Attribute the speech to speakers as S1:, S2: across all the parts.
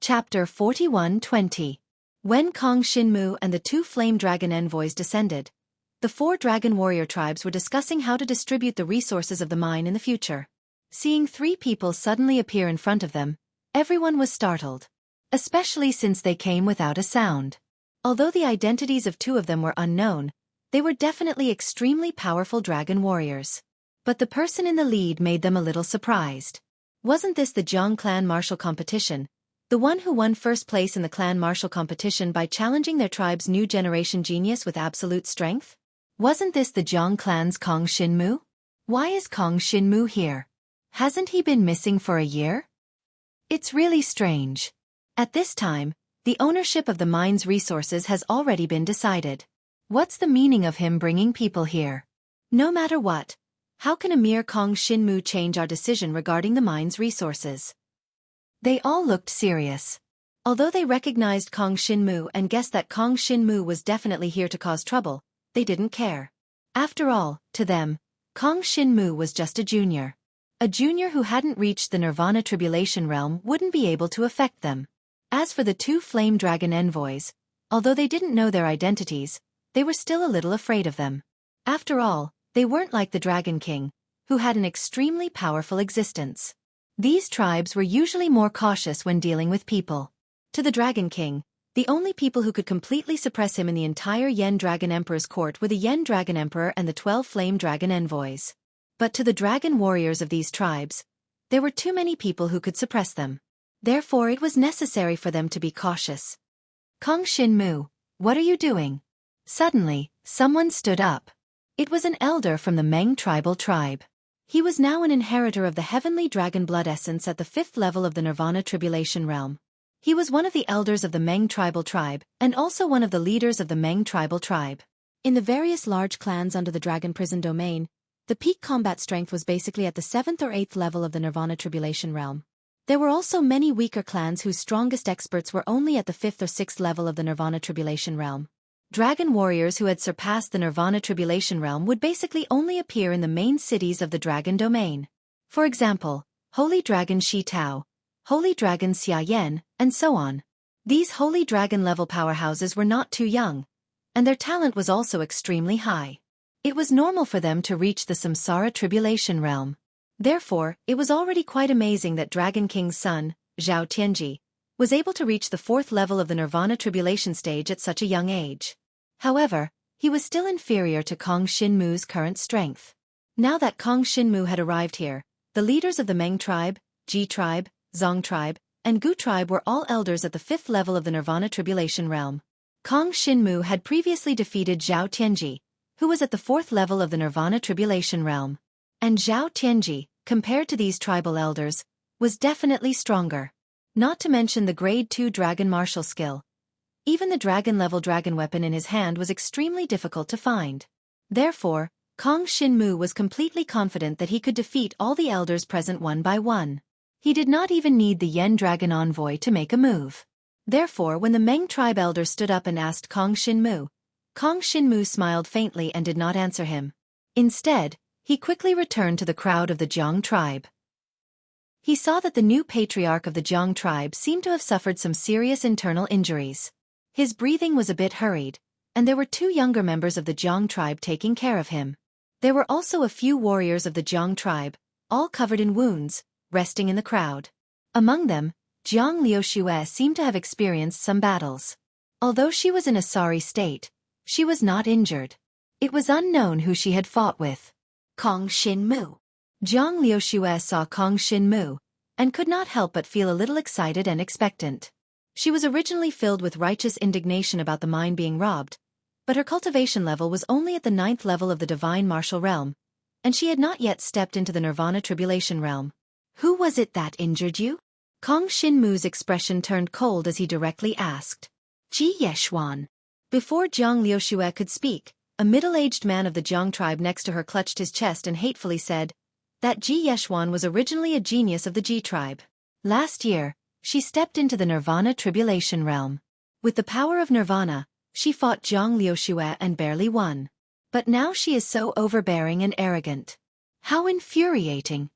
S1: Chapter 41-20. When Kong Shinmu and the two flame dragon envoys descended, the four dragon warrior tribes were discussing how to distribute the resources of the mine in the future. Seeing three people suddenly appear in front of them, everyone was startled, especially since they came without a sound. Although the identities of two of them were unknown, they were definitely extremely powerful dragon warriors. But the person in the lead made them a little surprised. Wasn't this the Jiang clan martial competition? The one who won first place in the clan martial competition by challenging their tribe's new generation genius with absolute strength? Wasn't this the Jiang clan's Kong Shinmu? Why is Kong Shinmu here? Hasn't he been missing for a year? It's really strange. At this time, the ownership of the mine's resources has already been decided. What's the meaning of him bringing people here? No matter what, how can a mere Kong Shinmu change our decision regarding the mine's resources? They all looked serious. Although they recognized Kong Shinmu and guessed that Kong Shinmu was definitely here to cause trouble, they didn't care. After all, to them, Kong Shinmu was just a junior. A junior who hadn't reached the Nirvana Tribulation realm wouldn't be able to affect them. As for the two flame dragon envoys, although they didn't know their identities, they were still a little afraid of them. After all, they weren't like the Dragon King, who had an extremely powerful existence. These tribes were usually more cautious when dealing with people. To the Dragon King, the only people who could completely suppress him in the entire Yen Dragon Emperor's court were the Yen Dragon Emperor and the 12 Flame Dragon Envoys. But to the dragon warriors of these tribes, there were too many people who could suppress them. Therefore it was necessary for them to be cautious. Kong Shinmu, what are you doing? Suddenly, someone stood up. It was an elder from the Meng tribal tribe. He was now an inheritor of the heavenly dragon blood essence at the 5th level of the Nirvana Tribulation realm. He was one of the elders of the Meng tribal tribe and also one of the leaders of the Meng tribal tribe. In the various large clans under the Dragon Prison domain, the peak combat strength was basically at the 7th or 8th level of the Nirvana Tribulation realm. There were also many weaker clans whose strongest experts were only at the 5th or 6th level of the Nirvana Tribulation realm. Dragon warriors who had surpassed the Nirvana Tribulation realm would basically only appear in the main cities of the Dragon domain. For example, Holy Dragon Shi Tao, Holy Dragon Xia Yan, and so on. These Holy Dragon level powerhouses were not too young, and their talent was also extremely high. It was normal for them to reach the Samsara Tribulation realm. Therefore, it was already quite amazing that Dragon King's son, Zhao Tianji, was able to reach the 4th level of the Nirvana Tribulation stage at such a young age. However, he was still inferior to Kong Shinmu's current strength. Now that Kong Shinmu had arrived here, the leaders of the Meng tribe, Ji tribe, Zong tribe, and Gu tribe were all elders at the 5th level of the Nirvana Tribulation realm. Kong Shinmu had previously defeated Zhao Tianji, who was at the 4th level of the Nirvana Tribulation realm. And Zhao Tianji, compared to these tribal elders, was definitely stronger. Not to mention the grade 2 dragon martial skill. Even the dragon-level dragon weapon in his hand was extremely difficult to find. Therefore, Kong Shinmu was completely confident that he could defeat all the elders present one by one. He did not even need the Yen Dragon Envoy to make a move. Therefore, when the Meng tribe elder stood up and asked Kong Shinmu smiled faintly and did not answer him. Instead, he quickly returned to the crowd of the Jiang tribe. He saw that the new patriarch of the Jiang tribe seemed to have suffered some serious internal injuries. His breathing was a bit hurried, and there were two younger members of the Jiang tribe taking care of him. There were also a few warriors of the Jiang tribe, all covered in wounds, resting in the crowd. Among them, Jiang Liuxue seemed to have experienced some battles. Although she was in a sorry state, she was not injured. It was unknown who she had fought with. Kong Shinmu. Jiang Liuxue saw Kong Shinmu, and could not help but feel a little excited and expectant. She was originally filled with righteous indignation about the mine being robbed, but her cultivation level was only at the 9th level of the divine martial realm, and she had not yet stepped into the Nirvana Tribulation realm. Who was it that injured you? Kong Shinmu's expression turned cold as he directly asked. Ji Yeshuan. Before Jiang Liuxue could speak, a middle-aged man of the Jiang tribe next to her clutched his chest and hatefully said that Ji Yeshuan was originally a genius of the Ji tribe. Last year, she stepped into the Nirvana Tribulation realm. With the power of Nirvana, she fought Jiang Liuxue and barely won. But now she is so overbearing and arrogant. How infuriating.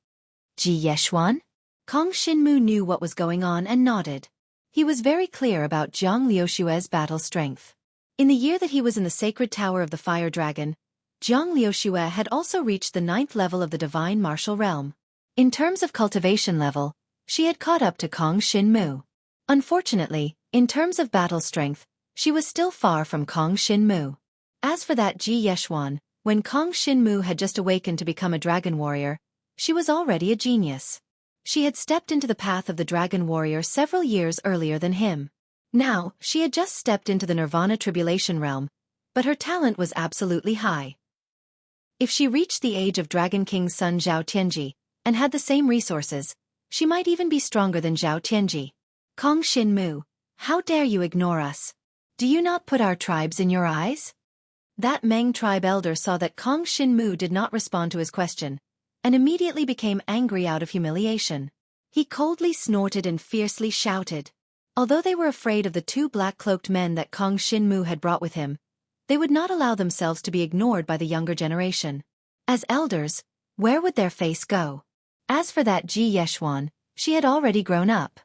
S1: Ji Yeshuan? Kong Shinmu knew what was going on and nodded. He was very clear about Zhang Liuxue's battle strength. In the year that he was in the sacred tower of the fire dragon, Zhang Liuxue had also reached the 9th level of the divine martial realm. In terms of cultivation level, she had caught up to Kong Xinmu. Unfortunately, in terms of battle strength, she was still far from Kong Xinmu. As for that Ji Yeshuan, when Kong Xinmu had just awakened to become a dragon warrior, she was already a genius. She had stepped into the path of the dragon warrior several years earlier than him. Now, she had just stepped into the nirvana tribulation realm, but her talent was absolutely high. If she reached the age of Dragon King's son Zhao Tianji, and had the same resources, she might even be stronger than Zhao Tianji. Kong Xinmu, how dare you ignore us? Do you not put our tribes in your eyes? That Meng tribe elder saw that Kong Xinmu did not respond to his question, and immediately became angry out of humiliation. He coldly snorted and fiercely shouted. Although they were afraid of the 2 black-cloaked men that Kong Xinmu had brought with him, they would not allow themselves to be ignored by the younger generation. As elders, where would their face go? As for that Ji Yeshuan, she had already grown up.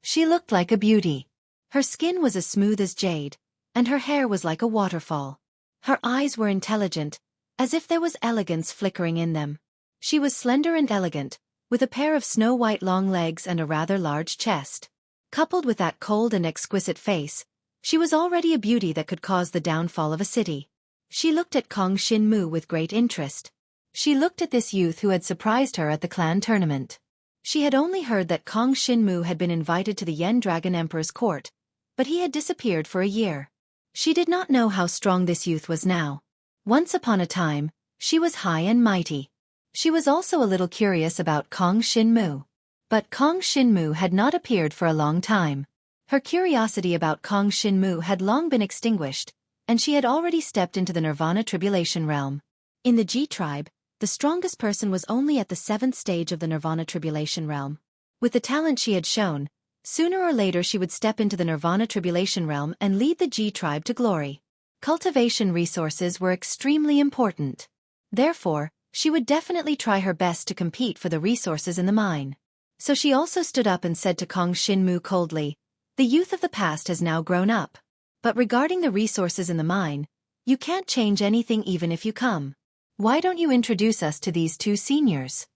S1: She looked like a beauty. Her skin was as smooth as jade, and her hair was like a waterfall. Her eyes were intelligent, as if there was elegance flickering in them. She was slender and elegant, with a pair of snow-white long legs and a rather large chest. Coupled with that cold and exquisite face, she was already a beauty that could cause the downfall of a city. She looked at Kong Xinmu with great interest. She looked at this youth who had surprised her at the clan tournament. She had only heard that Kong Xinmu had been invited to the Yen Dragon Emperor's court, but he had disappeared for a year. She did not know how strong this youth was now. Once upon a time, she was high and mighty. She was also a little curious about Kong Xinmu. But Kong Xinmu had not appeared for a long time. Her curiosity about Kong Xinmu had long been extinguished, and she had already stepped into the nirvana tribulation realm. In the Ji tribe, the strongest person was only at the 7th stage of the nirvana tribulation realm. With the talent she had shown, sooner or later she would step into the nirvana tribulation realm and lead the Ji tribe to glory. Cultivation resources were extremely important. Therefore, she would definitely try her best to compete for the resources in the mine. So she also stood up and said to Kong Xinmu coldly, "The youth of the past has now grown up. But regarding the resources in the mine, you can't change anything even if you come. Why don't you introduce us to these 2 seniors?"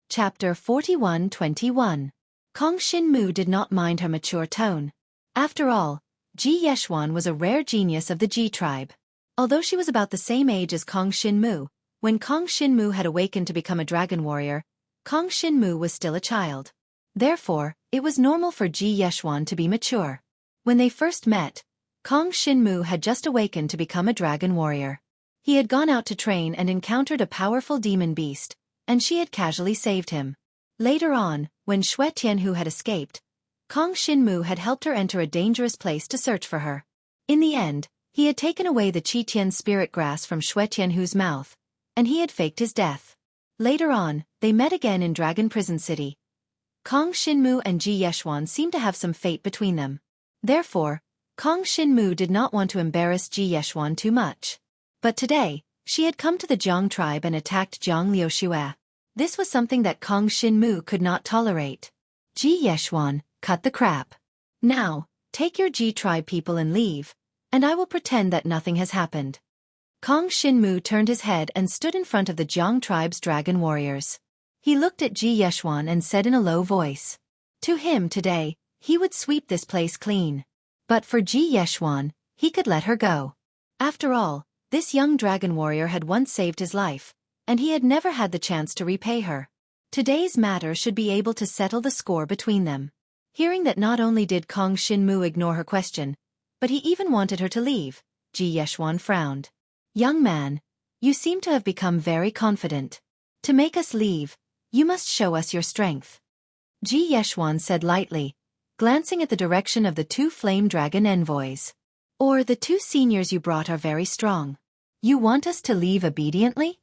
S1: Chapter 41-21. Kong Xinmu did not mind her mature tone. After all, Ji Yeshuan was a rare genius of the Ji tribe. Although she was about the same age as Kong Xinmu, when Kong Xinmu had awakened to become a dragon warrior, Kong Xinmu was still a child. Therefore, it was normal for Ji Yeshuan to be mature. When they first met, Kong Xinmu had just awakened to become a dragon warrior. He had gone out to train and encountered a powerful demon beast, and she had casually saved him. Later on, when Xueqi had escaped, Kong Xinmu had helped her enter a dangerous place to search for her. In the end, he had taken away the Qi spirit grass from Xueqi's mouth, and he had faked his death. Later on, they met again in Dragon Prison City. Kong Xinmu and Ji Yeshuan seemed to have some fate between them. Therefore, Kong Xinmu did not want to embarrass Ji Yeshuan too much. But today, she had come to the Jiang tribe and attacked Zhang Liuxue. This was something that Kong Xinmu could not tolerate. Ji Yeshuan, cut the crap. Now, take your Ji tribe people and leave, and I will pretend that nothing has happened. Kong Xinmu turned his head and stood in front of the Jiang tribe's dragon warriors. He looked at Ji Yeshuan and said in a low voice. To him today, he would sweep this place clean. But for Ji Yeshuan, he could let her go. After all, this young dragon warrior had once saved his life, and he had never had the chance to repay her. Today's matter should be able to settle the score between them. Hearing that not only did Kong Xinmu ignore her question, but he even wanted her to leave, Ji Yeshuan frowned. Young man, you seem to have become very confident. To make us leave, you must show us your strength. Ji Yeshuan said lightly, glancing at the direction of the 2 flame dragon envoys. Or the 2 seniors you brought are very strong. You want us to leave obediently?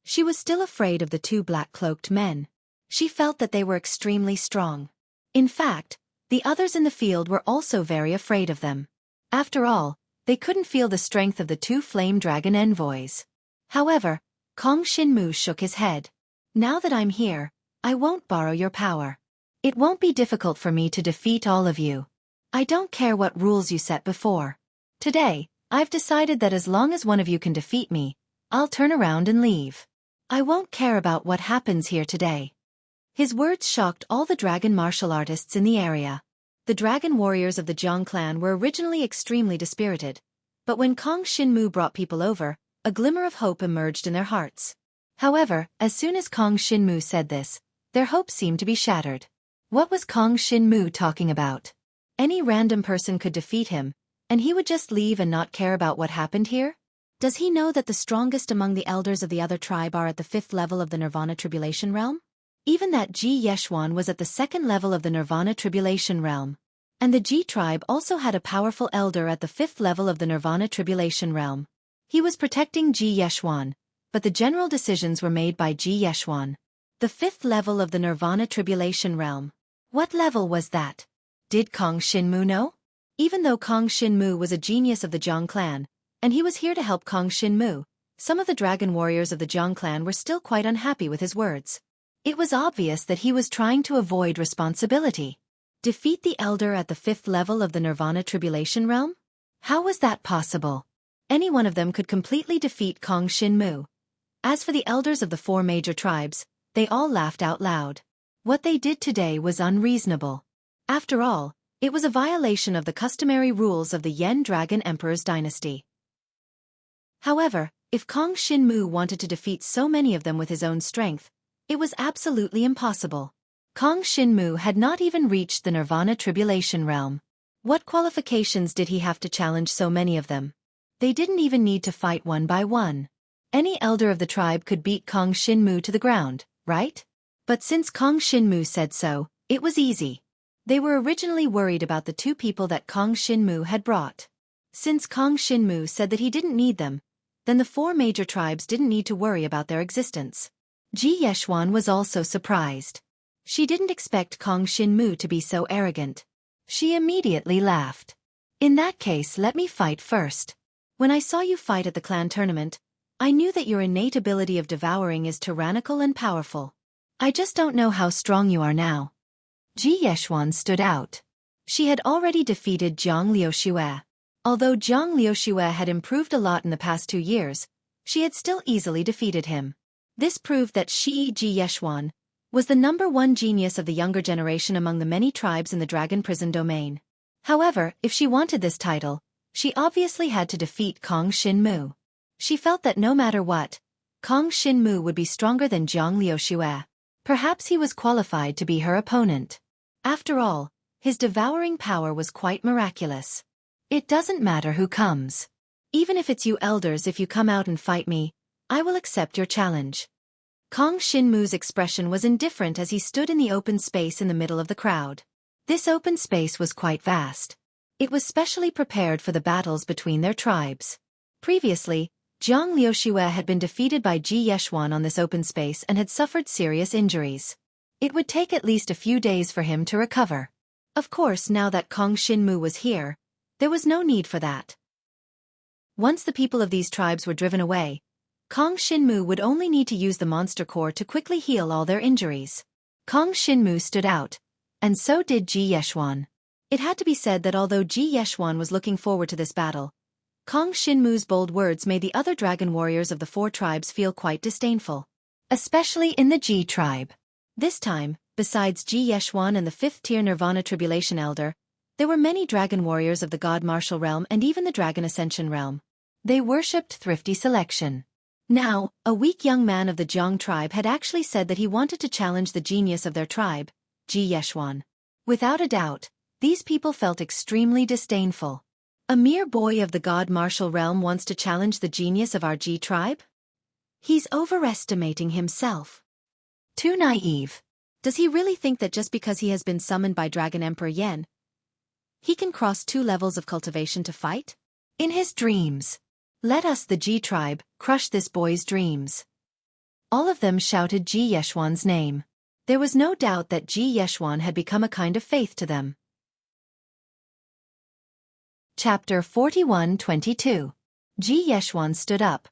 S1: She was still afraid of the 2 black-cloaked men. She felt that they were extremely strong. In fact, the others in the field were also very afraid of them. After all, they couldn't feel the strength of the 2 flame dragon envoys. However, Kong Xinmu shook his head. Now that I'm here, I won't borrow your power. It won't be difficult for me to defeat all of you. I don't care what rules you set before. Today, I've decided that as long as one of you can defeat me, I'll turn around and leave. I won't care about what happens here today." His words shocked all the dragon martial artists in the area. The dragon warriors of the Jiang clan were originally extremely dispirited, but when Kong Shinmu brought people over, a glimmer of hope emerged in their hearts. However, as soon as Kong Shinmu said this, their hopes seemed to be shattered. What was Kong Shinmu talking about? Any random person could defeat him, and he would just leave and not care about what happened here? Does he know that the strongest among the elders of the other tribe are at the 5th level of the Nirvana Tribulation Realm? Even that Ji Yeshuan was at the 2nd level of the Nirvana Tribulation Realm. And the Ji tribe also had a powerful elder at the 5th level of the Nirvana Tribulation Realm. He was protecting Ji Yeshuan, but the general decisions were made by Ji Yeshuan. The 5th level of the Nirvana Tribulation Realm. What level was that? Did Kong Shinmu know? Even though Kong Shinmu was a genius of the Jiang clan, and he was here to help Kong Shinmu, some of the dragon warriors of the Jiang clan were still quite unhappy with his words. It was obvious that he was trying to avoid responsibility. Defeat the elder at the 5th level of the Nirvana Tribulation Realm? How was that possible? Any one of them could completely defeat Kong Shinmu. As for the elders of the 4 major tribes, they all laughed out loud. What they did today was unreasonable. After all, it was a violation of the customary rules of the Yen Dragon Emperor's dynasty. However, if Kong Shinmu wanted to defeat so many of them with his own strength, it was absolutely impossible. Kong Shinmu had not even reached the Nirvana Tribulation Realm. What qualifications did he have to challenge so many of them? They didn't even need to fight one by one. Any elder of the tribe could beat Kong Shinmu to the ground, right? But since Kong Shinmu said so, it was easy. They were originally worried about the 2 people that Kong Shinmu had brought. Since Kong Shinmu said that he didn't need them, then the 4 major tribes didn't need to worry about their existence. Ji Yeshuan was also surprised. She didn't expect Kong Shinmu to be so arrogant. She immediately laughed. "In that case, let me fight first. When I saw you fight at the clan tournament, I knew that your innate ability of devouring is tyrannical and powerful. I just don't know how strong you are now." Ji Yeshuan stood out. She had already defeated Jiang Liuxue. Although Jiang Liuxue had improved a lot in the past 2 years, she had still easily defeated him. This proved that Ji Yeshuan was the #1 genius of the younger generation among the many tribes in the Dragon Prison domain. However, if she wanted this title, she obviously had to defeat Kong Shinmu. She felt that no matter what, Kong Shinmu would be stronger than Jiang Liuxue. Perhaps he was qualified to be her opponent. After all, his devouring power was quite miraculous. "It doesn't matter who comes. Even if it's you elders, if you come out and fight me, I will accept your challenge." Kong Shinmu's expression was indifferent as he stood in the open space in the middle of the crowd. This open space was quite vast. It was specially prepared for the battles between their tribes. Previously, Jiang Liuxue had been defeated by Ji Yeshuan on this open space and had suffered serious injuries. It would take at least a few days for him to recover. Of course, now that Kong Shinmu was here, there was no need for that. Once the people of these tribes were driven away, Kong Shinmu would only need to use the monster core to quickly heal all their injuries. Kong Shinmu stood out, and so did Ji Yeshuan. It had to be said that although Ji Yeshuan was looking forward to this battle, Kong Shinmu's bold words made the other dragon warriors of the 4 tribes feel quite disdainful. Especially in the Ji tribe. This time, besides Ji Yeshuan and the 5th-tier Nirvana Tribulation Elder, there were many dragon warriors of the God Martial Realm and even the Dragon Ascension Realm. They worshipped thrifty selection. Now, a weak young man of the Jiang tribe had actually said that he wanted to challenge the genius of their tribe, Ji Yeshuan. Without a doubt, these people felt extremely disdainful. A mere boy of the God Martial Realm wants to challenge the genius of our Ji tribe? He's overestimating himself. Too naive. Does he really think that just because he has been summoned by Dragon Emperor Yen, he can cross 2 levels of cultivation to fight? In his dreams. Let us, the Ji tribe, crush this boy's dreams. All of them shouted Ji Yeshuan's name. There was no doubt that Ji Yeshuan had become a kind of faith to them. Chapter 41-22. Ji Yeshuan stood up,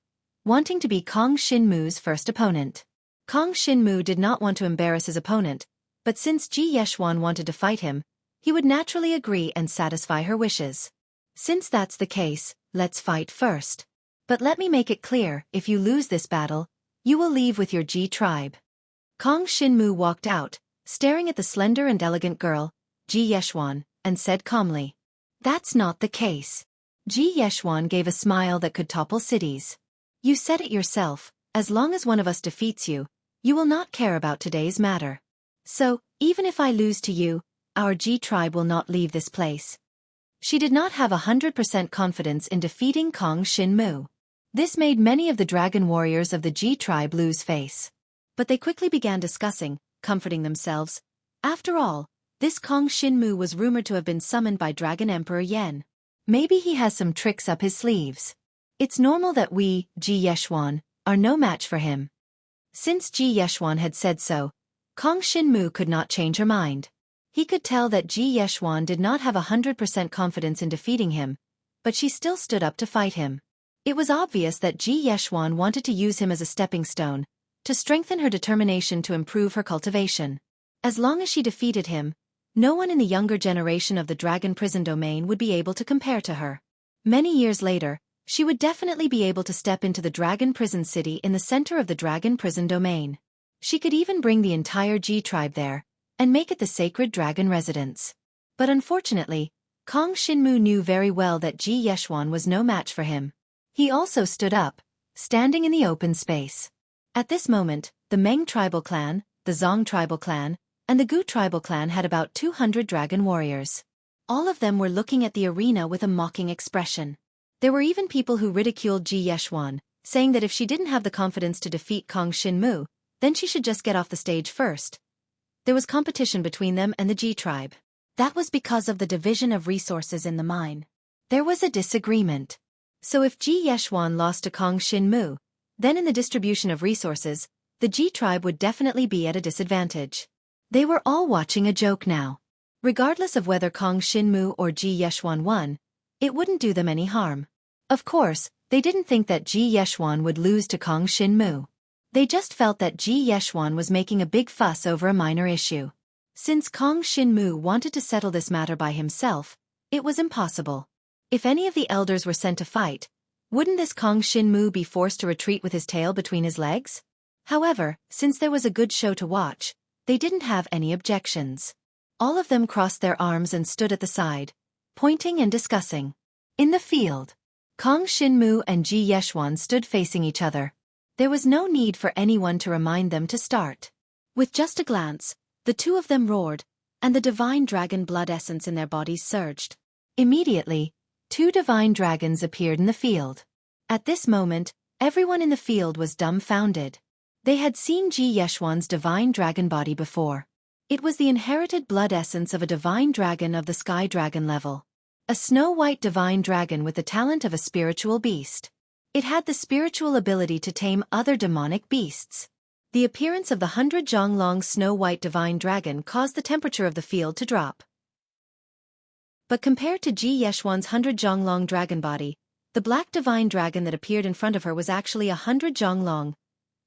S1: wanting to be Kong Shinmu's first opponent. Kong Shinmu did not want to embarrass his opponent, But since Ji Yeshuan wanted to fight him, he would naturally agree and satisfy her wishes. Since that's the case, let's fight first. But let me make it clear, if you lose this battle, you will leave with your Ji tribe. Kong Shinmu walked out, staring at the slender and elegant girl, Ji Yeshuan, and said calmly, "That's not the case." Ji Yeshuan gave a smile that could topple cities. "You said it yourself, as long as one of us defeats you, you will not care about today's matter. So, even if I lose to you, our Ji tribe will not leave this place." She did not have 100% confidence in defeating Kong Shinmu. This made many of the dragon warriors of the Ji tribe lose face. But they quickly began discussing, comforting themselves. After all, this Kong Shinmu was rumored to have been summoned by Dragon Emperor Yan. Maybe he has some tricks up his sleeves. It's normal that we, Ji Yeshuan, are no match for him. Since Ji Yeshuan had said so, Kong Shinmu could not change her mind. He could tell that Ji Yeshuan did not have 100% confidence in defeating him, but she still stood up to fight him. It was obvious that Ji Yeshuan wanted to use him as a stepping stone, to strengthen her determination to improve her cultivation. As long as she defeated him, no one in the younger generation of the Dragon Prison Domain would be able to compare to her. Many years later, she would definitely be able to step into the Dragon Prison City in the center of the Dragon Prison Domain. She could even bring the entire Ji tribe there, and make it the sacred dragon residence. But unfortunately, Kong Shinmu knew very well that Ji Yeshuan was no match for him. He also stood up, standing in the open space. At this moment, the Meng tribal clan, the Zong tribal clan, and the Gu tribal clan had about 200 dragon warriors. All of them were looking at the arena with a mocking expression. There were even people who ridiculed Ji Yeshuan, saying that if she didn't have the confidence to defeat Kong Shinmu, then she should just get off the stage first. There was competition between them and the Ji tribe. That was because of the division of resources in the mine. There was a disagreement. So if Ji Yeshuan lost to Kong Shinmu, then in the distribution of resources, the Ji tribe would definitely be at a disadvantage. They were all watching a joke now. Regardless of whether Kong Shinmu or Ji Yeshuan won, it wouldn't do them any harm. Of course, they didn't think that Ji Yeshuan would lose to Kong Shinmu. They just felt that Ji Yeshuan was making a big fuss over a minor issue. Since Kong Shinmu wanted to settle this matter by himself, it was impossible. If any of the elders were sent to fight, wouldn't this Kong Shinmu be forced to retreat with his tail between his legs? However, since there was a good show to watch, they didn't have any objections. All of them crossed their arms and stood at the side, pointing and discussing. In the field, Kong Shinmu and Ji Yeshuan stood facing each other. There was no need for anyone to remind them to start. With just a glance, the two of them roared, and the divine dragon blood essence in their bodies surged. Immediately, 2 divine dragons appeared in the field. At this moment, everyone in the field was dumbfounded. They had seen Ji Yeshuan's divine dragon body before. It was the inherited blood essence of a divine dragon of the sky dragon level. A snow-white divine dragon with the talent of a spiritual beast. It had the spiritual ability to tame other demonic beasts. The appearance of the 100 Zhonglong snow-white divine dragon caused the temperature of the field to drop. But compared to Ji Yeshuan's 100 Zhonglong dragon body, the black divine dragon that appeared in front of her was actually 100 Zhonglong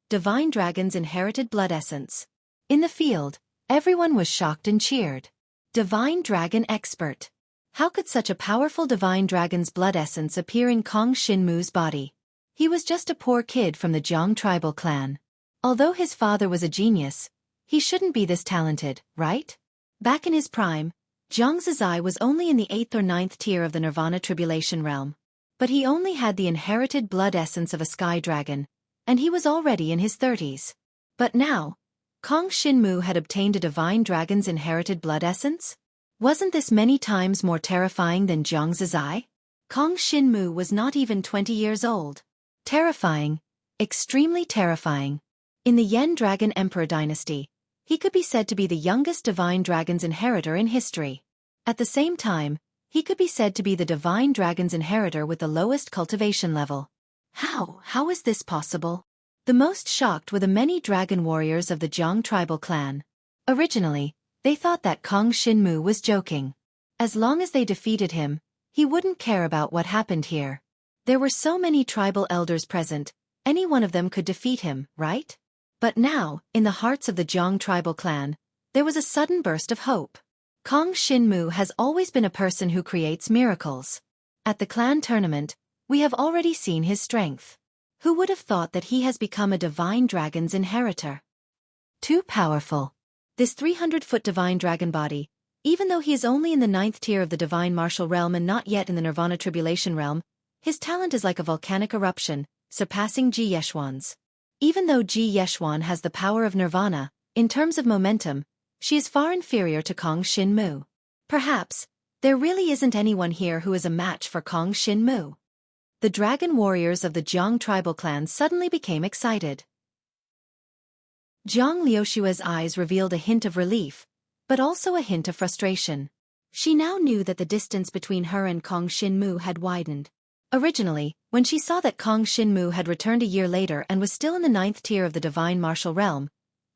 S1: divine dragon's inherited blood essence. In the field, everyone was shocked and cheered. Divine dragon expert. How could such a powerful divine dragon's blood essence appear in Kong Shinmu's body? He was just a poor kid from the Zhang tribal clan. Although his father was a genius, he shouldn't be this talented, right? Back in his prime, Zhang Zizai was only in the 8th or 9th tier of the Nirvana Tribulation realm. But he only had the inherited blood essence of a sky dragon, and he was already in his 30s. But now, Kong Shinmu had obtained a divine dragon's inherited blood essence? Wasn't this many times more terrifying than Zhang Zizai? Kong Shinmu was not even 20 years old. Terrifying. Extremely terrifying. In the Yen Dragon Emperor dynasty, he could be said to be the youngest divine dragon's inheritor in history. At the same time, he could be said to be the divine dragon's inheritor with the lowest cultivation level. How is this possible? The most shocked were the many dragon warriors of the Zhang tribal clan. Originally, they thought that Kong Shinmu was joking. As long as they defeated him, he wouldn't care about what happened here. There were so many tribal elders present, any one of them could defeat him, right? But now, in the hearts of the Zhang tribal clan, there was a sudden burst of hope. Kong Shinmu has always been a person who creates miracles. At the clan tournament, we have already seen his strength. Who would have thought that he has become a divine dragon's inheritor? Too powerful. This 300-foot divine dragon body, even though he is only in the 9th tier of the divine martial realm and not yet in the nirvana tribulation realm, his talent is like a volcanic eruption, surpassing Ji Yeshuan's. Even though Ji Yeshuan has the power of nirvana, in terms of momentum, she is far inferior to Kong Shinmu. Perhaps, there really isn't anyone here who is a match for Kong Shinmu. The dragon warriors of the Jiang tribal clan suddenly became excited. Jiang Liushua's eyes revealed a hint of relief, but also a hint of frustration. She now knew that the distance between her and Kong Shinmu had widened. Originally, when she saw that Kong Shinmu had returned a year later and was still in the 9th tier of the divine martial realm,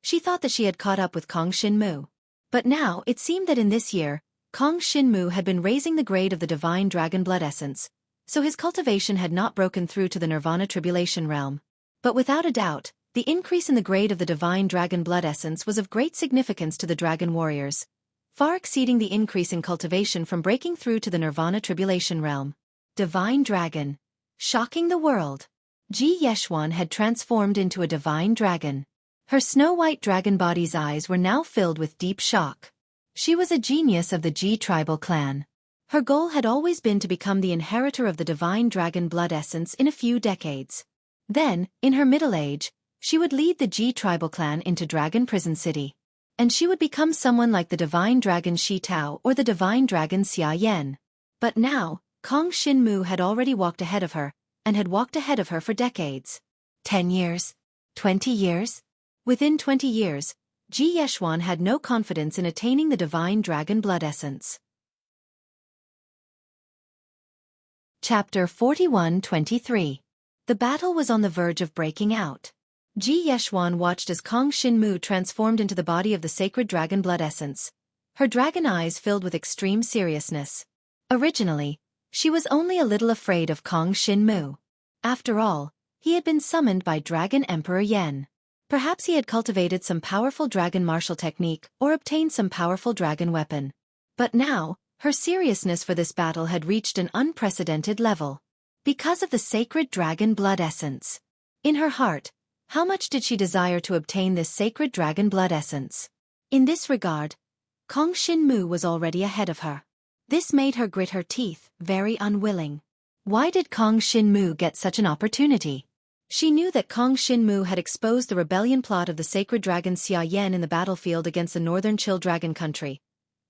S1: she thought that she had caught up with Kong Shinmu. But now it seemed that in this year, Kong Shinmu had been raising the grade of the divine dragon blood essence, so his cultivation had not broken through to the nirvana tribulation realm. But without a doubt, the increase in the grade of the divine dragon blood essence was of great significance to the dragon warriors, far exceeding the increase in cultivation from breaking through to the nirvana tribulation realm. Divine dragon. Shocking the world. Ji Yeshuan had transformed into a divine dragon. Her snow-white dragon body's eyes were now filled with deep shock. She was a genius of the Ji tribal clan. Her goal had always been to become the inheritor of the divine dragon blood essence in a few decades. Then, in her middle age, she would lead the Ji tribal clan into Dragon Prison City. And she would become someone like the divine dragon Shi Tao or the divine dragon Xia Yan. But now, Kong Shinmu had already walked ahead of her, and had walked ahead of her for decades. 10 years? 20 years? Within 20 years, Ji Yeshuan had no confidence in attaining the divine dragon blood essence. Chapter 41-23. The battle was on the verge of breaking out. Ji Yeshuan watched as Kong Shinmu transformed into the body of the sacred dragon blood essence, her dragon eyes filled with extreme seriousness. Originally, she was only a little afraid of Kong Shinmu. After all, he had been summoned by Dragon Emperor Yen. Perhaps he had cultivated some powerful dragon martial technique or obtained some powerful dragon weapon. But now, her seriousness for this battle had reached an unprecedented level. Because of the sacred dragon blood essence. In her heart, how much did she desire to obtain this sacred dragon blood essence? In this regard, Kong Shinmu was already ahead of her. This made her grit her teeth, very unwilling. Why did Kong Shinmu get such an opportunity? She knew that Kong Shinmu had exposed the rebellion plot of the sacred dragon Xia Yan in the battlefield against the northern Chill Dragon country.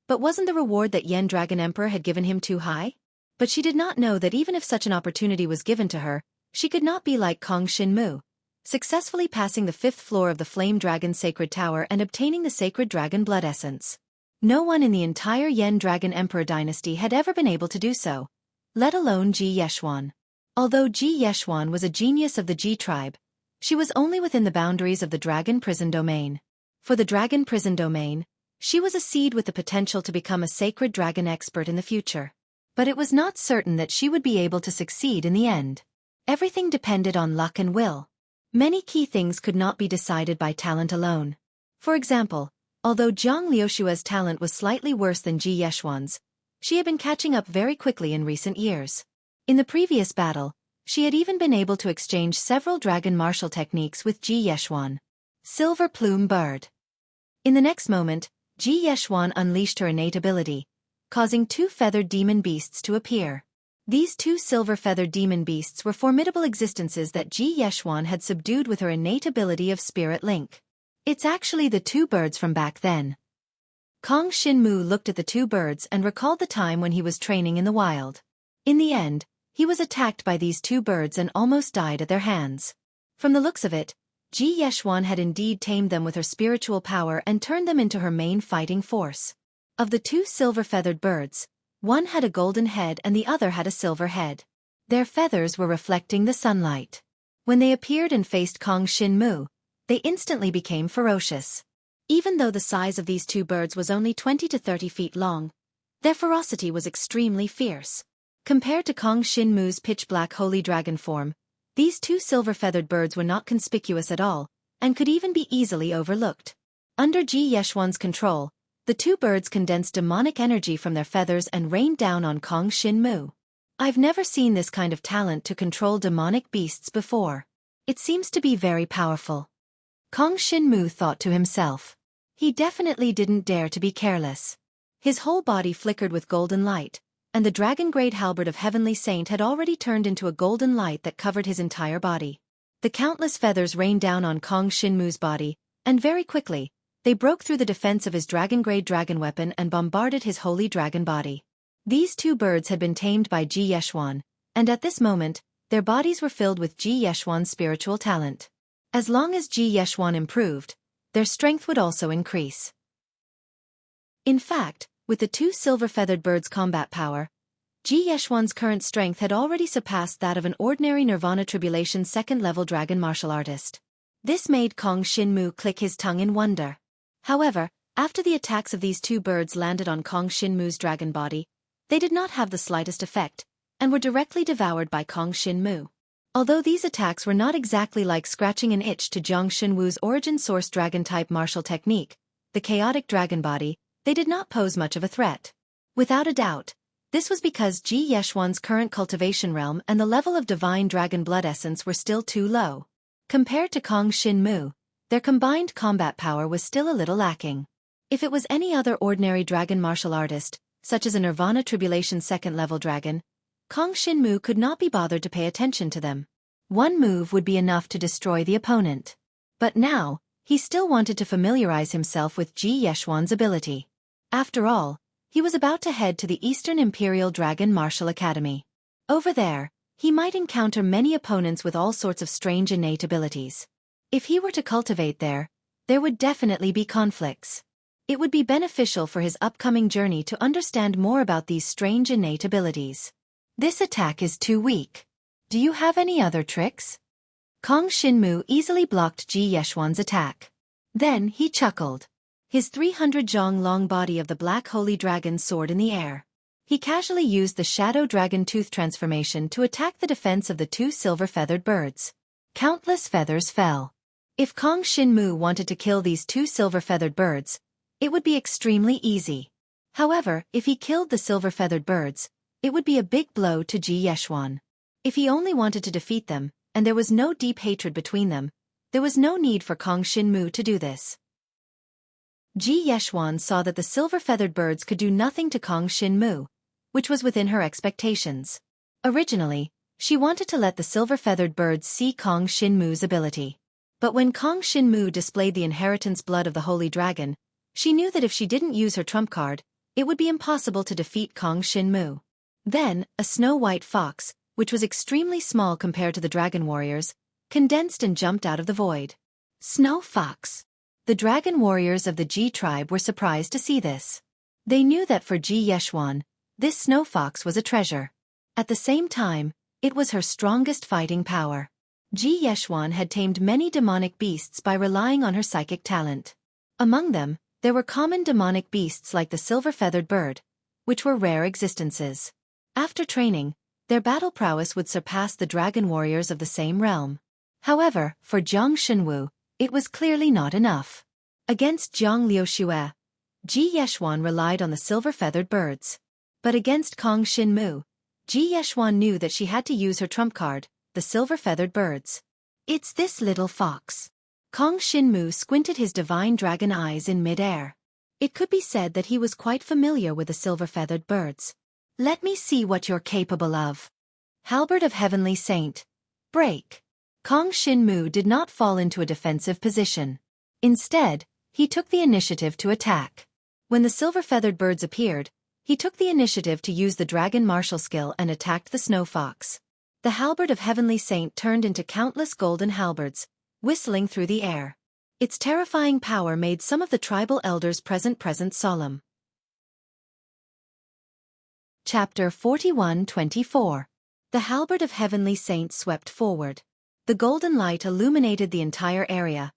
S1: But wasn't the reward that Yen Dragon Emperor had given him too high? But she did not know that even if such an opportunity was given to her, she could not be like Kong Shinmu, successfully passing the 5th floor of the Flame Dragon Sacred Tower and obtaining the sacred dragon blood essence. No one in the entire Yen Dragon Emperor dynasty had ever been able to do so, let alone Ji Yeshuan. Although Ji Yeshuan was a genius of the Ji tribe, she was only within the boundaries of the Dragon Prison Domain. For the Dragon Prison Domain, she was a seed with the potential to become a sacred dragon expert in the future. But it was not certain that she would be able to succeed in the end. Everything depended on luck and will. Many key things could not be decided by talent alone. For example, although Jiang Liushua's talent was slightly worse than Ji Yeshuan's, she had been catching up very quickly in recent years. In the previous battle, she had even been able to exchange several dragon martial techniques with Ji Yeshuan. Silver Plume Bird. In the next moment, Ji Yeshuan unleashed her innate ability, causing 2 feathered demon beasts to appear. These 2 silver-feathered demon beasts were formidable existences that Ji Yeshuan had subdued with her innate ability of Spirit Link. It's actually the 2 birds from back then. Kong Shinmu looked at the 2 birds and recalled the time when he was training in the wild. In the end, he was attacked by these 2 birds and almost died at their hands. From the looks of it, Ji Yeshuan had indeed tamed them with her spiritual power and turned them into her main fighting force. Of the 2 silver-feathered birds, one had a golden head and the other had a silver head. Their feathers were reflecting the sunlight. When they appeared and faced Kong Shinmu, they instantly became ferocious. Even though the size of these 2 birds was only 20 to 30 feet long, their ferocity was extremely fierce. Compared to Kong Shinmu's pitch-black holy dragon form, these 2 silver-feathered birds were not conspicuous at all, and could even be easily overlooked. Under Ji Yeshuan's control, the two birds condensed demonic energy from their feathers and rained down on Kong Xinmu. I've never seen this kind of talent to control demonic beasts before. It seems to be very powerful. Kong Xinmu thought to himself. He definitely didn't dare to be careless. His whole body flickered with golden light, and the dragon-grade halberd of Heavenly Saint had already turned into a golden light that covered his entire body. The countless feathers rained down on Kong Xinmu's body, and very quickly, they broke through the defense of his dragon-grade dragon weapon and bombarded his holy dragon body. These two birds had been tamed by Ji Yeshuan, and at this moment, their bodies were filled with Ji Yeshuan's spiritual talent. As long as Ji Yeshuan improved, their strength would also increase. In fact, with the two silver-feathered birds' combat power, Ji Yeshuan's current strength had already surpassed that of an ordinary Nirvana Tribulation second-level dragon martial artist. This made Kong Xinmu click his tongue in wonder. However, after the attacks of these two birds landed on Kong Xinmu's dragon body, they did not have the slightest effect, and were directly devoured by Kong Xinmu. Although these attacks were not exactly like scratching an itch to Jiang Xinwu's origin source dragon-type martial technique, the chaotic dragon body, they did not pose much of a threat. Without a doubt, this was because Ji Yeshuan's current cultivation realm and the level of divine dragon blood essence were still too low. Compared to Kong Xinmu, their combined combat power was still a little lacking. If it was any other ordinary dragon martial artist, such as a Nirvana Tribulation second-level dragon, Kong Xinmu could not be bothered to pay attention to them. One move would be enough to destroy the opponent. But now, he still wanted to familiarize himself with Ji Yeshuan's ability. After all, he was about to head to the Eastern Imperial Dragon Martial Academy. Over there, he might encounter many opponents with all sorts of strange innate abilities. If he were to cultivate there would definitely be conflicts. It would be beneficial for his upcoming journey to understand more about these strange innate abilities. This attack is too weak. Do you have any other tricks? Kong Xinmu easily blocked Ji Yeshuan's attack. Then he chuckled. His 300 zhong long body of the Black Holy Dragon soared in the air. He casually used the Shadow Dragon Tooth transformation to attack the defense of the two silver-feathered birds. Countless feathers fell. If Kong Xinmu wanted to kill these two silver-feathered birds, it would be extremely easy. However, if he killed the silver-feathered birds, it would be a big blow to Ji Yeshuan. If he only wanted to defeat them, and there was no deep hatred between them, there was no need for Kong Xinmu to do this. Ji Yeshuan saw that the silver-feathered birds could do nothing to Kong Xinmu, which was within her expectations. Originally, she wanted to let the silver-feathered birds see Kong Xinmu's ability. But when Kong Xinmu displayed the inheritance blood of the Holy Dragon, she knew that if she didn't use her trump card, it would be impossible to defeat Kong Xinmu. Then, a snow-white fox, which was extremely small compared to the dragon warriors, condensed and jumped out of the void. Snow Fox. The dragon warriors of the Ji tribe were surprised to see this. They knew that for Ji Yeshuan, this snow fox was a treasure. At the same time, it was her strongest fighting power. Ji Yeshuan had tamed many demonic beasts by relying on her psychic talent. Among them, there were common demonic beasts like the silver-feathered bird, which were rare existences. After training, their battle prowess would surpass the dragon warriors of the same realm. However, for Jiang Xinwu, it was clearly not enough. Against Jiang Liuxue, Ji Yeshuan relied on the silver-feathered birds. But against Kong Xinmu, Ji Yeshuan knew that she had to use her trump card, the silver-feathered birds. It's this little fox. Kong Xinmu squinted his divine dragon eyes in mid-air. It could be said that he was quite familiar with the silver-feathered birds. Let me see what you're capable of. Halberd of Heavenly Saint. Break. Kong Xinmu did not fall into a defensive position. Instead, he took the initiative to attack. When the silver-feathered birds appeared, he took the initiative to use the dragon martial skill and attacked the snow fox. The halberd of Heavenly Saint turned into countless golden halberds, whistling through the air. Its terrifying power made some of the tribal elders present solemn. Chapter 41-24. The halberd of Heavenly Saint swept forward. The golden light illuminated the entire area,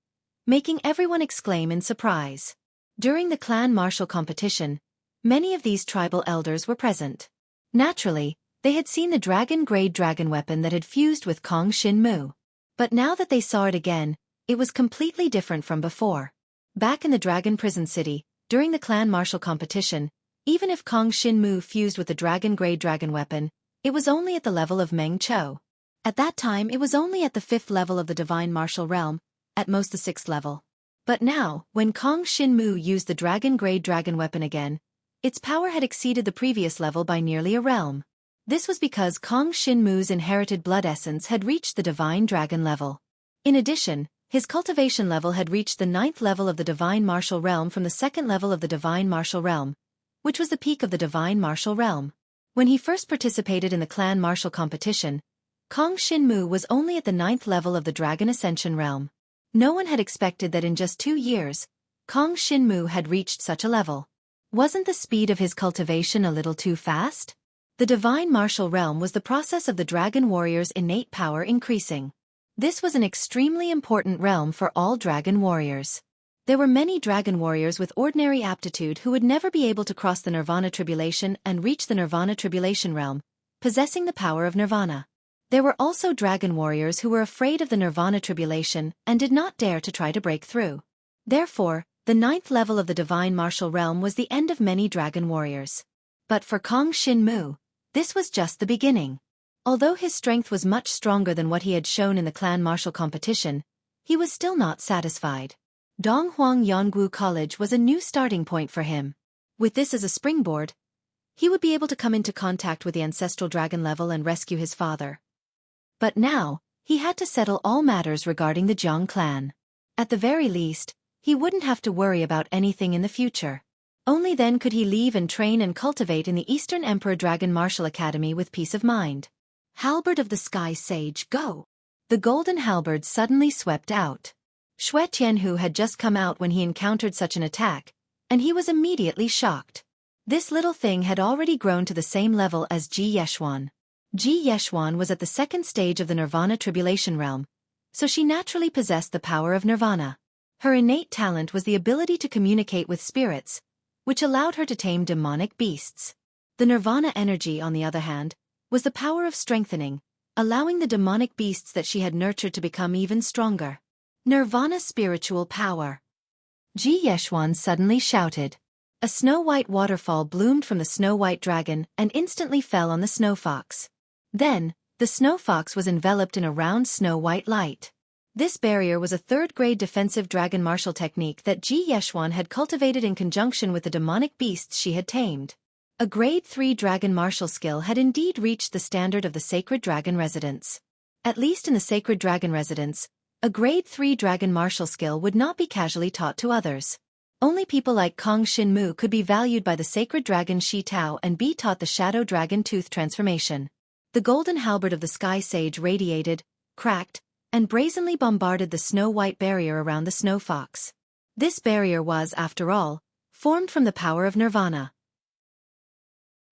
S1: making everyone exclaim in surprise. During the clan martial competition, many of these tribal elders were present. Naturally, they had seen the dragon-grade dragon weapon that had fused with Kong Xinmu. But now that they saw it again, it was completely different from before. Back in the Dragon Prison City, during the clan martial competition, even if Kong Shinmu fused with the dragon-grade dragon weapon, it was only at the level of Meng Cho. At that time it was only at the 5th level of the divine martial realm, at most the 6th level. But now, when Kong Shinmu used the dragon-grade dragon weapon again, its power had exceeded the previous level by nearly a realm. This was because Kong Shinmu's inherited blood essence had reached the divine dragon level. In addition, his cultivation level had reached the 9th level of the divine martial realm from the 2nd level of the divine martial realm, which was the peak of the divine martial realm. When he first participated in the clan martial competition, Kong Shinmu was only at the 9th level of the dragon ascension realm. No one had expected that in just 2 years, Kong Shinmu had reached such a level. Wasn't the speed of his cultivation a little too fast? The divine martial realm was the process of the dragon warrior's innate power increasing. This was an extremely important realm for all dragon warriors. There were many dragon warriors with ordinary aptitude who would never be able to cross the Nirvana Tribulation and reach the Nirvana Tribulation realm, possessing the power of Nirvana. There were also dragon warriors who were afraid of the Nirvana Tribulation and did not dare to try to break through. Therefore, the 9th level of the divine martial realm was the end of many dragon warriors. But for Kong Shinmu, this was just the beginning. Although his strength was much stronger than what he had shown in the clan martial competition, he was still not satisfied. Donghuang Yonggu College was a new starting point for him. With this as a springboard, he would be able to come into contact with the ancestral dragon level and rescue his father. But now, he had to settle all matters regarding the Jiang clan. At the very least, he wouldn't have to worry about anything in the future. Only then could he leave and train and cultivate in the Eastern Emperor Dragon Martial Academy with peace of mind. Halberd of the Sky Sage, go! The golden halberd suddenly swept out. Xue Tianhu had just come out when he encountered such an attack, and he was immediately shocked. This little thing had already grown to the same level as Ji Yeshuan. Ji Yeshuan was at the 2nd stage of the Nirvana Tribulation realm, so she naturally possessed the power of Nirvana. Her innate talent was the ability to communicate with spirits, which allowed her to tame demonic beasts. The Nirvana energy, on the other hand, was the power of strengthening, allowing the demonic beasts that she had nurtured to become even stronger. Nirvana spiritual power. Ji Yeshuan suddenly shouted. A snow-white waterfall bloomed from the snow-white dragon and instantly fell on the snow fox. Then, the snow fox was enveloped in a round snow-white light. This barrier was a 3rd-grade defensive dragon martial technique that Ji Yeshuan had cultivated in conjunction with the demonic beasts she had tamed. A grade 3 dragon martial skill had indeed reached the standard of the Sacred Dragon Residence. At least in the Sacred Dragon Residence, a grade 3 dragon martial skill would not be casually taught to others. Only people like Kong Shinmu could be valued by the Sacred Dragon Shi Tao and be taught the Shadow Dragon Tooth transformation. The golden halberd of the Sky Sage radiated, cracked, and brazenly bombarded the snow-white barrier around the snow fox. This barrier was, after all, formed from the power of Nirvana.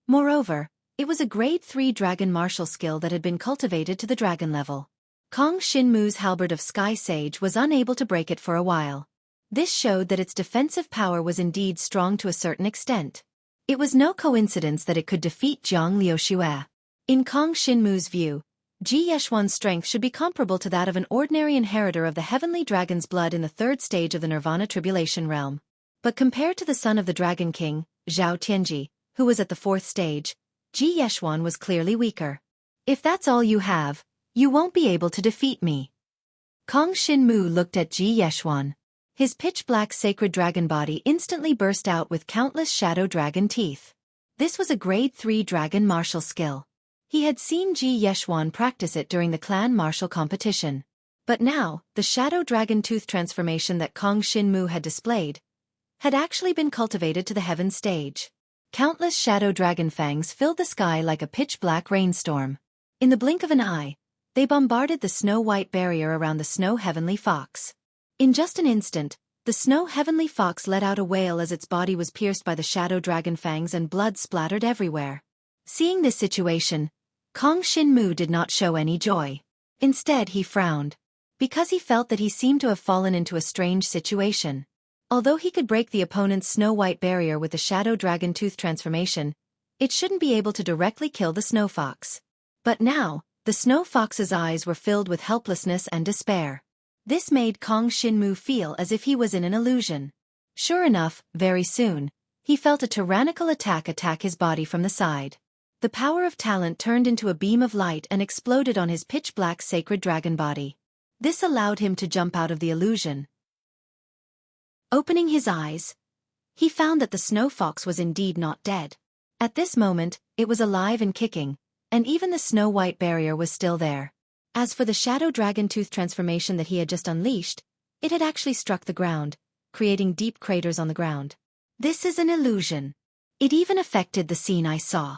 S1: Moreover, it was a grade 3 dragon martial skill that had been cultivated to the dragon level. Kong Shinmu's halberd of Sky Sage was unable to break it for a while. This showed that its defensive power was indeed strong to a certain extent. It was no coincidence that it could defeat Jiang Liuxue. In Kong Shinmu's view, Ji Yeshuan's strength should be comparable to that of an ordinary inheritor of the heavenly dragon's blood in the 3rd stage of the Nirvana Tribulation realm. But compared to the son of the Dragon King, Zhao Tianji, who was at the 4th stage, Ji Yeshuan was clearly weaker. If that's all you have, you won't be able to defeat me. Kong Shinmu looked at Ji Yeshuan. His pitch-black sacred dragon body instantly burst out with countless shadow dragon teeth. This was a grade 3 dragon martial skill. He had seen Ji Yeshuan practice it during the clan martial competition. But now, the shadow dragon tooth transformation that Kong Shinmu had displayed had actually been cultivated to the heaven stage. Countless shadow dragon fangs filled the sky like a pitch-black rainstorm. In the blink of an eye, they bombarded the snow-white barrier around the snow heavenly fox. In just an instant, the snow heavenly fox let out a wail as its body was pierced by the shadow dragon fangs and blood splattered everywhere. Seeing this situation, Kong Shinmu did not show any joy. Instead he frowned, because he felt that he seemed to have fallen into a strange situation. Although he could break the opponent's snow-white barrier with the shadow dragon tooth transformation, it shouldn't be able to directly kill the snow fox. But now, the snow fox's eyes were filled with helplessness and despair. This made Kong Shinmu feel as if he was in an illusion. Sure enough, very soon, he felt a tyrannical attack his body from the side. The power of talent turned into a beam of light and exploded on his pitch-black sacred dragon body. This allowed him to jump out of the illusion. Opening his eyes, he found that the snow fox was indeed not dead. At this moment, it was alive and kicking, and even the snow-white barrier was still there. As for the shadow dragon tooth transformation that he had just unleashed, it had actually struck the ground, creating deep craters on the ground. This is an illusion. It even affected the scene I saw.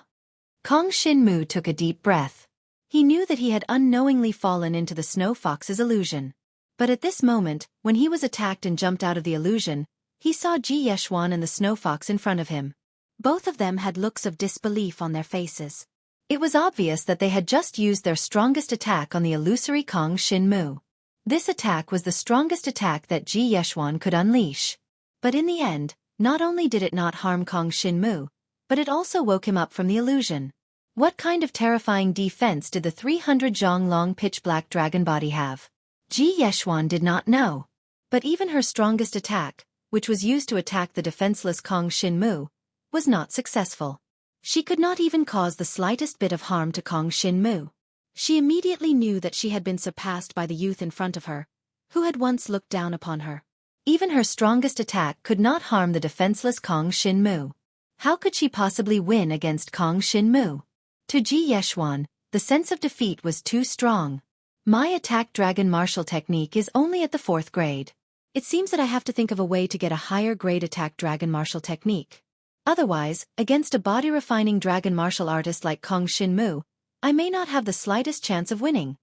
S1: Kong Shinmu took a deep breath. He knew that he had unknowingly fallen into the snow fox's illusion. But at this moment, when he was attacked and jumped out of the illusion, he saw Ji Yeshuan and the snow fox in front of him. Both of them had looks of disbelief on their faces. It was obvious that they had just used their strongest attack on the illusory Kong Shinmu. This attack was the strongest attack that Ji Yeshuan could unleash. But in the end, not only did it not harm Kong Shinmu, but it also woke him up from the illusion. What kind of terrifying defense did the 300 zhong long pitch-black dragon body have? Ji Yeshuan did not know. But even her strongest attack, which was used to attack the defenseless Kong Shinmu, was not successful. She could not even cause the slightest bit of harm to Kong Shinmu. She immediately knew that she had been surpassed by the youth in front of her, who had once looked down upon her. Even her strongest attack could not harm the defenseless Kong Shinmu. How could she possibly win against Kong Shinmu? To Ji Yeshuan, the sense of defeat was too strong. My attack dragon martial technique is only at the 4th grade. It seems that I have to think of a way to get a higher grade attack dragon martial technique. Otherwise, against a body-refining dragon martial artist like Kong Shinmu, I may not have the slightest chance of winning.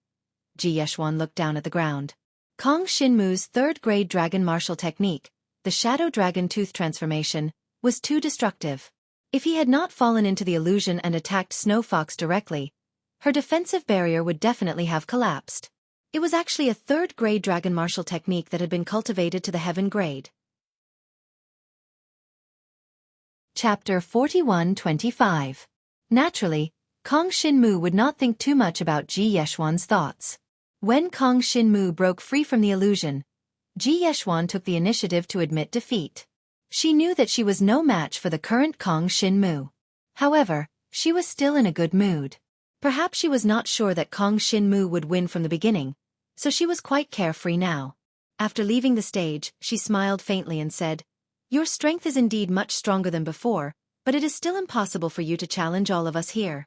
S1: Ji Yeshuan looked down at the ground. Kong Shinmu's 3rd grade dragon martial technique, the shadow dragon tooth transformation, was too destructive. If he had not fallen into the illusion and attacked Snow Fox directly, her defensive barrier would definitely have collapsed. It was actually a 3rd grade dragon martial technique that had been cultivated to the heaven grade. Chapter 41-25. Naturally, Kong Shinmu would not think too much about Ji Yeshuan's thoughts. When Kong Shinmu broke free from the illusion, Ji Yeshuan took the initiative to admit defeat. She knew that she was no match for the current Kong Shinmu. However, she was still in a good mood. Perhaps she was not sure that Kong Shinmu would win from the beginning, so she was quite carefree now. After leaving the stage, she smiled faintly and said, "Your strength is indeed much stronger than before, but it is still impossible for you to challenge all of us here."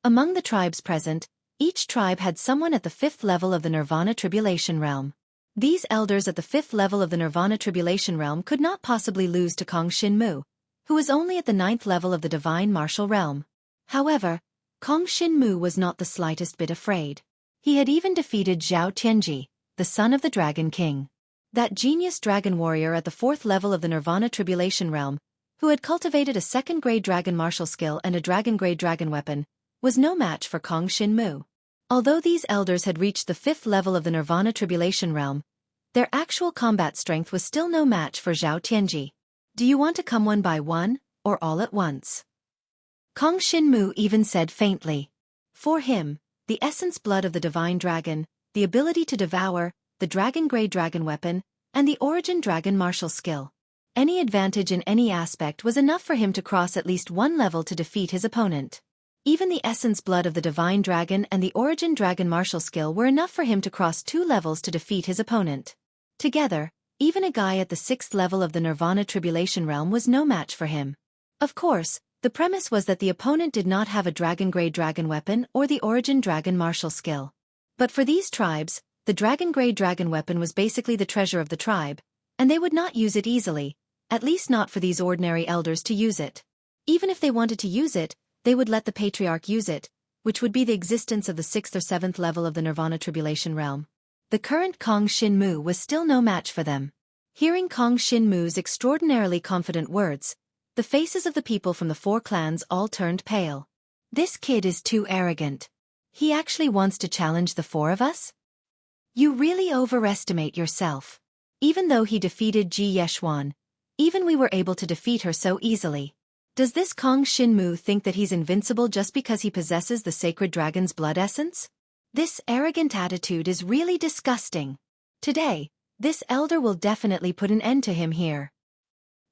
S1: Among the tribes present, each tribe had someone at the 5th level of the Nirvana Tribulation Realm. These elders at the 5th level of the Nirvana Tribulation Realm could not possibly lose to Kong Shinmu, who was only at the 9th level of the Divine Martial Realm. However, Kong Shinmu was not the slightest bit afraid. He had even defeated Zhao Tianji, the son of the Dragon King. That genius dragon warrior at the 4th level of the Nirvana Tribulation Realm, who had cultivated a 2nd grade dragon martial skill and a dragon grade dragon weapon, was no match for Kong Shinmu. Although these elders had reached the 5th level of the Nirvana Tribulation Realm, their actual combat strength was still no match for Zhao Tianji. "Do you want to come one by one, or all at once?" Kong Shinmu even said faintly. For him, the essence blood of the divine dragon, the ability to devour, the dragon grade dragon weapon, and the origin dragon martial skill. Any advantage in any aspect was enough for him to cross at least one level to defeat his opponent. Even the essence blood of the divine dragon and the origin dragon martial skill were enough for him to cross 2 levels to defeat his opponent. Together, even a guy at the 6th level of the Nirvana Tribulation Realm was no match for him. Of course, the premise was that the opponent did not have a dragon grade dragon weapon or the origin dragon martial skill. But for these tribes, the dragon grade dragon weapon was basically the treasure of the tribe, and they would not use it easily, at least not for these ordinary elders to use it. Even if they wanted to use it, they would let the patriarch use it, which would be the existence of the 6th or 7th level of the Nirvana Tribulation Realm. The current Kong Shinmu was still no match for them. Hearing Kong Shinmu's extraordinarily confident words, the faces of the people from the 4 clans all turned pale. This kid is too arrogant. He actually wants to challenge the 4 of us? You really overestimate yourself. Even though he defeated Ji Yeshuan, even we were able to defeat her so easily. Does this Kong Shinmu think that he's invincible just because he possesses the sacred dragon's blood essence? This arrogant attitude is really disgusting. Today, this elder will definitely put an end to him here.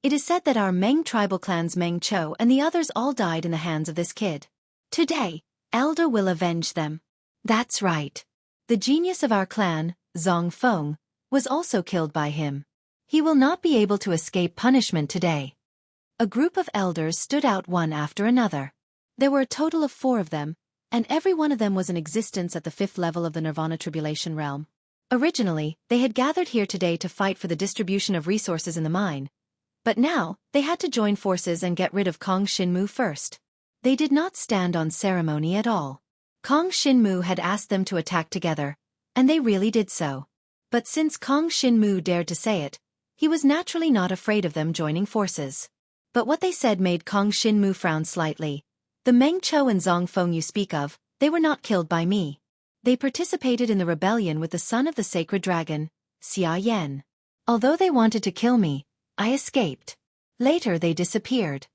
S1: It is said that our Meng tribal clan's Meng Cho and the others all died in the hands of this kid. Today, elder will avenge them. That's right. The genius of our clan, Zong Feng, was also killed by him. He will not be able to escape punishment today. A group of elders stood out one after another. There were a total of 4 of them, and every one of them was in existence at the 5th level of the Nirvana Tribulation realm. Originally, they had gathered here today to fight for the distribution of resources in the mine, but now, they had to join forces and get rid of Kong Shinmu first. They did not stand on ceremony at all. Kong Shinmu had asked them to attack together, and they really did so. But since Kong Shinmu dared to say it, he was naturally not afraid of them joining forces. But what they said made Kong Shinmu frown slightly. The Meng Cho and Zong Feng you speak of, they were not killed by me. They participated in the rebellion with the son of the sacred dragon, Xia Yan. Although they wanted to kill me, I escaped. Later they disappeared.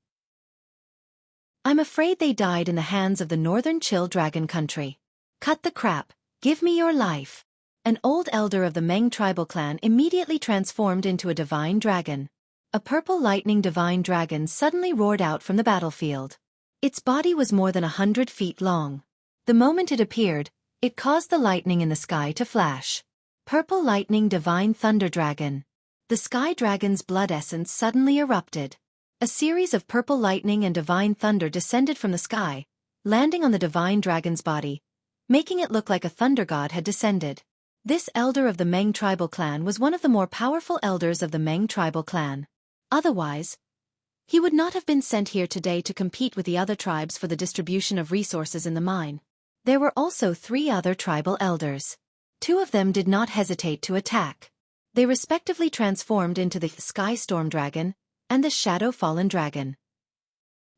S1: I'm afraid they died in the hands of the Northern Chill Dragon Country. Cut the crap, give me your life. An old elder of the Meng tribal clan immediately transformed into a divine dragon. A purple lightning divine dragon suddenly roared out from the battlefield. Its body was more than 100 feet long. The moment it appeared, it caused the lightning in the sky to flash. Purple lightning divine thunder dragon. The sky dragon's blood essence suddenly erupted. A series of purple lightning and divine thunder descended from the sky, landing on the divine dragon's body, making it look like a thunder god had descended. This elder of the Meng tribal clan was one of the more powerful elders of the Meng tribal clan. Otherwise, he would not have been sent here today to compete with the other tribes for the distribution of resources in the mine. There were also 3 other tribal elders. 2 of them did not hesitate to attack. They respectively transformed into the Sky Storm Dragon and the Shadow Fallen Dragon.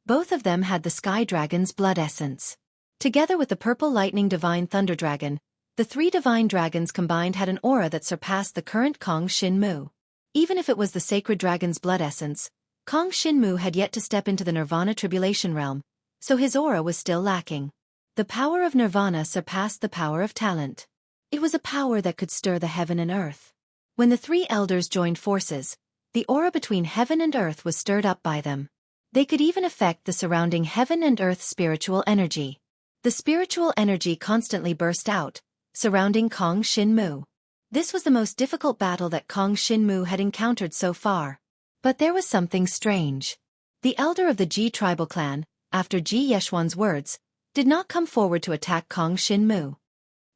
S1: Both of them had the Sky Dragon's blood essence. Together with the Purple Lightning Divine Thunder Dragon, the 3 divine dragons combined had an aura that surpassed the current Kong Shinmu. Even if it was the Sacred Dragon's blood essence, Kong Shinmu had yet to step into the Nirvana Tribulation realm, so his aura was still lacking. The power of Nirvana surpassed the power of talent. It was a power that could stir the heaven and earth. When the 3 elders joined forces, the aura between heaven and earth was stirred up by them. They could even affect the surrounding heaven and earth spiritual energy. The spiritual energy constantly burst out, surrounding Kong Shinmu. This was the most difficult battle that Kong Shinmu had encountered so far. But there was something strange. The elder of the Ji tribal clan, after Ji Yeshuan's words, did not come forward to attack Kong Shinmu.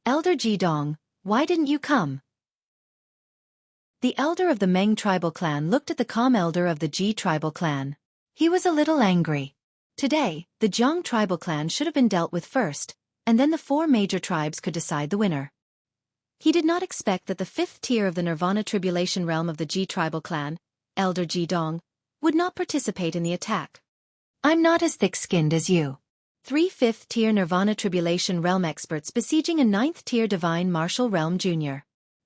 S1: Elder Ji Dong, why didn't you come? The elder of the Meng tribal clan looked at the calm elder of the Ji tribal clan. He was a little angry. Today, the Jiang tribal clan should have been dealt with first, and then the 4 major tribes could decide the winner. He did not expect that the 5th tier of the Nirvana Tribulation realm of the Ji tribal clan, Elder Ji Dong, would not participate in the attack. I'm not as thick-skinned as you. 3 5th tier Nirvana Tribulation realm experts besieging a 9th tier Divine Martial Realm Jr.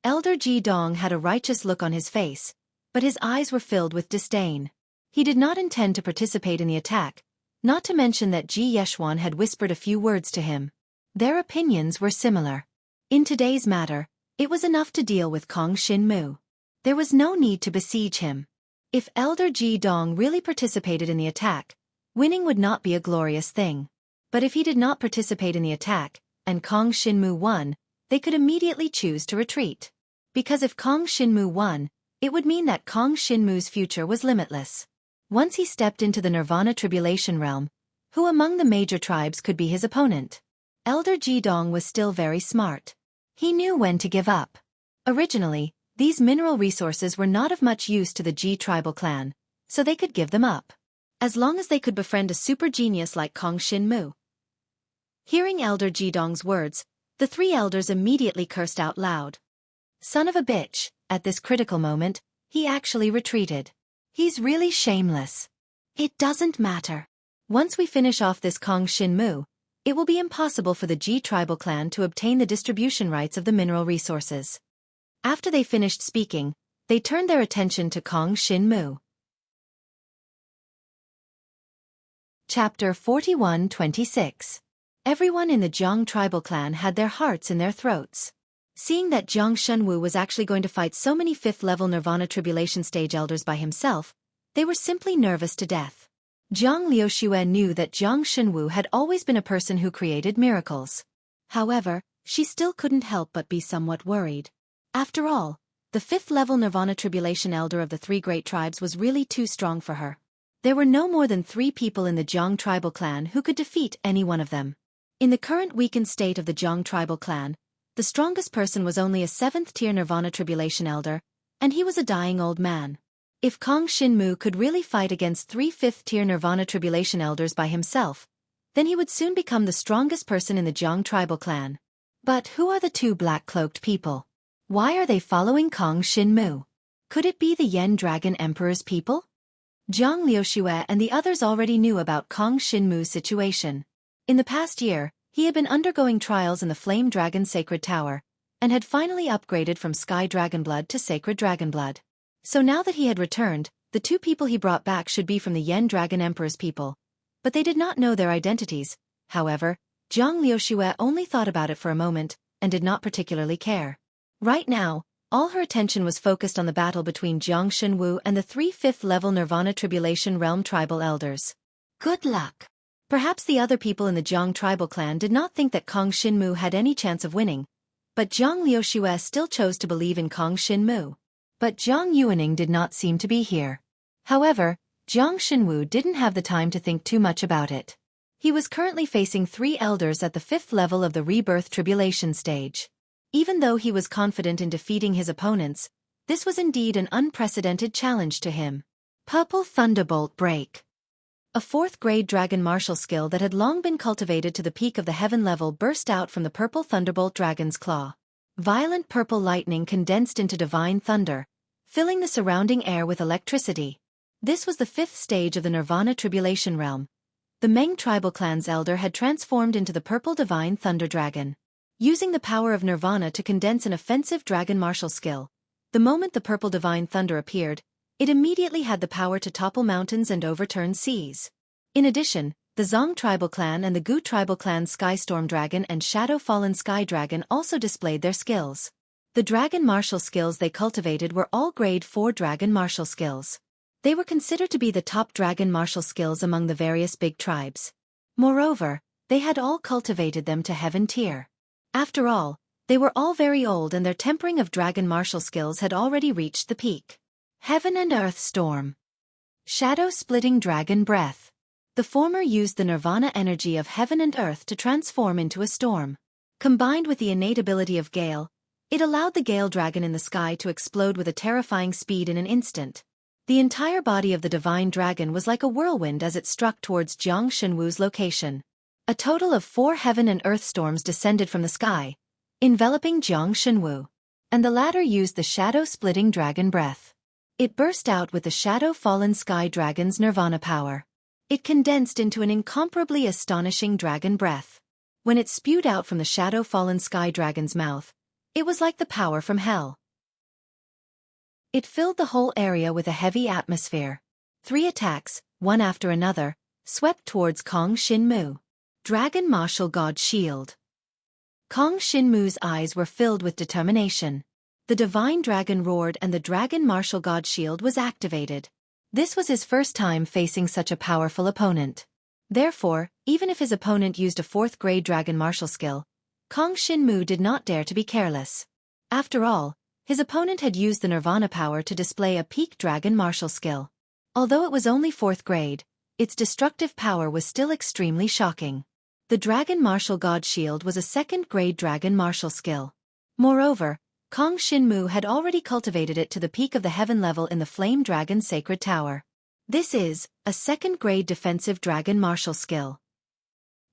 S1: Elder Ji Dong had a righteous look on his face, but his eyes were filled with disdain. He did not intend to participate in the attack, not to mention that Ji Yeshuan had whispered a few words to him. Their opinions were similar. In today's matter, it was enough to deal with Kong Shinmu. There was no need to besiege him. If Elder Ji Dong really participated in the attack, winning would not be a glorious thing. But if he did not participate in the attack, and Kong Shinmu won, they could immediately choose to retreat. Because if Kong Shinmu won, it would mean that Kong Shinmu's future was limitless. Once he stepped into the Nirvana Tribulation realm, who among the major tribes could be his opponent? Elder Ji Dong was still very smart. He knew when to give up. Originally, these mineral resources were not of much use to the Ji tribal clan, so they could give them up. As long as they could befriend a super genius like Kong Shinmu. Hearing Elder Ji Dong's words, the 3 elders immediately cursed out loud. Son of a bitch, at this critical moment, he actually retreated. He's really shameless. It doesn't matter. Once we finish off this Kong Shinmu, it will be impossible for the Ji tribal clan to obtain the distribution rights of the mineral resources. After they finished speaking, they turned their attention to Kong Shinmu. Chapter 41-26. Everyone in the Jiang tribal clan had their hearts in their throats. Seeing that Jiang Shenwu was actually going to fight so many 5th-level Nirvana Tribulation Stage elders by himself, they were simply nervous to death. Jiang Liuxue knew that Jiang Shenwu had always been a person who created miracles. However, she still couldn't help but be somewhat worried. After all, the 5th-level Nirvana Tribulation Elder of the 3 great tribes was really too strong for her. There were no more than 3 people in the Jiang tribal clan who could defeat any one of them. In the current weakened state of the Jiang tribal clan, the strongest person was only a 7th-tier Nirvana Tribulation Elder, and he was a dying old man. If Kong Xinmu could really fight against 3 5th-tier Nirvana Tribulation Elders by himself, then he would soon become the strongest person in the Jiang tribal clan. But who are the 2 black-cloaked people? Why are they following Kong Xinmu? Could it be the Yen Dragon Emperor's people? Jiang Liuxue and the others already knew about Kong Xinmu's situation. In the past year, he had been undergoing trials in the Flame Dragon Sacred Tower, and had finally upgraded from Sky Dragon Blood to Sacred Dragon Blood. So now that he had returned, the 2 people he brought back should be from the Yen Dragon Emperor's people. But they did not know their identities. However, Jiang Liuxue only thought about it for a moment, and did not particularly care. Right now, all her attention was focused on the battle between Jiang Shenwu and the 3 5th-level Nirvana Tribulation Realm tribal elders. Good luck! Perhaps the other people in the Jiang tribal clan did not think that Kong Xinmu had any chance of winning, but Jiang Liuxue still chose to believe in Kong Xinmu. But Jiang Yuaning did not seem to be here. However, Jiang Shenwu didn't have the time to think too much about it. He was currently facing 3 elders at the 5th level of the Rebirth Tribulation stage. Even though he was confident in defeating his opponents, this was indeed an unprecedented challenge to him. Purple Thunderbolt Break. A 4th-grade dragon martial skill that had long been cultivated to the peak of the heaven level burst out from the Purple Thunderbolt Dragon's claw. Violent purple lightning condensed into divine thunder, filling the surrounding air with electricity. This was the 5th stage of the Nirvana Tribulation Realm. The Meng tribal clan's elder had transformed into the Purple Divine Thunder Dragon. Using the power of Nirvana to condense an offensive dragon martial skill, the moment the Purple Divine Thunder appeared, it immediately had the power to topple mountains and overturn seas. In addition, the Zong tribal clan and the Gu tribal clan's Sky Storm Dragon and Shadow Fallen Sky Dragon also displayed their skills. The dragon martial skills they cultivated were all grade 4 dragon martial skills. They were considered to be the top dragon martial skills among the various big tribes. Moreover, they had all cultivated them to heaven tier. After all, they were all very old and their tempering of dragon martial skills had already reached the peak. Heaven and Earth Storm. Shadow-splitting Dragon Breath. The former used the nirvana energy of heaven and earth to transform into a storm. Combined with the innate ability of Gale, it allowed the Gale Dragon in the sky to explode with a terrifying speed in an instant. The entire body of the Divine Dragon was like a whirlwind as it struck towards Jiang Shenwu's location. A total of 4 heaven and earth storms descended from the sky, enveloping Jiang Shenwu. And the latter used the shadow-splitting dragon breath. It burst out with the Shadow Fallen Sky Dragon's nirvana power. It condensed into an incomparably astonishing dragon breath. When it spewed out from the Shadow Fallen Sky Dragon's mouth, it was like the power from hell. It filled the whole area with a heavy atmosphere. 3 attacks, one after another, swept towards Kong Xinmu. Dragon Martial God Shield. Kong Xinmu's eyes were filled with determination. The Divine Dragon roared and the Dragon Martial God Shield was activated. This was his first time facing such a powerful opponent. Therefore, even if his opponent used a 4th-grade Dragon Martial skill, Kong Xinmu did not dare to be careless. After all, his opponent had used the Nirvana power to display a peak Dragon Martial skill. Although it was only 4th grade, its destructive power was still extremely shocking. The Dragon Martial God Shield was a 2nd-grade Dragon Martial skill. Moreover, Kong Xinmu had already cultivated it to the peak of the heaven level in the Flame Dragon Sacred Tower. This is a 2nd-grade defensive Dragon Martial skill.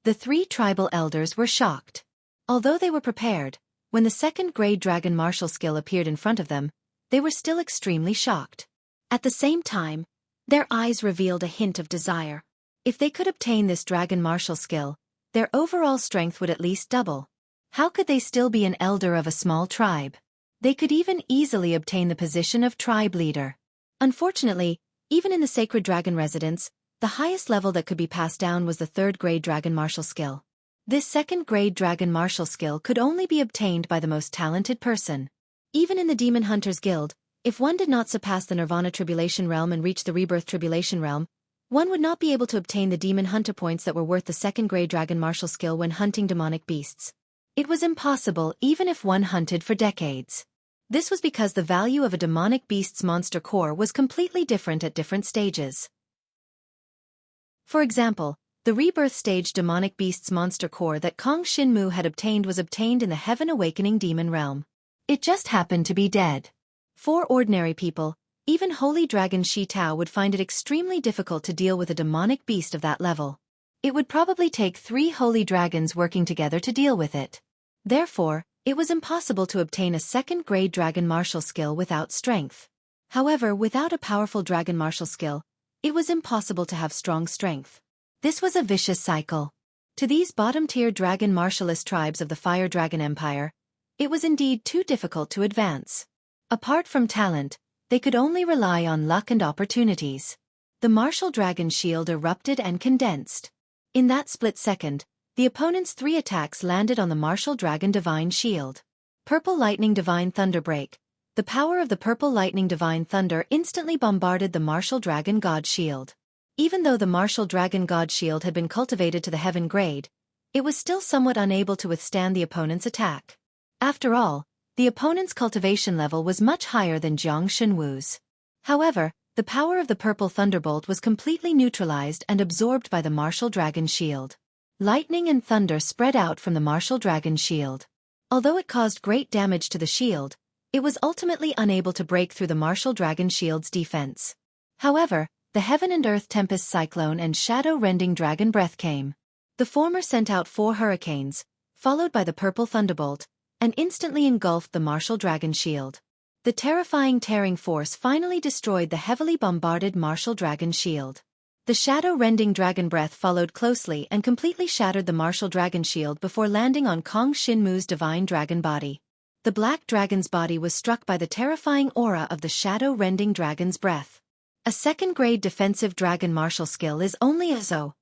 S1: The 3 tribal elders were shocked. Although they were prepared, when the 2nd-grade Dragon Martial skill appeared in front of them, they were still extremely shocked. At the same time, their eyes revealed a hint of desire. If they could obtain this Dragon Martial skill, their overall strength would at least double. How could they still be an elder of a small tribe? They could even easily obtain the position of tribe leader. Unfortunately, even in the Sacred Dragon residence, the highest level that could be passed down was the 3rd-grade Dragon Martial skill. This second-grade dragon martial skill could only be obtained by the most talented person. Even in the Demon Hunters Guild, if one did not surpass the Nirvana Tribulation Realm and reach the Rebirth Tribulation Realm, one would not be able to obtain the Demon Hunter points that were worth the second-grade dragon martial skill when hunting demonic beasts. It was impossible even if one hunted for decades. This was because the value of a demonic beast's monster core was completely different at different stages. For example, the Rebirth stage demonic beast's monster core that Kong Shinmu had obtained was obtained in the Heaven Awakening Demon Realm. It just happened to be dead. For ordinary people, even Holy Dragon Shi Tao would find it extremely difficult to deal with a demonic beast of that level. It would probably take 3 holy dragons working together to deal with it. Therefore, it was impossible to obtain a second-grade dragon martial skill without strength. However, without a powerful dragon martial skill, it was impossible to have strong strength. This was a vicious cycle. To these bottom-tier dragon martialist tribes of the Fire Dragon Empire, it was indeed too difficult to advance. Apart from talent, they could only rely on luck and opportunities. The martial dragon shield erupted and condensed. In that split second, the opponent's 3 attacks landed on the martial dragon divine shield. Purple Lightning Divine Thunder Break. The power of the Purple Lightning Divine Thunder instantly bombarded the martial dragon god shield. Even though the martial dragon god shield had been cultivated to the heaven grade, it was still somewhat unable to withstand the opponent's attack. After all, the opponent's cultivation level was much higher than Jiang Shenwu's. However, the power of the Purple Thunderbolt was completely neutralized and absorbed by the martial dragon shield. Lightning and thunder spread out from the martial dragon shield. Although it caused great damage to the shield, it was ultimately unable to break through the martial dragon shield's defense. However, the Heaven and Earth Tempest Cyclone and Shadow-Rending Dragon Breath came. The former sent out 4 hurricanes, followed by the Purple Thunderbolt, and instantly engulfed the martial dragon shield. The terrifying tearing force finally destroyed the heavily bombarded martial dragon shield. The Shadow-Rending Dragon Breath followed closely and completely shattered the martial dragon shield before landing on Kong Shinmu's divine dragon body. The black dragon's body was struck by the terrifying aura of the Shadow-Rending Dragon's breath. A second-grade defensive dragon martial skill is only a zo.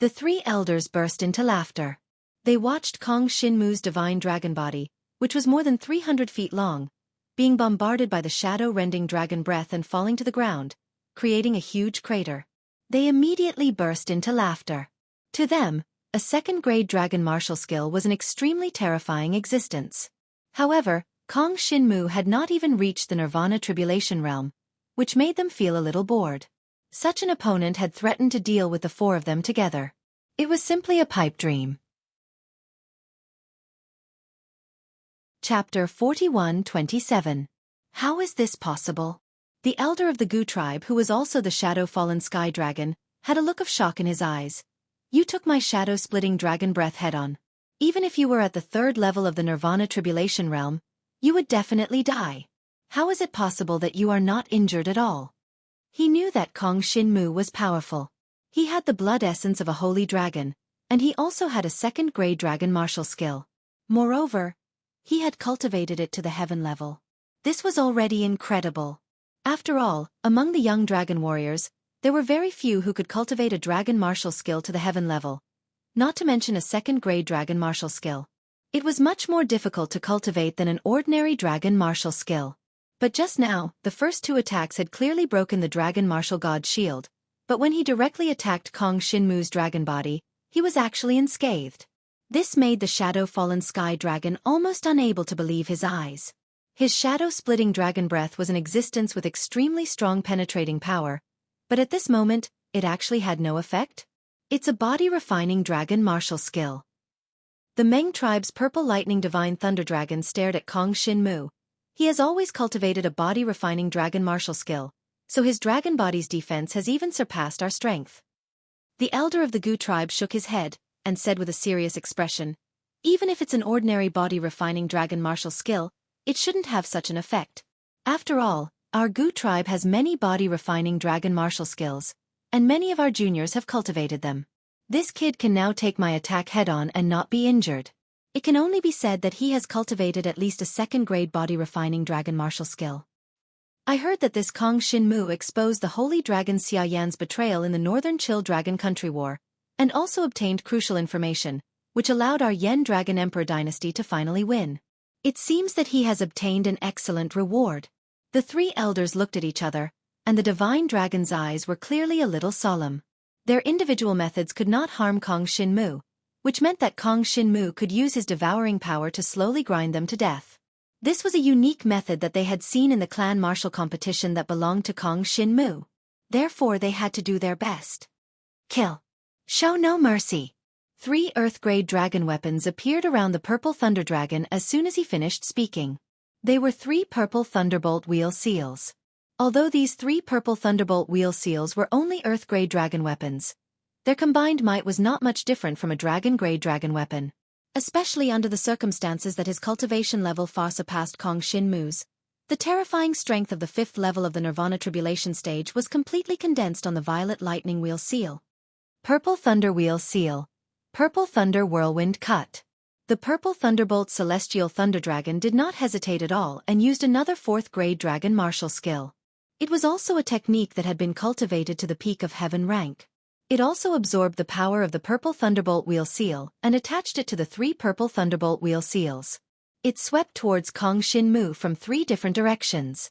S1: The 3 elders burst into laughter. They watched Kong Shinmu's divine dragon body, which was more than 300 feet long, being bombarded by the Shadow-Rending Dragon Breath and falling to the ground, creating a huge crater. They immediately burst into laughter. To them, a second-grade dragon martial skill was an extremely terrifying existence. However, Kong Shinmu had not even reached the Nirvana Tribulation Realm, which made them feel a little bored. Such an opponent had threatened to deal with the 4 of them together. It was simply a pipe dream. Chapter 41-27. How is this possible? The elder of the Gu tribe, who was also the shadow-fallen sky dragon, had a look of shock in his eyes. You took my shadow-splitting dragon breath head-on. Even if you were at the 3rd level of the Nirvana Tribulation Realm, you would definitely die. How is it possible that you are not injured at all? He knew that Kong Shinmu was powerful. He had the blood essence of a holy dragon, and he also had a second-grade dragon martial skill. Moreover, he had cultivated it to the heaven level. This was already incredible. After all, among the young dragon warriors, there were very few who could cultivate a dragon martial skill to the heaven level, not to mention a second-grade dragon martial skill. It was much more difficult to cultivate than an ordinary dragon martial skill. But just now, the first 2 attacks had clearly broken the dragon martial god's shield, but when he directly attacked Kong Shinmu's dragon body, he was actually unscathed. This made the shadow-fallen sky dragon almost unable to believe his eyes. His shadow-splitting dragon breath was an existence with extremely strong penetrating power, but at this moment, it actually had no effect. It's a body-refining dragon martial skill. The Meng tribe's Purple Lightning Divine Thunder Dragon stared at Kong Shinmu. He has always cultivated a body-refining dragon martial skill, so his dragon body's defense has even surpassed our strength. The elder of the Gu tribe shook his head, and said with a serious expression, even if it's an ordinary body-refining dragon martial skill, it shouldn't have such an effect. After all, our Gu tribe has many body-refining dragon martial skills, and many of our juniors have cultivated them. This kid can now take my attack head-on and not be injured. It can only be said that he has cultivated at least a second-grade body-refining dragon martial skill. I heard that this Kong Shinmu exposed the holy dragon Xia Yan's betrayal in the Northern Chill Dragon Country War, and also obtained crucial information, which allowed our Yen Dragon Emperor dynasty to finally win. It seems that he has obtained an excellent reward. The three elders looked at each other, and the divine dragon's eyes were clearly a little solemn. Their individual methods could not harm Kong Shinmu, which meant that Kong Shinmu could use his devouring power to slowly grind them to death. This was a unique method that they had seen in the clan martial competition that belonged to Kong Shinmu. Therefore they had to do their best. Kill. Show no mercy. 3 Earth-grade dragon weapons appeared around the purple thunder dragon as soon as he finished speaking. They were 3 purple thunderbolt wheel seals. Although these 3 purple thunderbolt wheel seals were only Earth-grade dragon weapons, their combined might was not much different from a dragon-grade dragon weapon. Especially under the circumstances that his cultivation level far surpassed Kong Shinmu's. The terrifying strength of the 5th level of the Nirvana Tribulation stage was completely condensed on the Violet Lightning Wheel Seal. Purple Thunder Wheel Seal. Purple Thunder Whirlwind Cut. The Purple Thunderbolt Celestial Thunder Dragon did not hesitate at all and used another 4th-grade dragon martial skill. It was also a technique that had been cultivated to the peak of heaven rank. It also absorbed the power of the Purple Thunderbolt Wheel Seal and attached it to the 3 Purple Thunderbolt Wheel Seals. It swept towards Kong Shinmu from 3 different directions.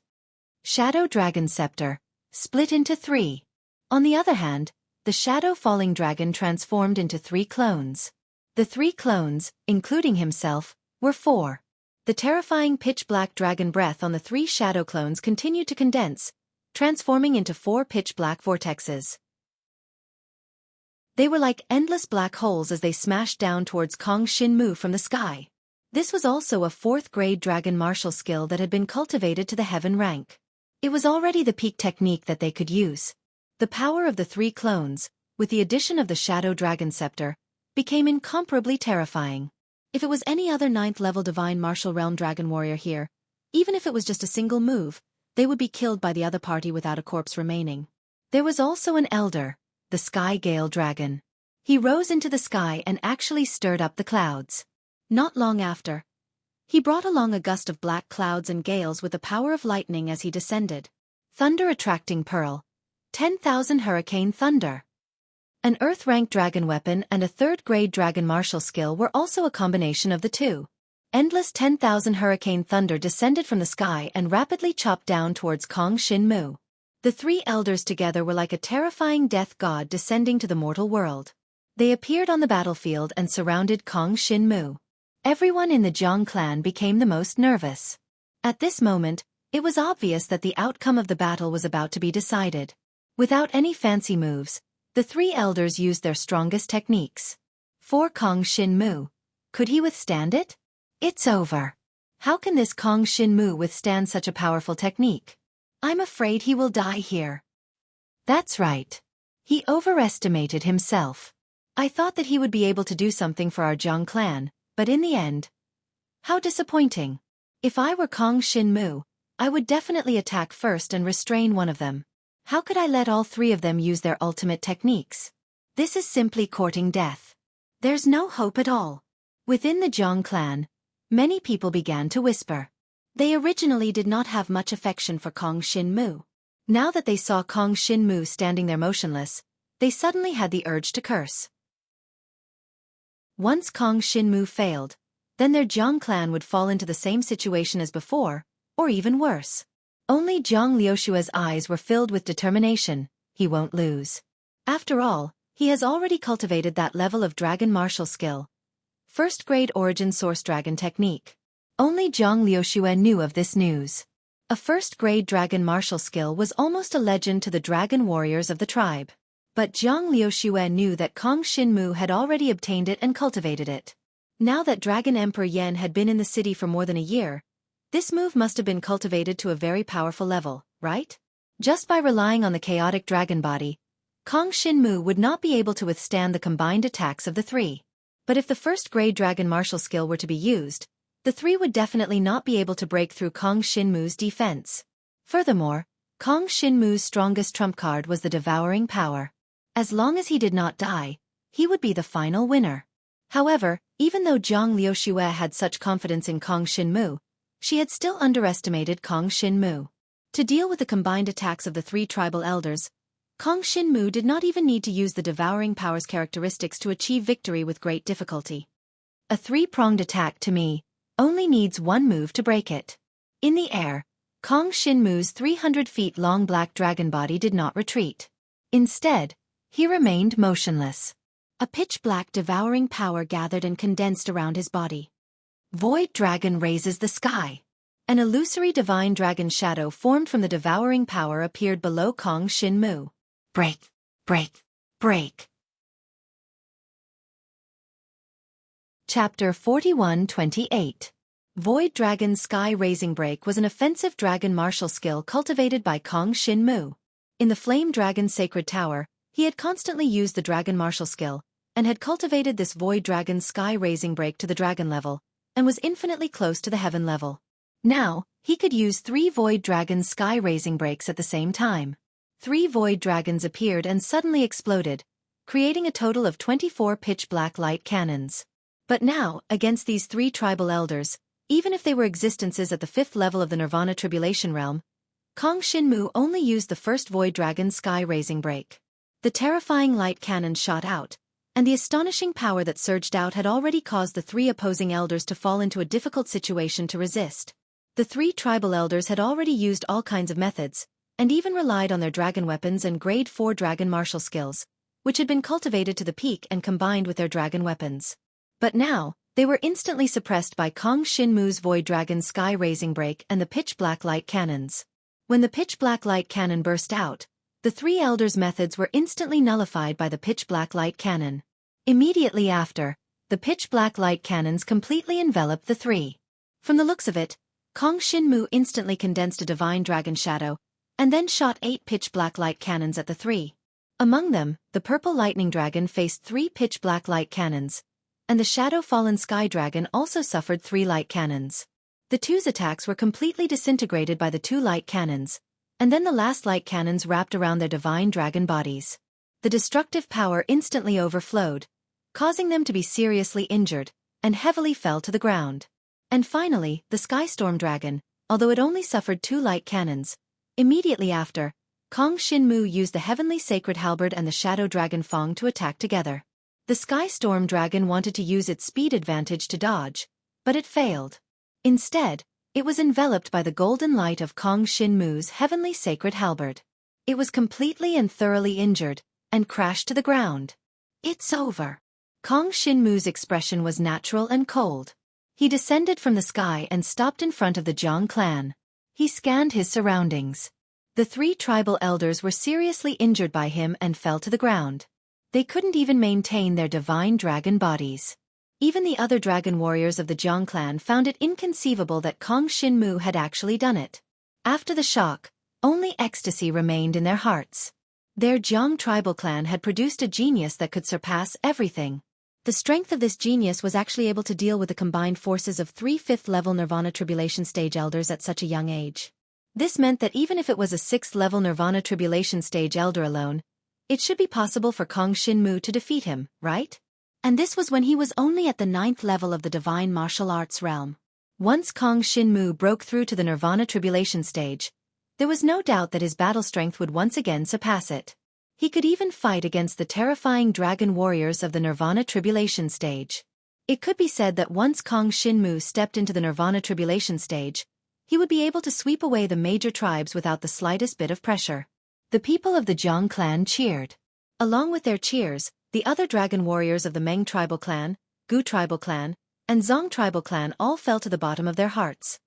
S1: Shadow Dragon Scepter. Split into 3. On the other hand, the Shadow Falling Dragon transformed into 3 clones. The 3 clones, including himself, were 4. The terrifying pitch-black dragon breath on the 3 shadow clones continued to condense, transforming into 4 pitch-black vortexes. They were like endless black holes as they smashed down towards Kong Shinmu from the sky. This was also a 4th-grade dragon martial skill that had been cultivated to the heaven rank. It was already the peak technique that they could use. The power of the 3 clones, with the addition of the Shadow Dragon Scepter, became incomparably terrifying. If it was any other 9th-level Divine Martial Realm Dragon Warrior here, even if it was just a single move, they would be killed by the other party without a corpse remaining. There was also an elder, the Sky Gale Dragon. He rose into the sky and actually stirred up the clouds. Not long after, he brought along a gust of black clouds and gales with the power of lightning as he descended. Thunder Attracting Pearl. 10,000 Hurricane Thunder. An Earth-ranked dragon weapon and a 3rd-grade dragon martial skill were also a combination of the two. Endless 10,000 Hurricane Thunder descended from the sky and rapidly chopped down towards Kong Shinmu. The 3 elders together were like a terrifying death god descending to the mortal world. They appeared on the battlefield and surrounded Kong Shinmu. Everyone in the Jiang clan became the most nervous. At this moment, it was obvious that the outcome of the battle was about to be decided. Without any fancy moves, the 3 elders used their strongest techniques. For Kong Shinmu, could he withstand it? It's over. How can this Kong Shinmu withstand such a powerful technique? I'm afraid he will die here. That's right. He overestimated himself. I thought that he would be able to do something for our Jiang clan, but in the end... How disappointing. If I were Kong Shinmu, I would definitely attack first and restrain one of them. How could I let all 3 of them use their ultimate techniques? This is simply courting death. There's no hope at all. Within the Jiang clan, many people began to whisper. They originally did not have much affection for Kong Shinmu. Now that they saw Kong Shinmu standing there motionless, they suddenly had the urge to curse. Once Kong Shinmu failed, then their Jiang clan would fall into the same situation as before, or even worse. Only Zhang Liushua's eyes were filled with determination. He won't lose. After all, he has already cultivated that level of dragon martial skill. 1st-grade origin source dragon technique. Only Zhang Liushua knew of this news. A 1st-grade dragon martial skill was almost a legend to the dragon warriors of the tribe. But Zhang Liushua knew that Kong Shinmu had already obtained it and cultivated it. Now that Dragon Emperor Yen had been in the city for more than a year, this move must have been cultivated to a very powerful level, right? Just by relying on the chaotic dragon body, Kong Shinmu would not be able to withstand the combined attacks of the 3. But if the 1st-grade dragon martial skill were to be used, the 3 would definitely not be able to break through Kong Shinmu's defense. Furthermore, Kong Shinmu's strongest trump card was the devouring power. As long as he did not die, he would be the final winner. However, even though Zhang Liushua had such confidence in Kong Shinmu, she had still underestimated Kong Shinmu. To deal with the combined attacks of the 3 tribal elders, Kong Shinmu did not even need to use the devouring power's characteristics to achieve victory with great difficulty. A three-pronged attack to me only needs one move to break it. In the air, Kong Shinmu's 300 feet long black dragon body did not retreat. Instead, he remained motionless. A pitch-black devouring power gathered and condensed around his body. Void Dragon raises the sky. An illusory divine dragon shadow formed from the devouring power appeared below Kong Shinmu. Break, break, break. Chapter 41-28. Void Dragon's Sky-Raising Break was an offensive dragon martial skill cultivated by Kong Shinmu. In the Flame Dragon's Sacred Tower, he had constantly used the dragon martial skill, and had cultivated this Void Dragon's Sky-Raising Break to the dragon level, and was infinitely close to the heaven level. Now, he could use 3 Void Dragon's Sky-Raising Breaks at the same time. 3 Void Dragons appeared and suddenly exploded, creating a total of 24 pitch-black light cannons. But now, against these 3 tribal elders, even if they were existences at the 5th level of the Nirvana Tribulation Realm, Kong Shinmu only used the first Void Dragon's Sky-Raising Break. The terrifying light cannons shot out, and the astonishing power that surged out had already caused the 3 opposing elders to fall into a difficult situation to resist. The 3 tribal elders had already used all kinds of methods, and even relied on their dragon weapons and grade 4 dragon martial skills, which had been cultivated to the peak and combined with their dragon weapons. But now, they were instantly suppressed by Kong Shinmu's Void Dragon's Sky-Raising Break and the pitch-black light cannons. When the pitch-black light cannon burst out, the 3 elders' methods were instantly nullified by the pitch-black light cannon. Immediately after, the pitch-black light cannons completely enveloped the 3. From the looks of it, Kong Shinmu instantly condensed a divine dragon shadow, and then shot 8 pitch-black light cannons at the 3. Among them, the purple lightning dragon faced 3 pitch-black light cannons, and the shadow-fallen sky dragon also suffered 3 light cannons. The 2's attacks were completely disintegrated by the 2 light cannons, and then the last light cannons wrapped around their divine dragon bodies. The destructive power instantly overflowed, causing them to be seriously injured, and heavily fell to the ground. And finally, the Sky Storm Dragon, although it only suffered 2 light cannons, immediately after, Kong Shinmu used the Heavenly Sacred Halberd and the Shadow Dragon Fong to attack together. The Sky Storm Dragon wanted to use its speed advantage to dodge, but it failed. Instead, it was enveloped by the golden light of Kong Shinmu's Heavenly Sacred Halberd. It was completely and thoroughly injured, and crashed to the ground. It's over. Kong Shinmu's expression was natural and cold. He descended from the sky and stopped in front of the Jiang clan. He scanned his surroundings. The 3 tribal elders were seriously injured by him and fell to the ground. They couldn't even maintain their divine dragon bodies. Even the other dragon warriors of the Jiang clan found it inconceivable that Kong Shinmu had actually done it. After the shock, only ecstasy remained in their hearts. Their Jiang tribal clan had produced a genius that could surpass everything. The strength of this genius was actually able to deal with the combined forces of 3 5th-level Nirvana Tribulation Stage elders at such a young age. This meant that even if it was a 6th-level Nirvana Tribulation Stage elder alone, it should be possible for Kong Shinmu to defeat him, right? And this was when he was only at the 9th level of the Divine Martial Arts realm. Once Kong Shinmu broke through to the Nirvana Tribulation Stage, there was no doubt that his battle strength would once again surpass it. He could even fight against the terrifying dragon warriors of the Nirvana Tribulation Stage. It could be said that once Kong Shinmu stepped into the Nirvana Tribulation Stage, he would be able to sweep away the major tribes without the slightest bit of pressure. The people of the Jiang clan cheered. Along with their cheers, the other dragon warriors of the Meng tribal clan, Gu tribal clan, and Zong tribal clan all fell to the bottom of their hearts.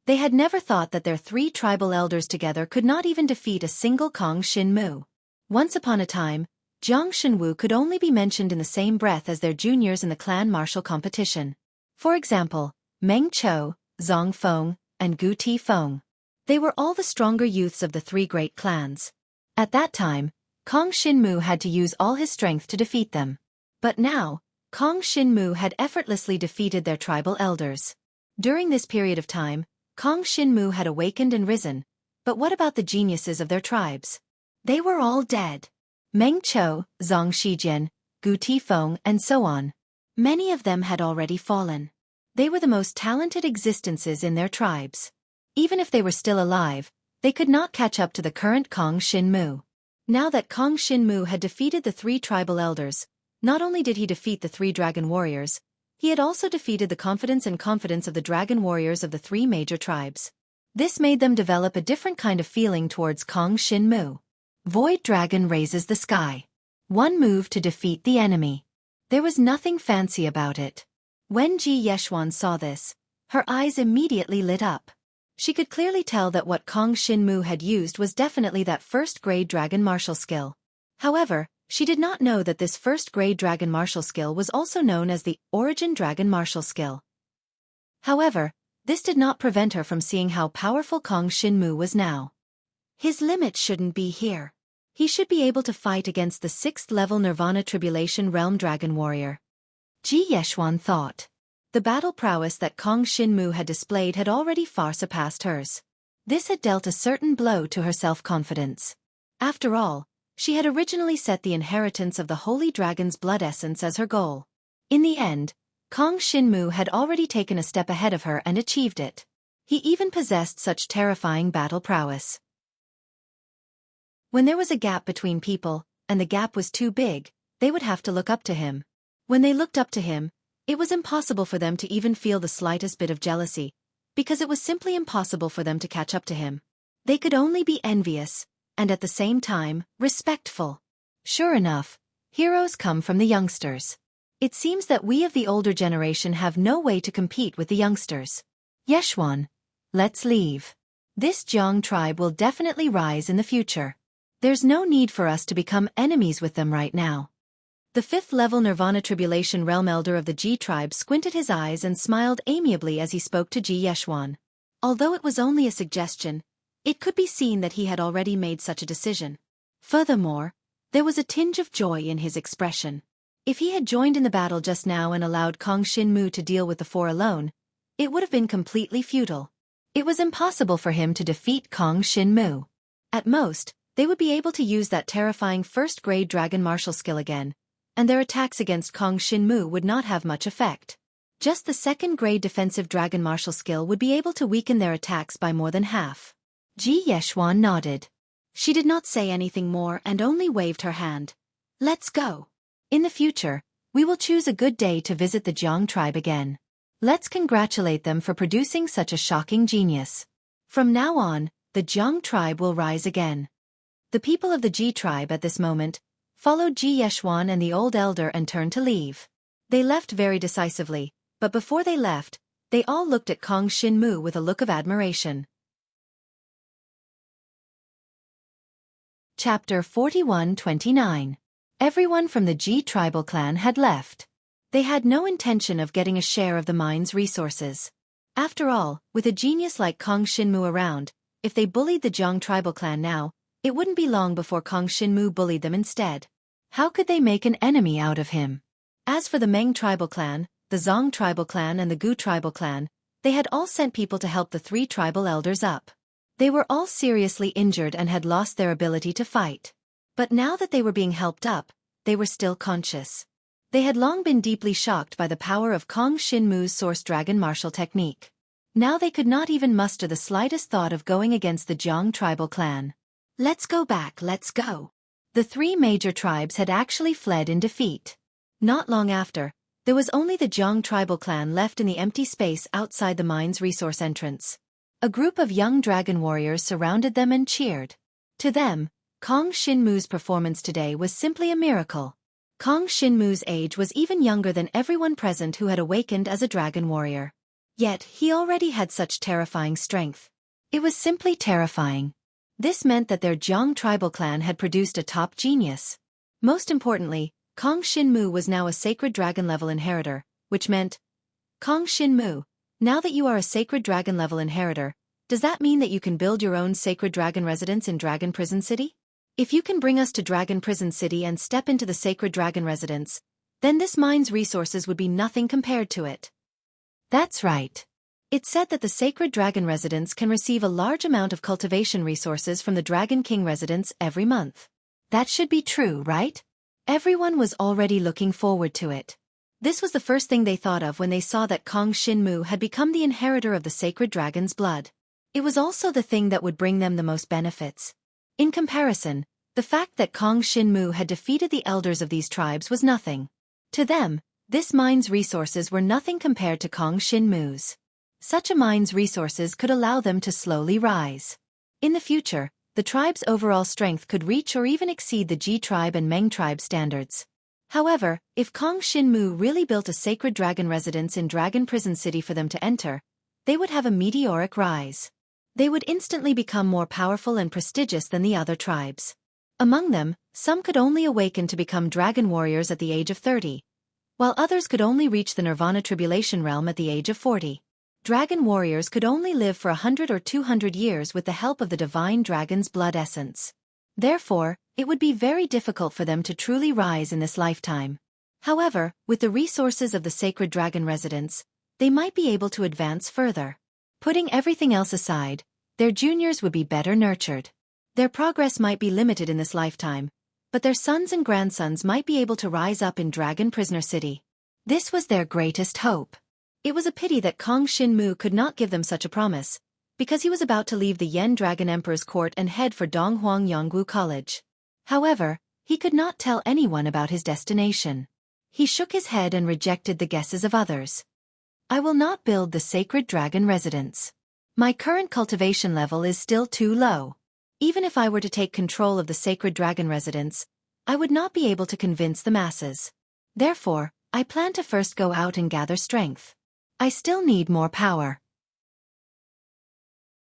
S1: They had never thought that their 3 tribal elders together could not even defeat a single Kong Shinmu. Once upon a time, Jiang Shenwu could only be mentioned in the same breath as their juniors in the clan martial competition. For example, Meng Chou, Zong Feng, and Gu Ti Feng. They were all the stronger youths of the 3 great clans. At that time, Kong Shinmu had to use all his strength to defeat them. But now, Kong Shinmu had effortlessly defeated their tribal elders. During this period of time, Kong Shinmu had awakened and risen, but what about the geniuses of their tribes? They were all dead. Meng Chou, Zong Shijian, Gu Tifeng, and so on. Many of them had already fallen. They were the most talented existences in their tribes. Even if they were still alive, they could not catch up to the current Kong Shinmu. Now that Kong Shinmu had defeated the 3 tribal elders, Not only did he defeat the 3 dragon warriors, he had also defeated the confidence of the dragon warriors of the 3 major tribes. This made them develop a different kind of feeling towards Kong Shinmu. Void Dragon raises the sky. One move to defeat the enemy. There was nothing fancy about it. When Ji Yeshuan saw this, her eyes immediately lit up. She could clearly tell that what Kong Shinmu had used was definitely that first-grade dragon martial skill. However, she did not know that this first-grade dragon martial skill was also known as the Origin Dragon martial skill. However, this did not prevent her from seeing how powerful Kong Shinmu was now. His limit shouldn't be here. He should be able to fight against the 6th-level Nirvana Tribulation Realm Dragon Warrior. Ji Yeshuan thought. The battle prowess that Kong Shinmu had displayed had already far surpassed hers. This had dealt a certain blow to her self-confidence. After all, she had originally set the inheritance of the Holy Dragon's blood essence as her goal. In the end, Kong Shinmu had already taken a step ahead of her and achieved it. He even possessed such terrifying battle prowess. When there was a gap between people, and the gap was too big, they would have to look up to him. When they looked up to him, it was impossible for them to even feel the slightest bit of jealousy, because it was simply impossible for them to catch up to him. They could only be envious, and at the same time, respectful. Sure enough, heroes come from the youngsters. It seems that we of the older generation have no way to compete with the youngsters. Yeshuan, let's leave. This Jiang tribe will definitely rise in the future. There's no need for us to become enemies with them right now. The 5th-level Nirvana Tribulation Realm Elder of the Ji tribe squinted his eyes and smiled amiably as he spoke to Ji Yeshuan. Although it was only a suggestion, it could be seen that he had already made such a decision. Furthermore, there was a tinge of joy in his expression. If he had joined in the battle just now and allowed Kong Shinmu to deal with the 4 alone, it would have been completely futile. It was impossible for him to defeat Kong Shinmu. At most, they would be able to use that terrifying first-grade dragon martial skill again, and their attacks against Kong Shinmu would not have much effect. Just the 2nd-grade defensive dragon martial skill would be able to weaken their attacks by more than half. Ji Yeshuan nodded. She did not say anything more and only waved her hand. Let's go. In the future, we will choose a good day to visit the Jiang tribe again. Let's congratulate them for producing such a shocking genius. From now on, the Jiang tribe will rise again. The people of the Ji tribe at this moment followed Ji Yeshuan and the old elder and turned to leave. They left very decisively, but before they left, they all looked at Kong Shinmu with a look of admiration. Chapter 41-29. Everyone from the Ji tribal clan had left. They had no intention of getting a share of the mine's resources. After all, with a genius like Kong Shinmu around, if they bullied the Jiang tribal clan now, it wouldn't be long before Kong Shinmu bullied them instead. How could they make an enemy out of him? As for the Meng tribal clan, the Zong tribal clan and the Gu tribal clan, they had all sent people to help the 3 tribal elders up. They were all seriously injured and had lost their ability to fight. But now that they were being helped up, they were still conscious. They had long been deeply shocked by the power of Kong Shinmu's Source Dragon martial technique. Now they could not even muster the slightest thought of going against the Jiang tribal clan. Let's go back, let's go. The 3 major tribes had actually fled in defeat. Not long after, there was only the Jiang tribal clan left in the empty space outside the mine's resource entrance. A group of young dragon warriors surrounded them and cheered. To them, Kong Shinmu's performance today was simply a miracle. Kong Shinmu's age was even younger than everyone present who had awakened as a dragon warrior. Yet, he already had such terrifying strength. It was simply terrifying. This meant that their Jiang tribal clan had produced a top genius. Most importantly, Kong Shinmu was now a sacred dragon-level inheritor, which meant, Kong Shinmu, now that you are a sacred dragon-level inheritor, does that mean that you can build your own sacred dragon residence in Dragon Prison City? If you can bring us to Dragon Prison City and step into the sacred dragon residence, then this mine's resources would be nothing compared to it. That's right. It said that the sacred dragon residence can receive a large amount of cultivation resources from the Dragon King residence every month. That should be true, right? Everyone was already looking forward to it. This was the first thing they thought of when they saw that Kong Shinmu had become the inheritor of the sacred dragon's blood. It was also the thing that would bring them the most benefits. In comparison, The fact that Kong Shinmu had defeated the elders of these tribes was nothing. To them, this mine's resources were nothing compared to Kong Shinmu's. Such a mine's resources could allow them to slowly rise. In the future, the tribe's overall strength could reach or even exceed the Ji tribe and Meng tribe standards. However, if Kong Shinmu really built a sacred dragon residence in Dragon Prison City for them to enter, they would have a meteoric rise. They would instantly become more powerful and prestigious than the other tribes. Among them, some could only awaken to become dragon warriors at the age of 30, while others could only reach the Nirvana Tribulation realm at the age of 40. Dragon warriors could only live for 100 or 200 years with the help of the divine dragon's blood essence. Therefore, it would be very difficult for them to truly rise in this lifetime. However, with the resources of the sacred dragon residence, they might be able to advance further. Putting everything else aside, their juniors would be better nurtured. Their progress might be limited in this lifetime, but their sons and grandsons might be able to rise up in Dragon Prisoner City. This was their greatest hope. It was a pity that Kong Shinmu could not give them such a promise, because he was about to leave the Yen Dragon Emperor's court and head for Donghuang Yonggu College. However, he could not tell anyone about his destination. He shook his head and rejected the guesses of others. I will not build the sacred dragon residence. My current cultivation level is still too low. Even if I were to take control of the sacred dragon residence, I would not be able to convince the masses. Therefore, I plan to first go out and gather strength. I still need more power.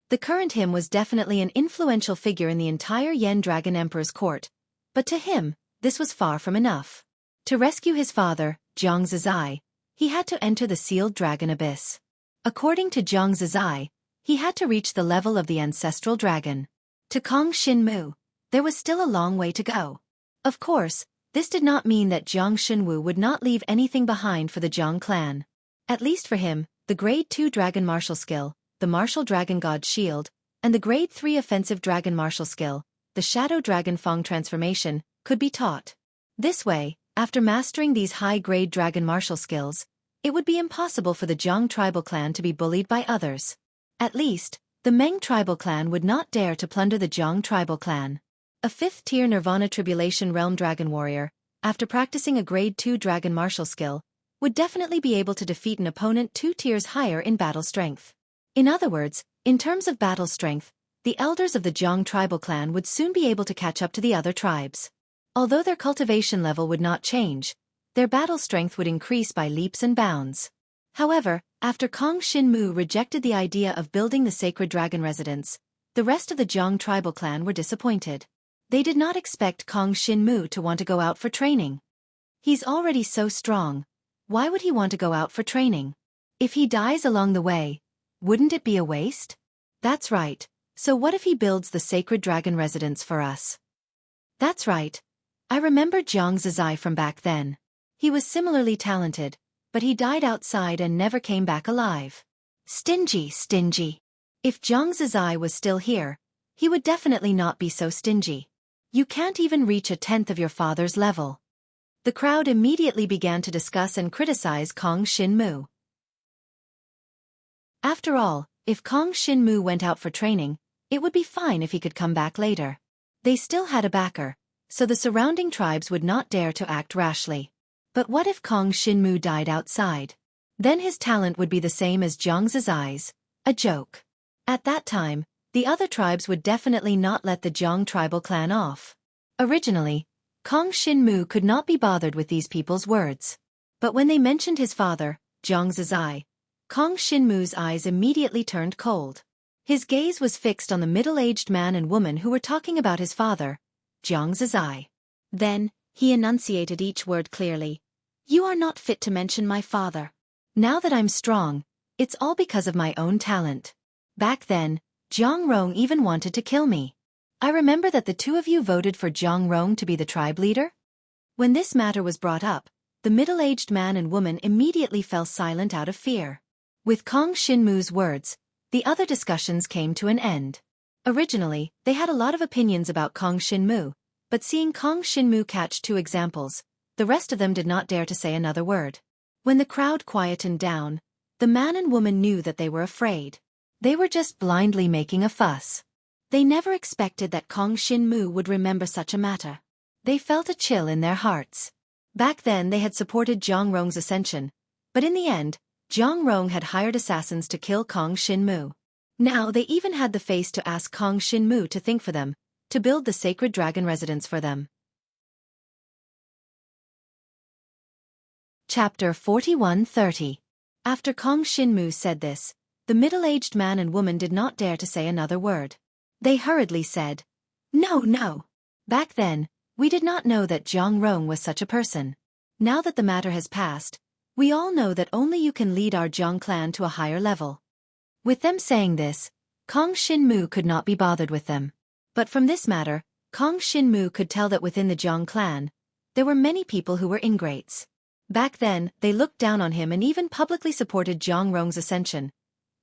S1: The current him was definitely an influential figure in the entire Yen Dragon Emperor's court, but to him, this was far from enough. To rescue his father, Jiang Zizai, he had to enter the sealed dragon abyss. According to Jiang Zizai, he had to reach the level of the ancestral dragon. To Kong Shinmu, there was still a long way to go. Of course, this did not mean that Jiang Shinwu would not leave anything behind for the Jiang clan. At least for him, the Grade 2 Dragon Martial Skill, the Martial Dragon God Shield, and the Grade 3 Offensive Dragon Martial Skill, the Shadow Dragon Fang Transformation, could be taught. This way, after mastering these high-grade Dragon Martial Skills, it would be impossible for the Jiang tribal clan to be bullied by others. At least, the Meng tribal clan would not dare to plunder the Jiang tribal clan. A 5th-tier Nirvana Tribulation Realm Dragon Warrior, after practicing a Grade 2 Dragon Martial Skill, would definitely be able to defeat an opponent 2 tiers higher in battle strength. In other words, in terms of battle strength, the elders of the Jiang tribal clan would soon be able to catch up to the other tribes. Although their cultivation level would not change, their battle strength would increase by leaps and bounds. However, after Kong Shinmu rejected the idea of building the sacred dragon residence, the rest of the Jiang tribal clan were disappointed. They did not expect Kong Shinmu to want to go out for training. He's already so strong. Why would he want to go out for training? If he dies along the way, wouldn't it be a waste? That's right. So what if he builds the sacred dragon residence for us? That's right. I remember Jiang Zizai from back then. He was similarly talented, but he died outside and never came back alive. Stingy. If Jiang Zizai was still here, he would definitely not be so stingy. You can't even reach a 10th of your father's level. The crowd immediately began to discuss and criticize Kong Shinmu. After all, if Kong Shinmu went out for training, it would be fine if he could come back later. They still had a backer, so the surrounding tribes would not dare to act rashly. But what if Kong Shinmu died outside? Then his talent would be the same as Jiang Zizai's, a joke. At that time, the other tribes would definitely not let the Jiang tribal clan off. Originally, Kong Shinmu could not be bothered with these people's words. But when they mentioned his father, Jiang Zizai, Kong Shinmu's eyes immediately turned cold. His gaze was fixed on the middle-aged man and woman who were talking about his father, Jiang Zizai. Then, he enunciated each word clearly. You are not fit to mention my father. Now that I'm strong, it's all because of my own talent. Back then, Jiang Rong even wanted to kill me. I remember that the two of you voted for Jiang Rong to be the tribe leader. When this matter was brought up, the middle-aged man and woman immediately fell silent out of fear. With Kong Shinmu's words, the other discussions came to an end. Originally, they had a lot of opinions about Kong Shinmu, but seeing Kong Shinmu catch 2 examples, the rest of them did not dare to say another word. When the crowd quietened down, the man and woman knew that they were afraid. They were just blindly making a fuss. They never expected that Kong Shinmu would remember such a matter. They felt a chill in their hearts. Back then they had supported Zhang Rong's ascension, but in the end, Zhang Rong had hired assassins to kill Kong Shinmu. Now they even had the face to ask Kong Shinmu to think for them, to build the sacred dragon residence for them. Chapter 41:30. After Kong Shinmu said this, the middle-aged man and woman did not dare to say another word. They hurriedly said, "No, no. Back then, we did not know that Zhang Rong was such a person. Now that the matter has passed, we all know that only you can lead our Zhang clan to a higher level." With them saying this, Kong Shinmu could not be bothered with them. But from this matter, Kong Shinmu could tell that within the Zhang clan, there were many people who were ingrates. Back then, they looked down on him and even publicly supported Zhang Rong's ascension,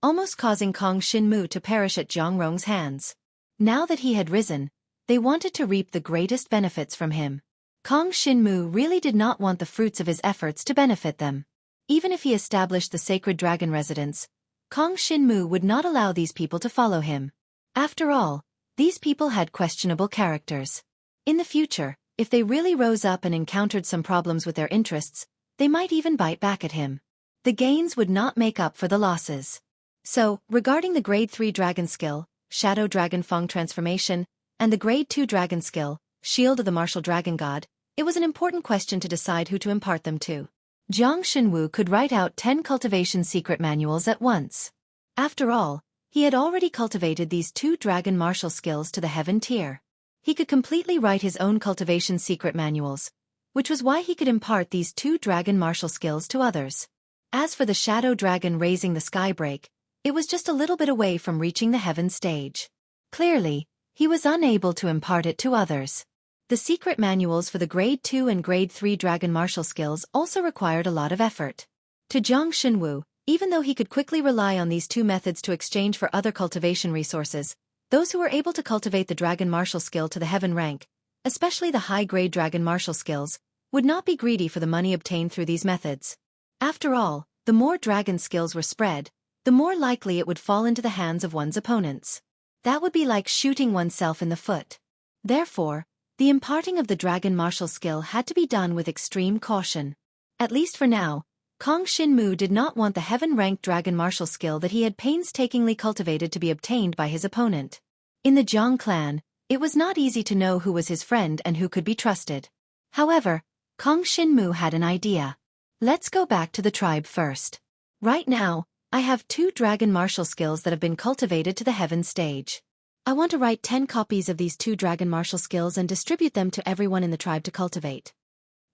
S1: almost causing Kong Shinmu to perish at Zhang Rong's hands. Now that he had risen, they wanted to reap the greatest benefits from him. Kong Shinmu really did not want the fruits of his efforts to benefit them. Even if he established the sacred dragon residence, Kong Shinmu would not allow these people to follow him. After all, these people had questionable characters. In the future, if they really rose up and encountered some problems with their interests, they might even bite back at him. The gains would not make up for the losses. So, regarding the Grade 3 dragon skill, Shadow Dragon Feng Transformation, and the Grade 2 dragon skill, Shield of the Martial Dragon God, it was an important question to decide who to impart them to. Zhang Xinwu could write out 10 cultivation secret manuals at once. After all, he had already cultivated these 2 dragon martial skills to the heaven tier. He could completely write his own cultivation secret manuals, which was why he could impart these 2 dragon martial skills to others. As for the Shadow Dragon raising the sky break, it was just a little bit away from reaching the heaven stage. Clearly, he was unable to impart it to others. The secret manuals for the Grade 2 and Grade 3 dragon martial skills also required a lot of effort. To Zhang Xinwu, even though he could quickly rely on these 2 methods to exchange for other cultivation resources, those who were able to cultivate the dragon martial skill to the heaven rank, especially the high-grade dragon martial skills, would not be greedy for the money obtained through these methods. After all, the more dragon skills were spread, the more likely it would fall into the hands of one's opponents. That would be like shooting oneself in the foot. Therefore, the imparting of the dragon martial skill had to be done with extreme caution. At least for now, Kong Shinmu did not want the heaven-ranked dragon martial skill that he had painstakingly cultivated to be obtained by his opponent. In the Zhang clan, it was not easy to know who was his friend and who could be trusted. However, Kong Shinmu had an idea. Let's go back to the tribe first. Right now, I have 2 dragon martial skills that have been cultivated to the heaven stage. I want to write 10 copies of these 2 dragon martial skills and distribute them to everyone in the tribe to cultivate.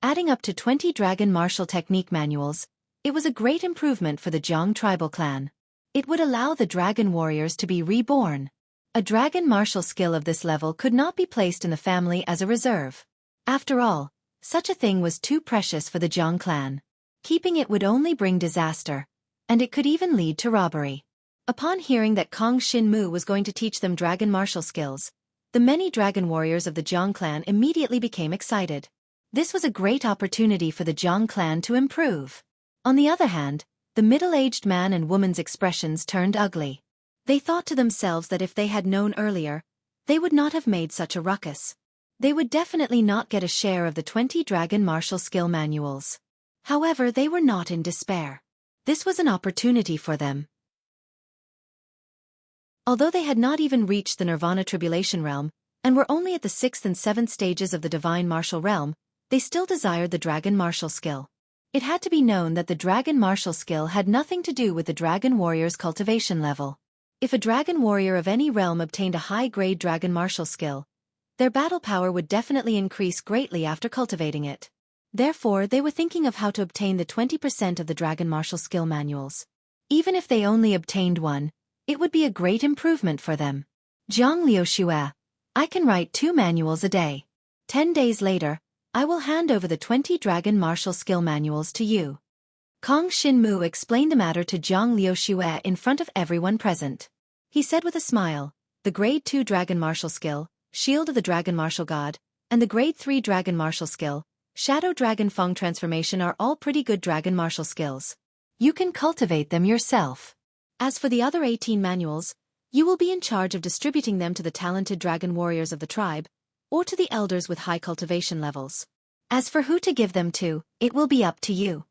S1: Adding up to 20 dragon martial technique manuals, it was a great improvement for the Zhang tribal clan. It would allow the dragon warriors to be reborn. A dragon martial skill of this level could not be placed in the family as a reserve. After all, such a thing was too precious for the Zhang clan. Keeping it would only bring disaster, and it could even lead to robbery. Upon hearing that Kong Shinmu was going to teach them dragon martial skills, the many dragon warriors of the Zhang clan immediately became excited. This was a great opportunity for the Zhang clan to improve. On the other hand, the middle-aged man and woman's expressions turned ugly. They thought to themselves that if they had known earlier, they would not have made such a ruckus. They would definitely not get a share of the 20 dragon martial skill manuals. However, they were not in despair. This was an opportunity for them. Although they had not even reached the Nirvana Tribulation Realm, and were only at the 6th and 7th stages of the Divine Martial Realm, they still desired the Dragon Martial skill. It had to be known that the Dragon Martial skill had nothing to do with the Dragon Warrior's cultivation level. If a Dragon Warrior of any realm obtained a high-grade Dragon Martial skill, their battle power would definitely increase greatly after cultivating it. Therefore, they were thinking of how to obtain the 20% of the Dragon Martial skill manuals. Even if they only obtained one, it would be a great improvement for them. Zhang Liuxue, I can write 2 manuals a day. 10 days later, I will hand over the 20 Dragon Martial skill manuals to you. Kong Shinmu explained the matter to Zhang Liuxue in front of everyone present. He said with a smile, the Grade 2 Dragon Martial skill, Shield of the Dragon Martial God, and the Grade 3 Dragon Martial skill, Shadow Dragon Feng Transformation are all pretty good Dragon Martial skills. You can cultivate them yourself. As for the other 18 manuals, You will be in charge of distributing them to the talented dragon warriors of the tribe, or to the elders with high cultivation levels. As for who to give them to, it will be up to you.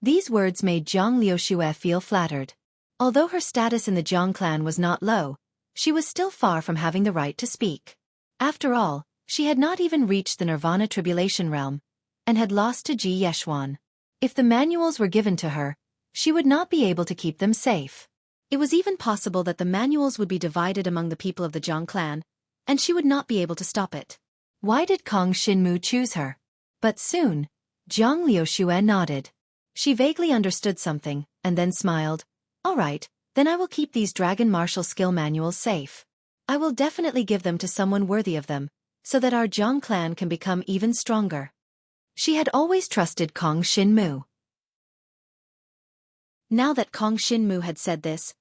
S1: These words made Zhang Liuxue feel flattered. Although her status in the Zhang clan was not low, she was still far from having the right to speak. After all, she had not even reached the Nirvana Tribulation realm, and had lost to Ji Yeshuan. If the manuals were given to her, she would not be able to keep them safe. It was even possible that the manuals would be divided among the people of the Zhang clan, and she would not be able to stop it. Why did Kong Xinmu choose her? But soon, Zhang Liuxue nodded. She vaguely understood something, and then smiled. All right, then I will keep these dragon martial skill manuals safe. I will definitely give them to someone worthy of them, so that our Zhang clan can become even stronger. She had always trusted Kong Xinmu. Now that Kong Xinmu had said this,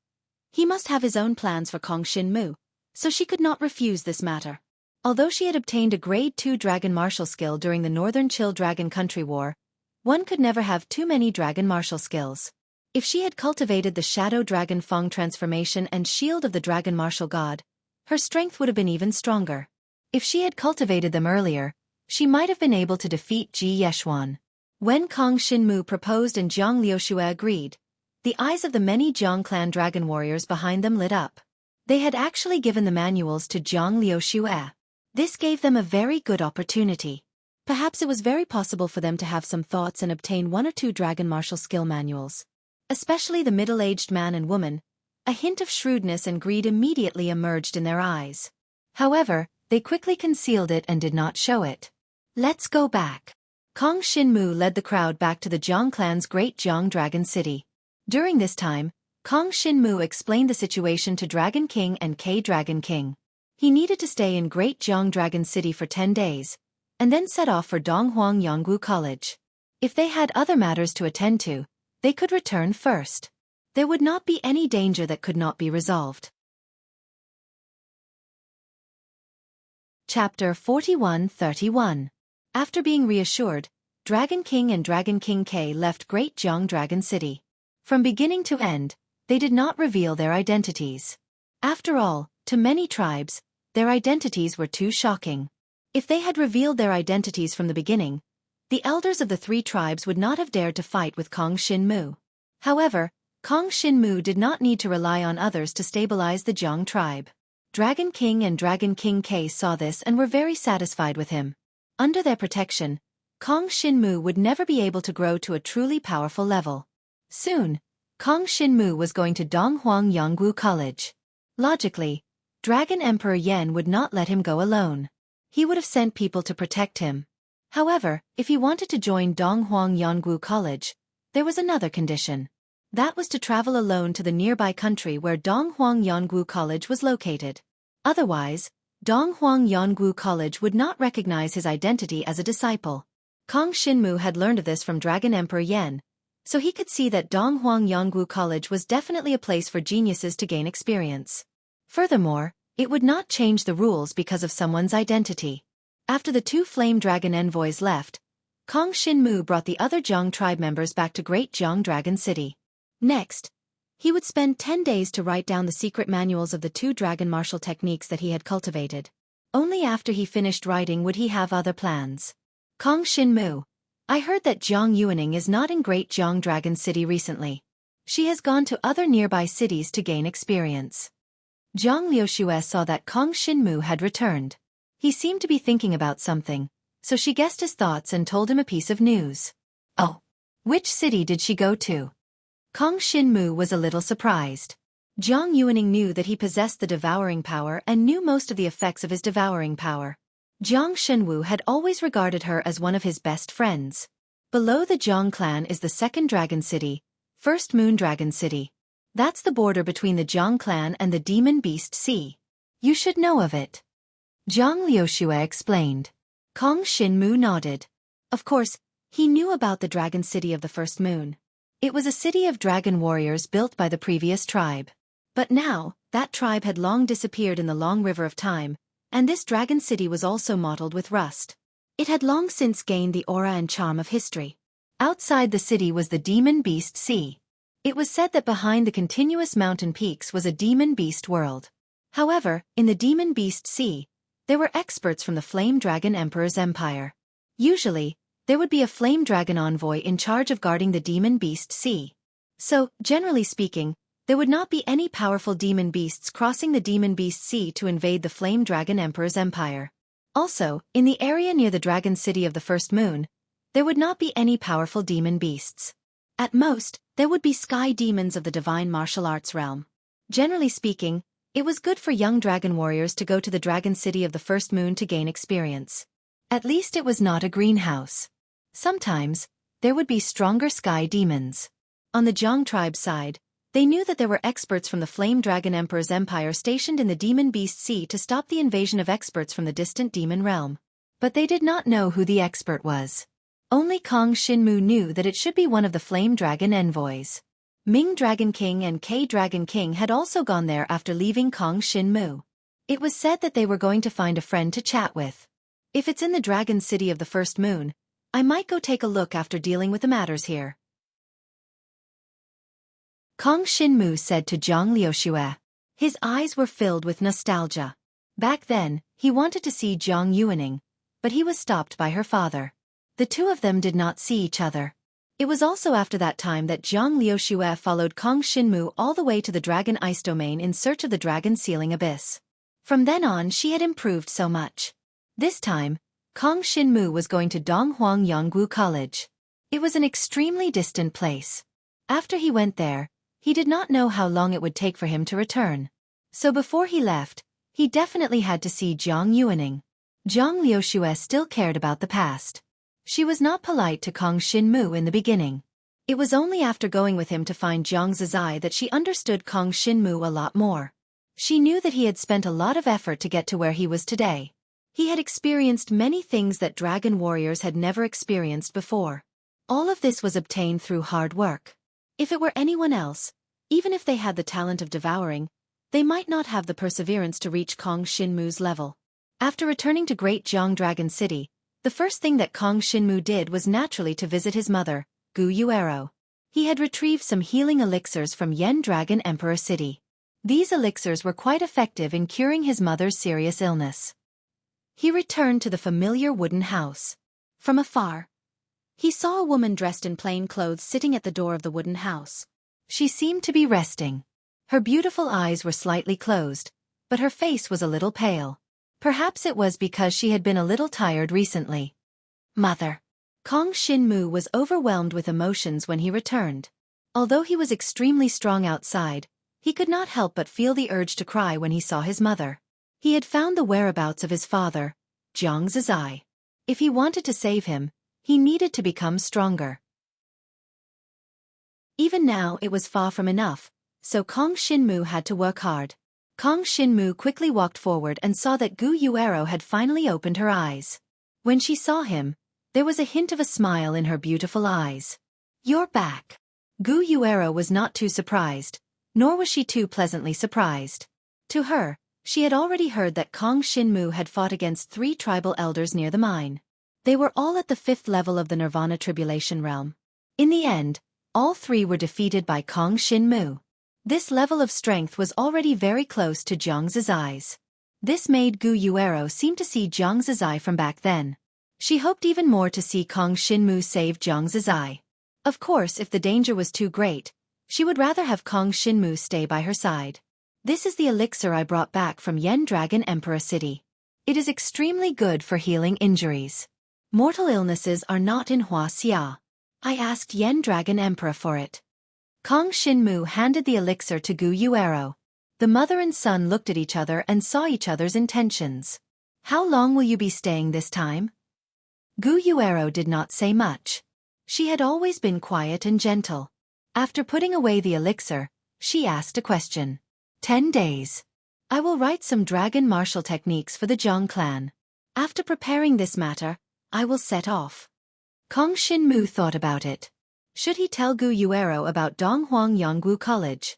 S1: he must have his own plans for Kong Xinmu, so she could not refuse this matter. Although she had obtained a grade 2 dragon martial skill during the Northern Chill Dragon Country War, one could never have too many dragon martial skills. If she had cultivated the Shadow Dragon Feng transformation and Shield of the Dragon Martial God, her strength would have been even stronger. If she had cultivated them earlier, she might have been able to defeat Ji Yeshuan. When Kong Xinmu proposed and Zhang Liuxue agreed, the eyes of the many Zhang clan dragon warriors behind them lit up. They had actually given the manuals to Zhang Liuxue. This gave them a very good opportunity. Perhaps it was very possible for them to have some thoughts and obtain 1 or 2 dragon martial skill manuals. Especially the middle-aged man and woman, a hint of shrewdness and greed immediately emerged in their eyes. However, they quickly concealed it and did not show it. Let's go back. Kong Xinmu led the crowd back to the Zhang clan's Great Zhang Dragon City. During this time, Kong Xinmu explained the situation to Dragon King and K-Dragon King. He needed to stay in Great Zhang Dragon City for 10 days, and then set off for Donghuang Yonggu College. If they had other matters to attend to, they could return first. There would not be any danger that could not be resolved. Chapter 41-31. After being reassured, Dragon King and Dragon King K left Great Zhang Dragon City. From beginning to end, they did not reveal their identities. After all, to many tribes, their identities were too shocking. If they had revealed their identities from the beginning, the elders of the 3 tribes would not have dared to fight with Kong Xinmu. However, Kong Xinmu did not need to rely on others to stabilize the Zhang tribe. Dragon King and Dragon King K saw this and were very satisfied with him. Under their protection, Kong Xinmu would never be able to grow to a truly powerful level. Soon, Kong Xinmu was going to Donghuang Yonggu College. Logically, Dragon Emperor Yan would not let him go alone. He would have sent people to protect him. However, if he wanted to join Donghuang Yonggu College, there was another condition. That was to travel alone to the nearby country where Donghuang Yonggu College was located. Otherwise, Donghuang Yonggu College would not recognize his identity as a disciple. Kong Xinmu had learned of this from Dragon Emperor Yan, so he could see that Donghuang Yonggu College was definitely a place for geniuses to gain experience. Furthermore, it would not change the rules because of someone's identity. After the 2 Flame Dragon envoys left, Kong Xinmu brought the other Zhang tribe members back to Great Zhang Dragon City. Next, he would spend 10 days to write down the secret manuals of the 2 dragon martial techniques that he had cultivated. Only after he finished writing would he have other plans. Kong Xinmu, I heard that Zhang Yuaning is not in Great Zhang Dragon City recently. She has gone to other nearby cities to gain experience. Zhang Liuxue saw that Kong Xinmu had returned. He seemed to be thinking about something, so she guessed his thoughts and told him a piece of news. Oh, which city did she go to? Kong Xinmu was a little surprised. Zhang Yuaning knew that he possessed the devouring power and knew most of the effects of his devouring power. Zhang Shenwu had always regarded her as one of his best friends. Below the Zhang clan is the 2nd Dragon City, 1st Moon Dragon City. That's the border between the Zhang clan and the Demon Beast Sea. You should know of it. Zhang Liuxue explained. Kong Xinmu nodded. Of course, he knew about the Dragon City of the 1st Moon. It was a city of dragon warriors built by the previous tribe. But now, that tribe had long disappeared in the long river of time, and this dragon city was also mottled with rust. It had long since gained the aura and charm of history. Outside the city was the Demon Beast Sea. It was said that behind the continuous mountain peaks was a demon beast world. However, in the Demon Beast Sea, there were experts from the Flame Dragon Emperor's empire. Usually, there would be a Flame Dragon envoy in charge of guarding the Demon Beast Sea. So, generally speaking, there would not be any powerful demon beasts crossing the Demon Beast Sea to invade the Flame Dragon Emperor's empire. Also, in the area near the Dragon City of the First Moon, there would not be any powerful demon beasts. At most, there would be sky demons of the divine martial arts realm. Generally speaking, it was good for young dragon warriors to go to the Dragon City of the First Moon to gain experience. At least it was not a greenhouse. Sometimes, there would be stronger sky demons. On the Zhang tribe side, they knew that there were experts from the Flame Dragon Emperor's empire stationed in the Demon Beast Sea to stop the invasion of experts from the distant demon realm. But they did not know who the expert was. Only Kong Shinmu knew that it should be one of the Flame Dragon envoys. Ming Dragon King and K Dragon King had also gone there after leaving Kong Shinmu. It was said that they were going to find a friend to chat with. If it's in the Dragon City of the First Moon, I might go take a look after dealing with the matters here. Kong Shinmu said to Zhang Liuxue. His eyes were filled with nostalgia. Back then, he wanted to see Zhang Yuaning, but he was stopped by her father. The two of them did not see each other. It was also after that time that Zhang Liuxue followed Kong Shinmu all the way to the Dragon Ice Domain in search of the Dragon Sealing Abyss. From then on she had improved so much. This time, Kong Shinmu was going to Donghuang Yonggu College. It was an extremely distant place. After he went there, he did not know how long it would take for him to return. So before he left, he definitely had to see Zhang Yuaning. Zhang Liuxue still cared about the past. She was not polite to Kong Shinmu in the beginning. It was only after going with him to find Zhang Zizai that she understood Kong Shinmu a lot more. She knew that he had spent a lot of effort to get to where he was today. He had experienced many things that dragon warriors had never experienced before. All of this was obtained through hard work. If it were anyone else, even if they had the talent of devouring, they might not have the perseverance to reach Kong Shinmu's level. After returning to Great Jiang Dragon City, the first thing that Kong Shinmu did was naturally to visit his mother, Gu Yuero. He had retrieved some healing elixirs from Yen Dragon Emperor City. These elixirs were quite effective in curing his mother's serious illness. He returned to the familiar wooden house. From afar, he saw a woman dressed in plain clothes sitting at the door of the wooden house. She seemed to be resting. Her beautiful eyes were slightly closed, but her face was a little pale. Perhaps it was because she had been a little tired recently. Mother. Kong Shinmu was overwhelmed with emotions when he returned. Although he was extremely strong outside, he could not help but feel the urge to cry when he saw his mother. He had found the whereabouts of his father, Zhang Zizai. If he wanted to save him, he needed to become stronger. Even now it was far from enough, so Kong Shinmu had to work hard. Kong Shinmu quickly walked forward and saw that Gu Yuero had finally opened her eyes. When she saw him, there was a hint of a smile in her beautiful eyes. You're back. Gu Yuero was not too surprised, nor was she too pleasantly surprised. To her, she had already heard that Kong Shinmu had fought against 3 tribal elders near the mine. They were all at the 5th level of the Nirvana Tribulation Realm. In the end, all 3 were defeated by Kong Shinmu. This level of strength was already very close to Zhang Zizai's. This made Gu Yuero seem to see Zhang Zizai from back then. She hoped even more to see Kong Shinmu save Zhang Zizai. Of course, if the danger was too great, she would rather have Kong Shinmu stay by her side. This is the elixir I brought back from Yen Dragon Emperor City. It is extremely good for healing injuries. Mortal illnesses are not in Hua Xia. I asked Yen Dragon Emperor for it. Kong Shinmu handed the elixir to Gu Yuero. The mother and son looked at each other and saw each other's intentions. How long will you be staying this time? Gu Yuero did not say much. She had always been quiet and gentle. After putting away the elixir, she asked a question. 10 days. I will write some dragon martial techniques for the Zhang clan. After preparing this matter, I will set off. Kong Shinmu thought about it. Should he tell Gu Yuero about Donghuang Yonggu College?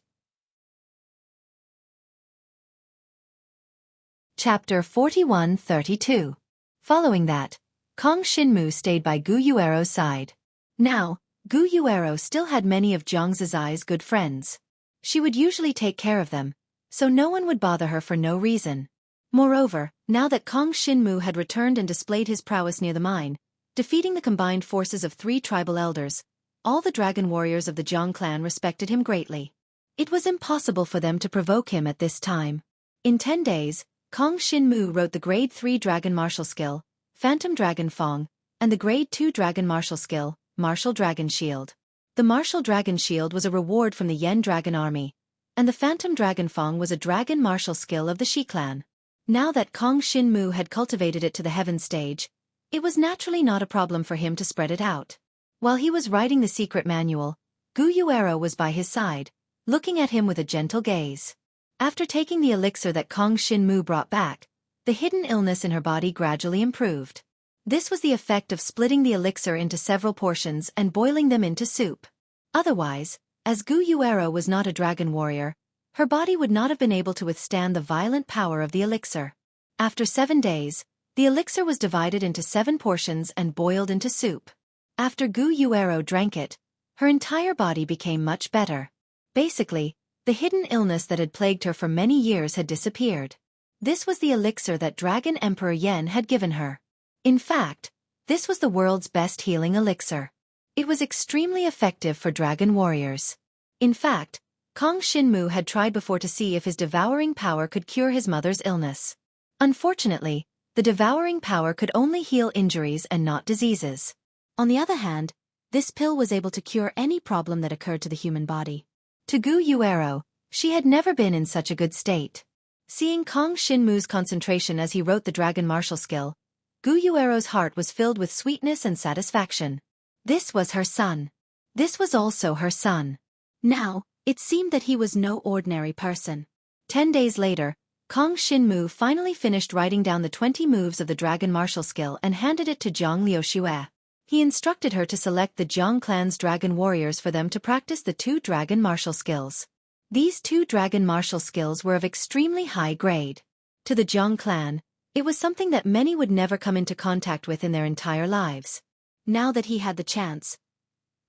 S1: Chapter 41-32. Following that, Kong Shinmu stayed by Gu Yuero's side. Now, Gu Yuero still had many of Zhang Zizai's good friends. She would usually take care of them, so no one would bother her for no reason. Moreover, now that Kong Shinmu had returned and displayed his prowess near the mine, defeating the combined forces of 3 tribal elders, all the dragon warriors of the Jiang clan respected him greatly. It was impossible for them to provoke him at this time. In 10 days, Kong Shinmu wrote the Grade 3 Dragon Martial Skill, Phantom Dragon Fong, and the Grade 2 Dragon Martial Skill, Martial Dragon Shield. The Martial Dragon Shield was a reward from the Yen Dragon Army, and the Phantom Dragon Fong was a Dragon Martial Skill of the Shi clan. Now that Kong Shinmu had cultivated it to the heaven stage, it was naturally not a problem for him to spread it out. While he was writing the secret manual, Gu Yuero was by his side, looking at him with a gentle gaze. After taking the elixir that Kong Shinmu brought back, the hidden illness in her body gradually improved. This was the effect of splitting the elixir into several portions and boiling them into soup. Otherwise, as Gu Yuero was not a dragon warrior, her body would not have been able to withstand the violent power of the elixir. After 7 days, the elixir was divided into 7 portions and boiled into soup. After Gu Yuero drank it, her entire body became much better. Basically, the hidden illness that had plagued her for many years had disappeared. This was the elixir that Dragon Emperor Yen had given her. In fact, this was the world's best healing elixir. It was extremely effective for dragon warriors. In fact, Kong Shinmu had tried before to see if his devouring power could cure his mother's illness. Unfortunately, the devouring power could only heal injuries and not diseases. On the other hand, this pill was able to cure any problem that occurred to the human body. To Gu Yuero, she had never been in such a good state. Seeing Kong Shinmu's concentration as he wrote the Dragon Martial Skill, Gu Yuero's heart was filled with sweetness and satisfaction. This was her son. This was also her son. Now, it seemed that he was no ordinary person. 10 days later, Kong Shinmu finally finished writing down the 20 moves of the Dragon Martial Skill and handed it to Zhang Liuxue. He instructed her to select the Jiang clan's dragon warriors for them to practice the 2 dragon martial skills. These 2 dragon martial skills were of extremely high grade. To the Jiang clan, it was something that many would never come into contact with in their entire lives. Now that he had the chance,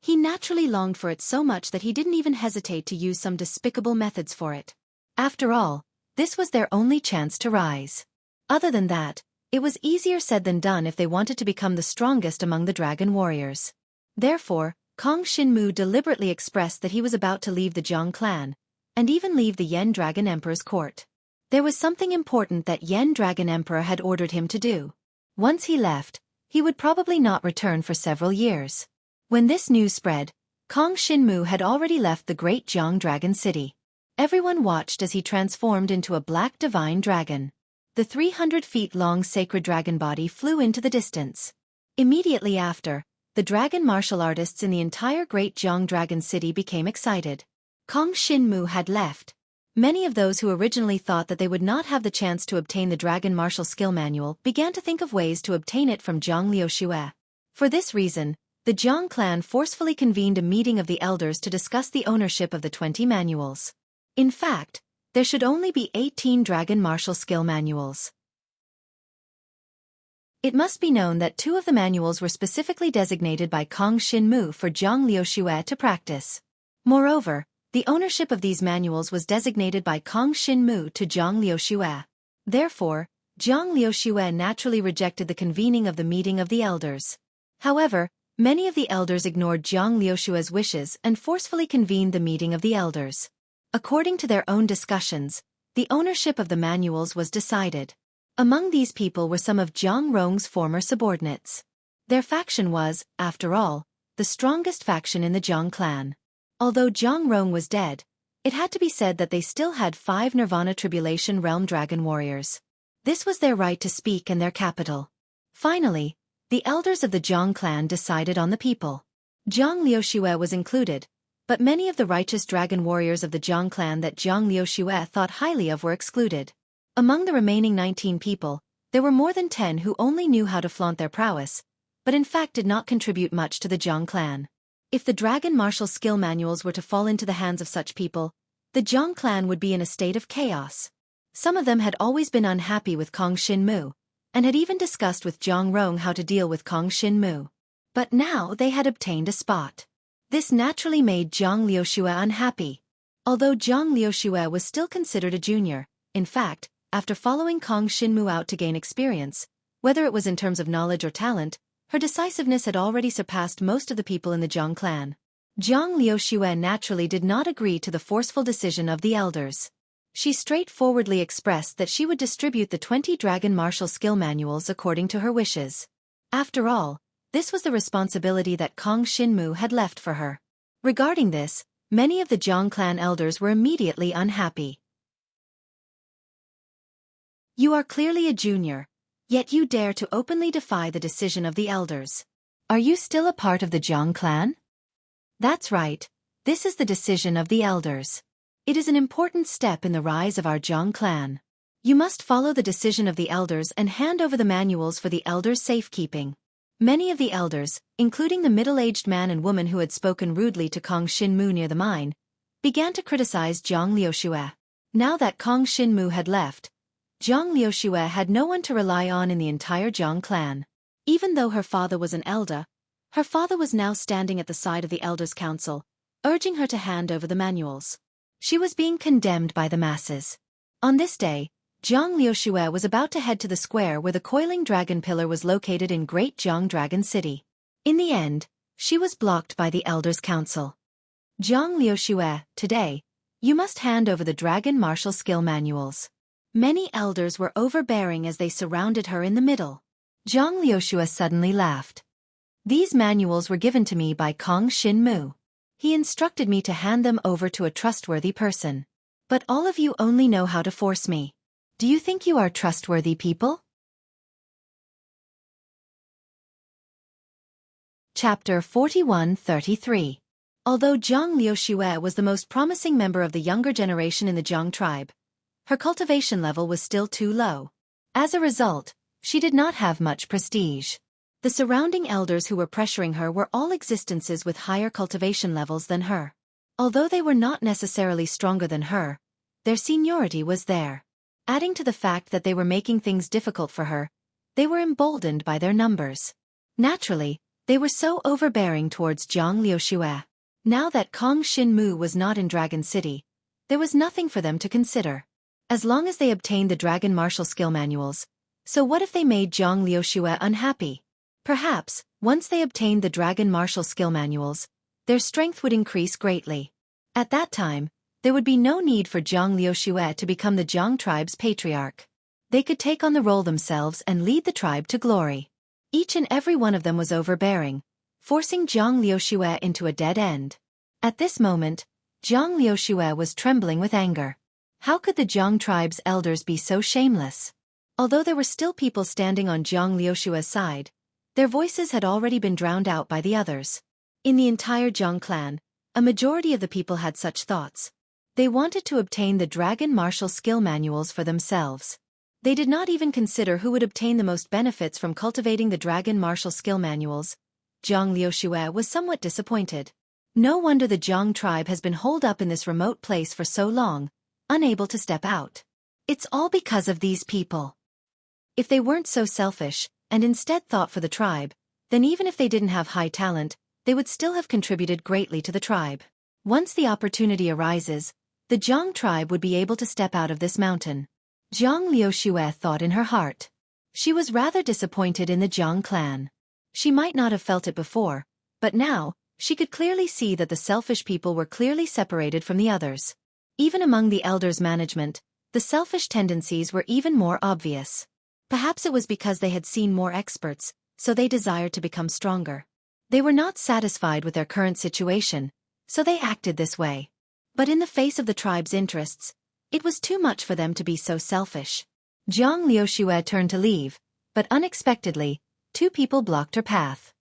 S1: he naturally longed for it so much that he didn't even hesitate to use some despicable methods for it. After all, this was their only chance to rise. Other than that, it was easier said than done if they wanted to become the strongest among the dragon warriors. Therefore, Kong Shinmu deliberately expressed that he was about to leave the Jiang clan, and even leave the Yen Dragon Emperor's court. There was something important that Yen Dragon Emperor had ordered him to do. Once he left, he would probably not return for several years. When this news spread, Kong Shinmu had already left the great Jiang Dragon City. Everyone watched as he transformed into a black divine dragon. The 300 feet long sacred dragon body flew into the distance. Immediately after, the dragon martial artists in the entire great Jiang Dragon City became excited. Kong Shinmu had left. Many of those who originally thought that they would not have the chance to obtain the Dragon Martial Skill Manual began to think of ways to obtain it from Zhang Liuxue. For this reason, the Jiang clan forcefully convened a meeting of the elders to discuss the ownership of the 20 manuals. In fact, there should only be 18 Dragon Martial Skill Manuals. It must be known that 2 of the manuals were specifically designated by Kong Shinmu for Zhang Liuxue to practice. Moreover, the ownership of these manuals was designated by Kong Shinmu to Zhang Liuxue. Therefore, Zhang Liuxue naturally rejected the convening of the meeting of the elders. However, many of the elders ignored Zhang Liuxue's wishes and forcefully convened the meeting of the elders. According to their own discussions, the ownership of the manuals was decided. Among these people were some of Zhang Rong's former subordinates. Their faction was, after all, the strongest faction in the Jiang clan. Although Zhang Rong was dead, it had to be said that they still had 5 Nirvana Tribulation Realm Dragon Warriors. This was their right to speak in their capital. Finally, the elders of the Jiang clan decided on the people. Zhang Liuxue was included, but many of the righteous dragon warriors of the Jiang clan that Zhang Liuxue thought highly of were excluded. Among the remaining 19 people, there were more than 10 who only knew how to flaunt their prowess, but in fact did not contribute much to the Jiang clan. If the Dragon Martial Skill Manuals were to fall into the hands of such people, the Jiang clan would be in a state of chaos. Some of them had always been unhappy with Kong Shinmu, and had even discussed with Zhang Rong how to deal with Kong Shinmu. But now they had obtained a spot. This naturally made Zhang Liuxue unhappy. Although Zhang Liuxue was still considered a junior, in fact, after following Kang Xinmu out to gain experience, whether it was in terms of knowledge or talent, her decisiveness had already surpassed most of the people in the Zhang clan. Zhang Liuxue naturally did not agree to the forceful decision of the elders. She straightforwardly expressed that she would distribute the 20 dragon martial skill manuals according to her wishes. After all, this was the responsibility that Kang Xinmu had left for her. Regarding this, many of the Zhang clan elders were immediately unhappy. You are clearly a junior, yet you dare to openly defy the decision of the elders. Are you still a part of the Zhang clan? That's right, this is the decision of the elders. It is an important step in the rise of our Zhang clan. You must follow the decision of the elders and hand over the manuals for the elders' safekeeping. Many of the elders, including the middle-aged man and woman who had spoken rudely to Kang Xinmu near the mine, began to criticize Zhang Liuxue. Now that Kang Xinmu had left, Zhang Liuxue had no one to rely on in the entire Zhang clan. Even though her father was an elder, her father was now standing at the side of the elders' council, urging her to hand over the manuals. She was being condemned by the masses. On this day, Zhang Liuxue was about to head to the square where the coiling dragon pillar was located in Great Zhang Dragon City. In the end, she was blocked by the elders' council. Zhang Liuxue, today, you must hand over the dragon martial skill manuals. Many elders were overbearing as they surrounded her in the middle. Zhang Liuxue suddenly laughed. These manuals were given to me by Kang Xinmu. He instructed me to hand them over to a trustworthy person. But all of you only know how to force me. Do you think you are trustworthy people? Chapter 41-33. Although Zhang Liuxue was the most promising member of the younger generation in the Zhang tribe, her cultivation level was still too low. As a result, she did not have much prestige. The surrounding elders who were pressuring her were all existences with higher cultivation levels than her. Although they were not necessarily stronger than her, their seniority was there. Adding to the fact that they were making things difficult for her, they were emboldened by their numbers. Naturally, they were so overbearing towards Zhang Liuxue. Now that Kang Xinmu was not in Dragon City, there was nothing for them to consider. As long as they obtained the dragon martial skill manuals, so what if they made Zhang Liuxue unhappy? Perhaps, once they obtained the dragon martial skill manuals, their strength would increase greatly. At that time, there would be no need for Zhang Liuxue to become the Zhang tribe's patriarch. They could take on the role themselves and lead the tribe to glory. Each and every one of them was overbearing, forcing Zhang Liuxue into a dead end. At this moment, Zhang Liuxue was trembling with anger. How could the Zhang tribe's elders be so shameless? Although there were still people standing on Zhang Liuxue's side, their voices had already been drowned out by the others. In the entire Zhang clan, a majority of the people had such thoughts. They wanted to obtain the dragon martial skill manuals for themselves. They did not even consider who would obtain the most benefits from cultivating the dragon martial skill manuals. Zhang Liuxue was somewhat disappointed. No wonder the Zhang tribe has been holed up in this remote place for so long, unable to step out. It's all because of these people. If they weren't so selfish, and instead thought for the tribe, then even if they didn't have high talent, they would still have contributed greatly to the tribe. Once the opportunity arises, the Zhang tribe would be able to step out of this mountain. Zhang Liuxue thought in her heart. She was rather disappointed in the Zhang clan. She might not have felt it before, but now, she could clearly see that the selfish people were clearly separated from the others. Even among the elders' management, the selfish tendencies were even more obvious. Perhaps it was because they had seen more experts, so they desired to become stronger. They were not satisfied with their current situation, so they acted this way. But in the face of the tribe's interests, it was too much for them to be so selfish. Zhang Liuxue turned to leave, but unexpectedly, two people blocked her path.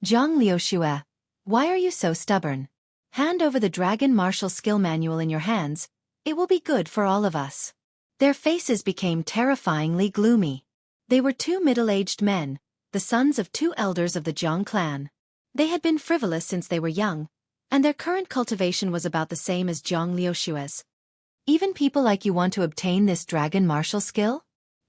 S1: Zhang Liuxue, why are you so stubborn? Hand over the dragon martial skill manual in your hands, it will be good for all of us. Their faces became terrifyingly gloomy. They were two middle-aged men, the sons of two elders of the Zhang clan. They had been frivolous since they were young, and their current cultivation was about the same as Zhang Liuxue's. Even people like you want to obtain this dragon martial skill?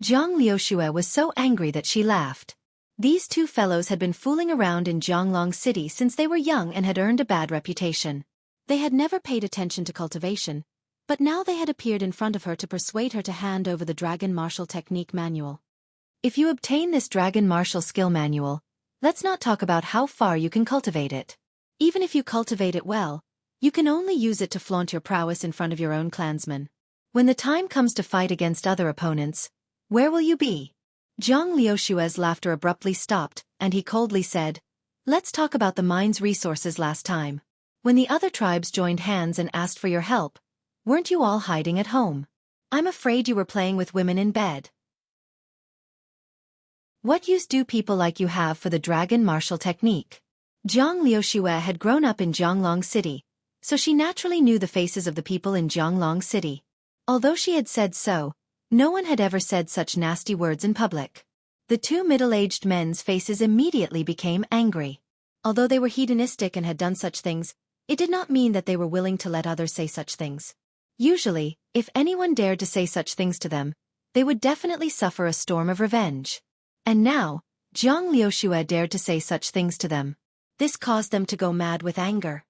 S1: Zhang Liuxue was so angry that she laughed. These two fellows had been fooling around in Zhanglong City since they were young and had earned a bad reputation. They had never paid attention to cultivation, but now they had appeared in front of her to persuade her to hand over the Dragon Martial Technique Manual. If you obtain this Dragon Martial Skill Manual, let's not talk about how far you can cultivate it. Even if you cultivate it well, you can only use it to flaunt your prowess in front of your own clansmen. When the time comes to fight against other opponents, where will you be? Zhang Liushue's laughter abruptly stopped, and he coldly said, "Let's talk about the mine's resources last time. When the other tribes joined hands and asked for your help, weren't you all hiding at home? I'm afraid you were playing with women in bed. What use do people like you have for the Dragon Martial Technique?" Zhang Liushue had grown up in Zhonglong City, so she naturally knew the faces of the people in Zhonglong City. Although she had said so, no one had ever said such nasty words in public. The two middle-aged men's faces immediately became angry. Although they were hedonistic and had done such things, it did not mean that they were willing to let others say such things. Usually, if anyone dared to say such things to them, they would definitely suffer a storm of revenge. And now, Zhang Liushue dared to say such things to them. This caused them to go mad with anger.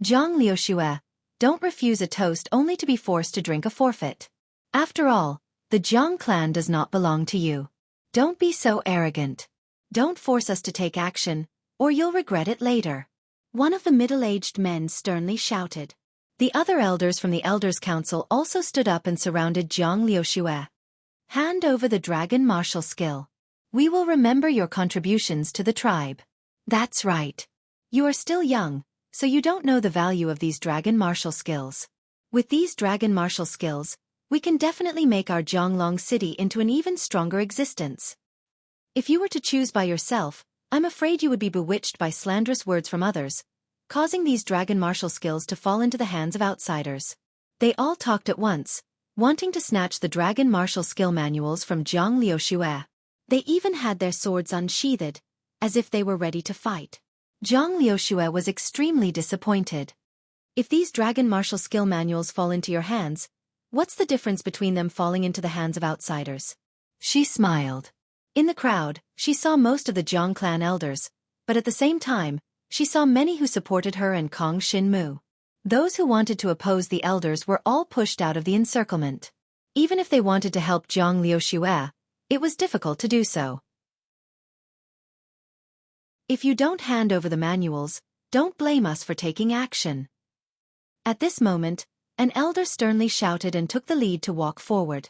S1: Zhang Liushue, don't refuse a toast only to be forced to drink a forfeit. After all, the Zhang clan does not belong to you. Don't be so arrogant. Don't force us to take action, or you'll regret it later. One of the middle-aged men sternly shouted. The other elders from the Elders' Council also stood up and surrounded Zhang Liushue. Hand over the Dragon Martial Skill. We will remember your contributions to the tribe. That's right. You are still young, so you don't know the value of these Dragon Martial Skills. With these Dragon Martial Skills, we can definitely make our Zhonglong City into an even stronger existence. If you were to choose by yourself, I'm afraid you would be bewitched by slanderous words from others, causing these Dragon Martial Skills to fall into the hands of outsiders. They all talked at once, wanting to snatch the Dragon Martial Skill Manuals from Zhang Liushue. They even had their swords unsheathed, as if they were ready to fight. Zhang Liushue was extremely disappointed. If these Dragon Martial Skill Manuals fall into your hands, what's the difference between them falling into the hands of outsiders? She smiled. In the crowd, she saw most of the Zhang clan elders, but at the same time, she saw many who supported her and Kong Shinmu. Those who wanted to oppose the elders were all pushed out of the encirclement. Even if they wanted to help Zhang Liushue, it was difficult to do so. If you don't hand over the manuals, don't blame us for taking action. At this moment, an elder sternly shouted and took the lead to walk forward.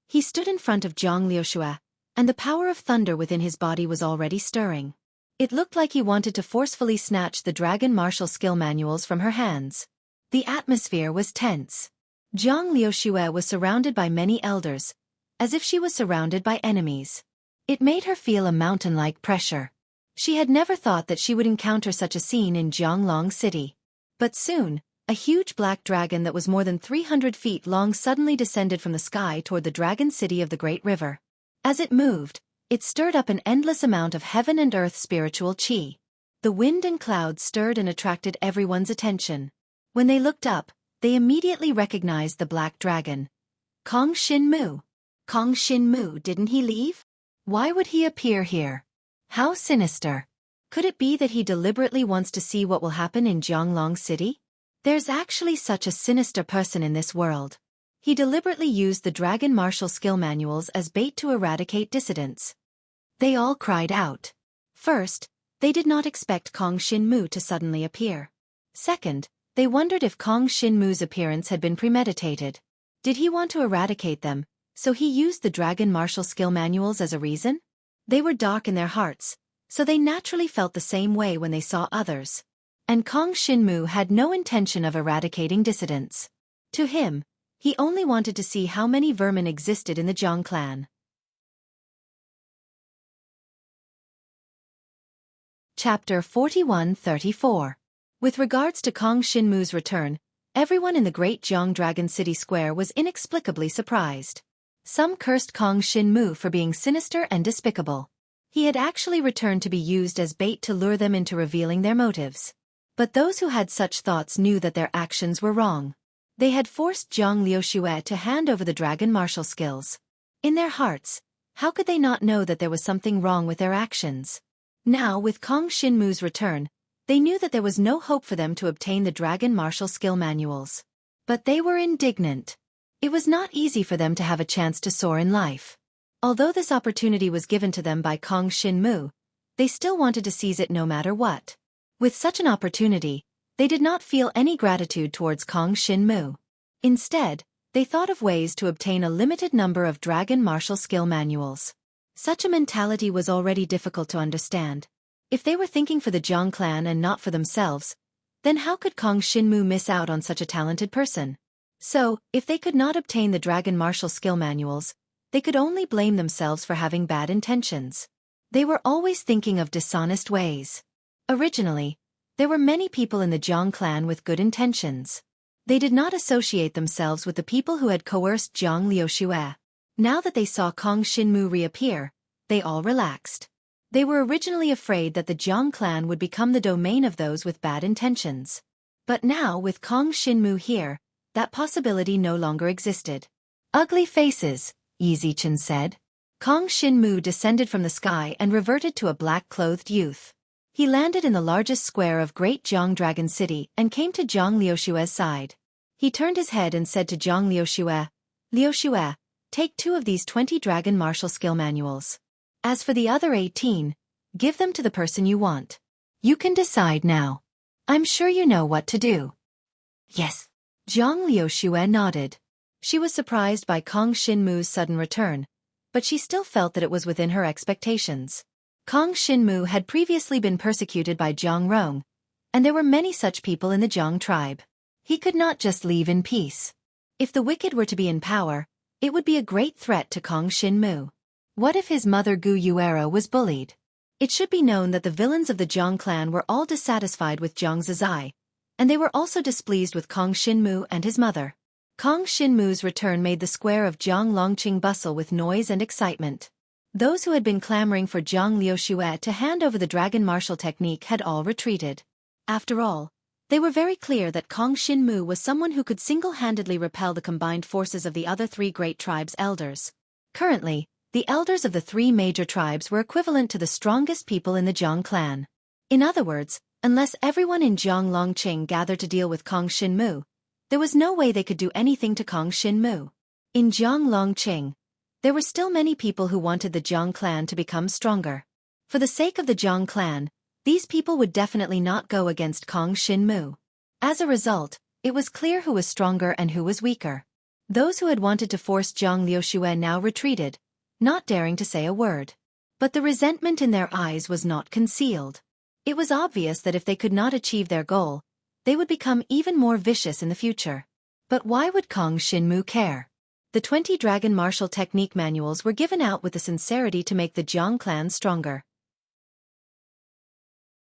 S1: He stood in front of Zhang Liushue, and the power of thunder within his body was already stirring. It looked like he wanted to forcefully snatch the Dragon Martial Skill Manuals from her hands. The atmosphere was tense. Zhang Liushue was surrounded by many elders, as if she was surrounded by enemies. It made her feel a mountain-like pressure. She had never thought that she would encounter such a scene in Zhonglong City. But soon, a huge black dragon that was more than 300 feet long suddenly descended from the sky toward the dragon city of the Great River. As it moved, it stirred up an endless amount of heaven and earth spiritual qi. The wind and clouds stirred and attracted everyone's attention. When they looked up, they immediately recognized the black dragon. Kong Shinmu. Kong Shinmu, didn't he leave? Why would he appear here? How sinister. Could it be that he deliberately wants to see what will happen in Zhonglong City? There's actually such a sinister person in this world. He deliberately used the Dragon Martial Skill Manuals as bait to eradicate dissidents. They all cried out. First, they did not expect Kong Shinmu to suddenly appear. Second, they wondered if Kong Shinmu's appearance had been premeditated. Did he want to eradicate them, so he used the Dragon Martial Skill Manuals as a reason? They were dark in their hearts, so they naturally felt the same way when they saw others. And Kong Shinmu had no intention of eradicating dissidents. To him, he only wanted to see how many vermin existed in the Zhang clan. Chapter 41-34. With regards to Kong Shinmu's return, everyone in the Great Zhang Dragon City Square was inexplicably surprised. Some cursed Kong Shinmu for being sinister and despicable. He had actually returned to be used as bait to lure them into revealing their motives. But those who had such thoughts knew that their actions were wrong. They had forced Zhang Liushue to hand over the Dragon Martial Skills. In their hearts, how could they not know that there was something wrong with their actions? Now, with Kong Shinmu's return, They knew that there was no hope for them to obtain the dragon martial skill manuals. But they were indignant. It was not easy for them to have a chance to soar in life. Although this opportunity was given to them by Kong Xinmu, they still wanted to seize it no matter what. With such an opportunity, they did not feel any gratitude towards Kong Xinmu. Instead, they thought of ways to obtain a limited number of dragon martial skill manuals. Such a mentality was already difficult to understand. If they were thinking for the Jiang clan and not for themselves, then how could Kong Xinmu miss out on such a talented person? So, if they could not obtain the dragon martial skill manuals, they could only blame themselves for having bad intentions. They were always thinking of dishonest ways. Originally, there were many people in the Jiang clan with good intentions. They did not associate themselves with the people who had coerced Jiang Liuxue. Now that they saw Kong Xinmu reappear, they all relaxed. They were originally afraid that the Jiang clan would become the domain of those with bad intentions. But now with Kong Xinmu here, that possibility no longer existed. Ugly faces, Yi Zichen said. Kong Xinmu descended from the sky and reverted to a black-clothed youth. He landed in the largest square of Great Jiang Dragon City and came to Jiang Liuxue's side. He turned his head and said to Jiang Liuxue, "Liuxue, take 2 of these 20 dragon martial skill manuals. As for the other 18, give them to the person you want. You can decide now. I'm sure you know what to do." "Yes." Jiang Liuxue nodded. She was surprised by Kong Xinmu's sudden return, but she still felt that it was within her expectations. Kong Xinmu had previously been persecuted by Jiang Rong, and there were many such people in the Jiang tribe. He could not just leave in peace. If the wicked were to be in power, it would be a great threat to Kong Xinmu. What if his mother Gu Yuera was bullied? It should be known that the villains of the Jiang clan were all dissatisfied with Jiang Zizai, and they were also displeased with Kong Xinmu and his mother. Kong Xinmu's return made the square of Jiang Longqing bustle with noise and excitement. Those who had been clamoring for Jiang Liuxue to hand over the dragon martial technique had all retreated. After all, they were very clear that Kong Xinmu was someone who could single-handedly repel the combined forces of the other 3 great tribes' elders. Currently, the elders of the 3 major tribes were equivalent to the strongest people in the Jiang clan. In other words, unless everyone in Jiang Longqing gathered to deal with Kong Xinmu, there was no way they could do anything to Kong Xinmu. In Jiang Longqing, there were still many people who wanted the Jiang clan to become stronger. For the sake of the Jiang clan, these people would definitely not go against Kong Xinmu. As a result, it was clear who was stronger and who was weaker. Those who had wanted to force Jiang Liuxue now retreated, not daring to say a word. But the resentment in their eyes was not concealed. It was obvious that if they could not achieve their goal, they would become even more vicious in the future. But why would Kong Xinmu care? The 20 dragon martial technique manuals were given out with the sincerity to make the Jiang clan stronger.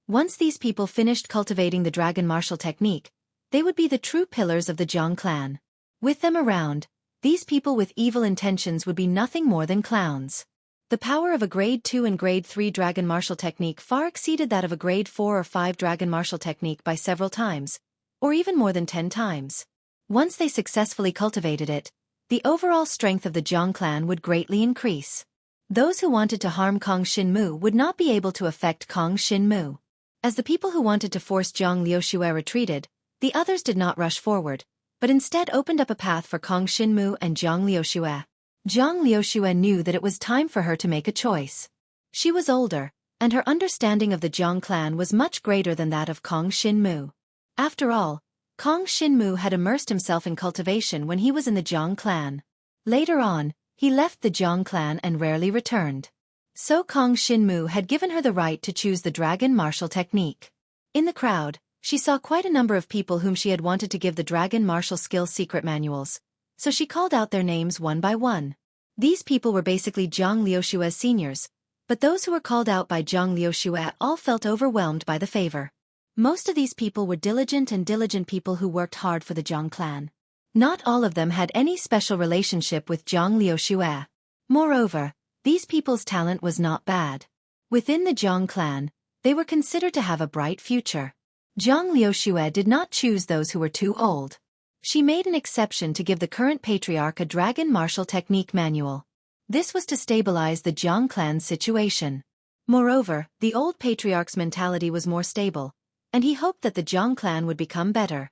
S1: Once these people finished cultivating the dragon martial technique, they would be the true pillars of the Jiang clan. With them around, these people with evil intentions would be nothing more than clowns. The power of a grade 2 and grade 3 dragon martial technique far exceeded that of a grade 4 or 5 dragon martial technique by several times, or even more than 10 times. Once they successfully cultivated it, the overall strength of the Jiang clan would greatly increase. Those who wanted to harm Kong Xinmu would not be able to affect Kong Xinmu. As the people who wanted to force Jiang Liuxue retreated, the others did not rush forward, but instead opened up a path for Kong Xinmu and Jiang Liuxue. Jiang Liuxue knew that it was time for her to make a choice. She was older, and her understanding of the Jiang clan was much greater than that of Kong Xinmu. After all, Kong Xinmu had immersed himself in cultivation when he was in the Jiang clan. Later on, he left the Jiang clan and rarely returned. So Kong Xinmu had given her the right to choose the dragon martial technique. In the crowd, she saw quite a number of people whom she had wanted to give the dragon martial skill secret manuals, so she called out their names one by one. These people were basically Jiang Liuxue's seniors, but those who were called out by Jiang Liuxue all felt overwhelmed by the favor. Most of these people were diligent people who worked hard for the Jiang clan. Not all of them had any special relationship with Jiang Liuxue. Moreover, these people's talent was not bad. Within the Jiang clan, they were considered to have a bright future. Jiang Liuxue did not choose those who were too old. She made an exception to give the current patriarch a dragon martial technique manual. This was to stabilize the Jiang clan's situation. Moreover, the old patriarch's mentality was more stable, and he hoped that the Jiang clan would become better.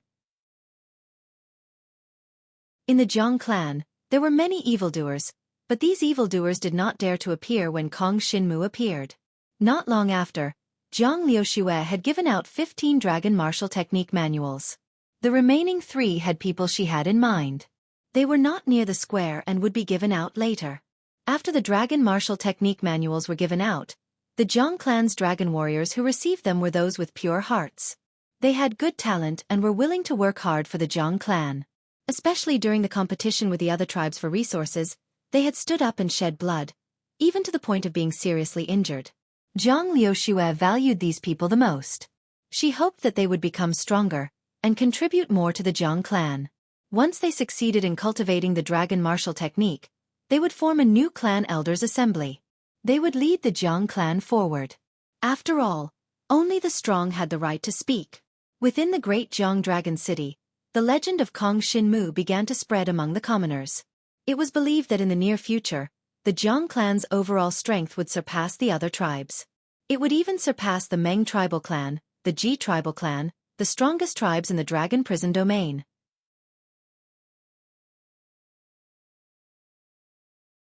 S1: In the Jiang clan, there were many evildoers, but these evildoers did not dare to appear when Kong Xinmu appeared. Not long after, Jiang Liuxue had given out 15 dragon martial technique manuals. The remaining 3 had people she had in mind. They were not near the square and would be given out later. After the dragon martial technique manuals were given out, the Jiang clan's dragon warriors who received them were those with pure hearts. They had good talent and were willing to work hard for the Jiang clan. Especially during the competition with the other tribes for resources, they had stood up and shed blood, even to the point of being seriously injured. Jiang Liuxue valued these people the most. She hoped that they would become stronger and contribute more to the Jiang clan. Once they succeeded in cultivating the dragon martial technique, they would form a new clan elders assembly. They would lead the Jiang clan forward. After all, only the strong had the right to speak. Within the great Jiang dragon city, the legend of Kong Xinmu began to spread among the commoners. It was believed that in the near future, the Jiang clan's overall strength would surpass the other tribes. It would even surpass the Meng tribal clan, the Ji tribal clan, the strongest tribes in the dragon prison domain.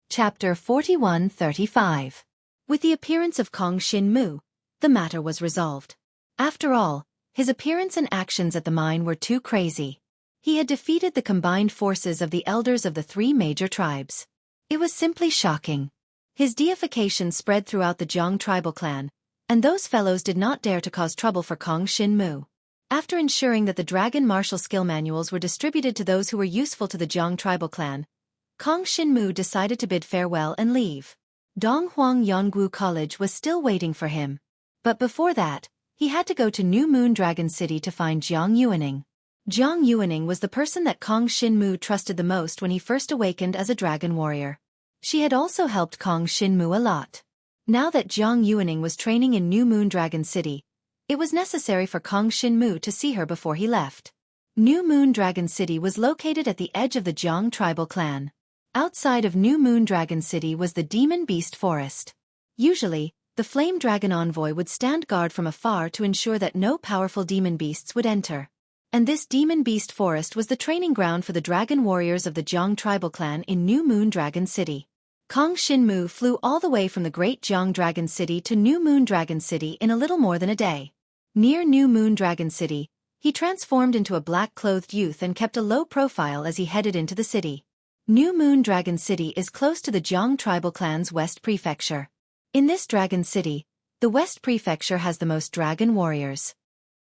S1: Chapter 41-35. With the appearance of Kong Xinmu, the matter was resolved. After all, his appearance and actions at the mine were too crazy. He had defeated the combined forces of the elders of the 3 major tribes. It was simply shocking. His deification spread throughout the Jiang tribal clan, and those fellows did not dare to cause trouble for Kong Xinmu. After ensuring that the dragon martial skill manuals were distributed to those who were useful to the Jiang tribal clan, Kong Xinmu decided to bid farewell and leave. Donghuang Yonggu College was still waiting for him. But before that, he had to go to New Moon Dragon City to find Jiang Yuaning. Jiang Yuaning was the person that Kong Xinmu trusted the most when he first awakened as a dragon warrior. She had also helped Kong Xinmu a lot. Now that Jiang Yuaning was training in New Moon Dragon City, it was necessary for Kong Xinmu to see her before he left. New Moon Dragon City was located at the edge of the Jiang tribal clan. Outside of New Moon Dragon City was the Demon Beast Forest. Usually, the Flame Dragon Envoy would stand guard from afar to ensure that no powerful demon beasts would enter. And this Demon Beast Forest was the training ground for the dragon warriors of the Jiang tribal clan in New Moon Dragon City. Kong Xinmu flew all the way from the great Jiang Dragon City to New Moon Dragon City in a little more than a day. Near New Moon Dragon City, he transformed into a black-clothed youth and kept a low profile as he headed into the city. New Moon Dragon City is close to the Jiang tribal clan's West Prefecture. In this dragon city, the West Prefecture has the most dragon warriors.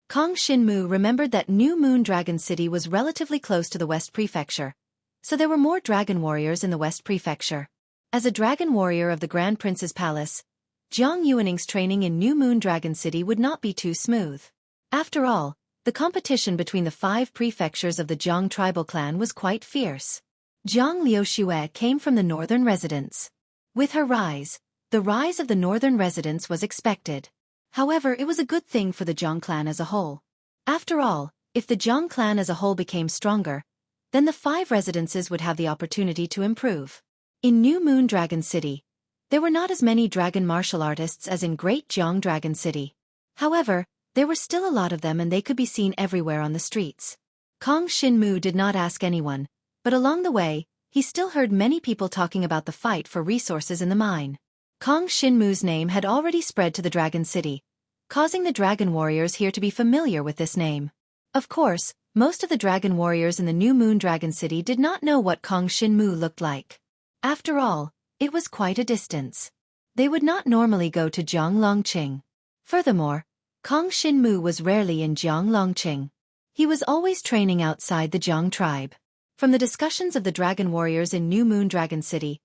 S1: Kong Xinmu remembered that New Moon Dragon City was relatively close to the West Prefecture, so there were more dragon warriors in the West Prefecture. As a dragon warrior of the Grand Prince's Palace, Jiang Yuaning's training in New Moon Dragon City would not be too smooth. After all, the competition between the 5 prefectures of the Jiang tribal clan was quite fierce. Jiang Liuxue came from the northern residence. With her rise, the rise of the northern residence was expected. However, it was a good thing for the Jiang clan as a whole. After all, if the Jiang clan as a whole became stronger, then the 5 residences would have the opportunity to improve. In New Moon Dragon City, there were not as many dragon martial artists as in Great Jiang Dragon City. However, there were still a lot of them and they could be seen everywhere on the streets. Kong Xinmu did not ask anyone, but along the way, he still heard many people talking about the fight for resources in the mine. Kong Xinmu's name had already spread to the Dragon City, causing the dragon warriors here to be familiar with this name. Of course, most of the dragon warriors in the New Moon Dragon City did not know what Kong Xinmu looked like. After all, it was quite a distance. They would not normally go to Jianglongqing. Furthermore, Kong Xinmu was rarely in Jianglongqing. He was always training outside the Jiang tribe. From the discussions of the dragon warriors in New Moon Dragon City,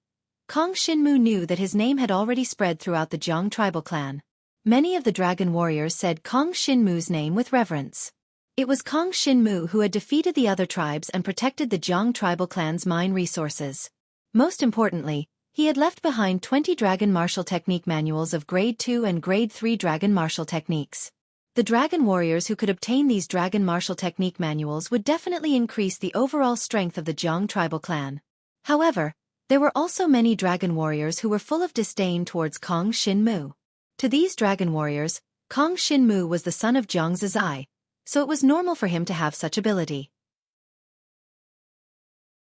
S1: Kong Xinmu knew that his name had already spread throughout the Jiang tribal clan. Many of the dragon warriors said Kong Xinmu's name with reverence. It was Kong Xinmu who had defeated the other tribes and protected the Jiang tribal clan's mine resources. Most importantly, he had left behind 20 dragon martial technique manuals of Grade 2 and Grade 3 dragon martial techniques. The dragon warriors who could obtain these dragon martial technique manuals would definitely increase the overall strength of the Jiang tribal clan. However, there were also many dragon warriors who were full of disdain towards Kong Xinmu. To these dragon warriors, Kong Shinmu was the son of Jiang Zizai, so it was normal for him to have such ability.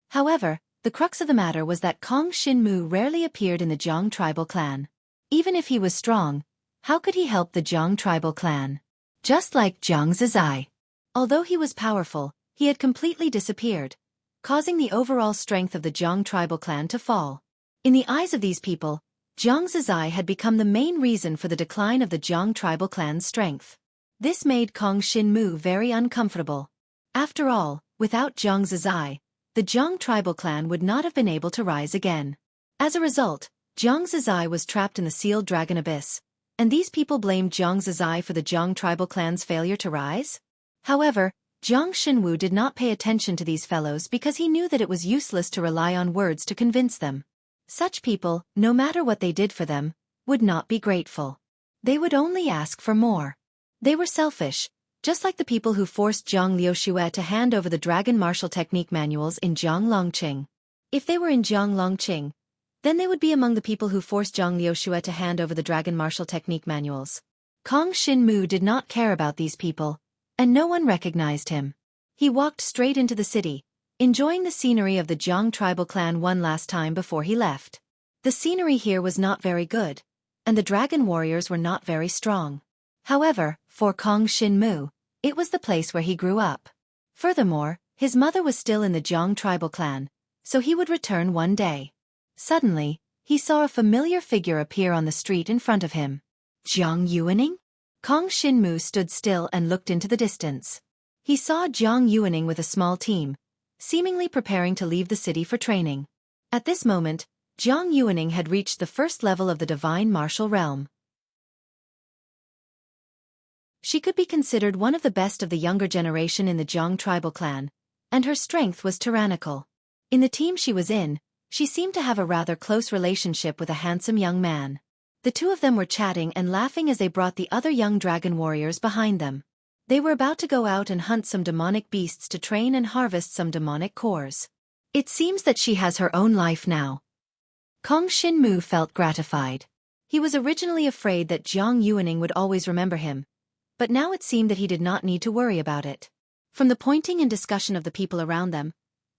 S1: However, the crux of the matter was that Kong Shinmu rarely appeared in the Jiang tribal clan. Even if he was strong, how could he help the Jiang tribal clan? Just like Jiang Zizai. Although he was powerful, he had completely disappeared, causing the overall strength of the Jiang tribal clan to fall. In the eyes of these people, Jiang Zizai had become the main reason for the decline of the Jiang tribal clan's strength. This made Kong Shinmu very uncomfortable. After all, without Jiang Zizai, the Jiang tribal clan would not have been able to rise again. As a result, Jiang Zizai was trapped in the sealed dragon abyss, and these people blamed Jiang Zizai for the Jiang tribal clan's failure to rise? However, Jiang Shinwu did not pay attention to these fellows because he knew that it was useless to rely on words to convince them. Such people, no matter what they did for them, would not be grateful. They would only ask for more. They were selfish, just like the people who forced Zhang Liuxue to hand over the dragon martial technique manuals in Jiang Longqing. If they were in Jiang Longqing, then they would be among the people who forced Zhang Liuxue to hand over the dragon martial technique manuals. Kong Shinmu did not care about these people, and no one recognized him. He walked straight into the city, enjoying the scenery of the Jiang tribal clan one last time before he left. The scenery here was not very good, and the dragon warriors were not very strong. However, for Kong Shinmu, it was the place where he grew up. Furthermore, his mother was still in the Jiang tribal clan, so he would return one day. Suddenly, he saw a familiar figure appear on the street in front of him. Jiang Yuaning? Kong Shinmu stood still and looked into the distance. He saw Jiang Yuaning with a small team, seemingly preparing to leave the city for training. At this moment, Jiang Yuaning had reached the first level of the divine martial realm. She could be considered one of the best of the younger generation in the Jiang tribal clan, and her strength was tyrannical. In the team she was in, she seemed to have a rather close relationship with a handsome young man. The two of them were chatting and laughing as they brought the other young dragon warriors behind them. They were about to go out and hunt some demonic beasts to train and harvest some demonic cores. It seems that she has her own life now. Kong Shinmu felt gratified. He was originally afraid that Jiang Yuaning would always remember him, but now it seemed that he did not need to worry about it. From the pointing and discussion of the people around them,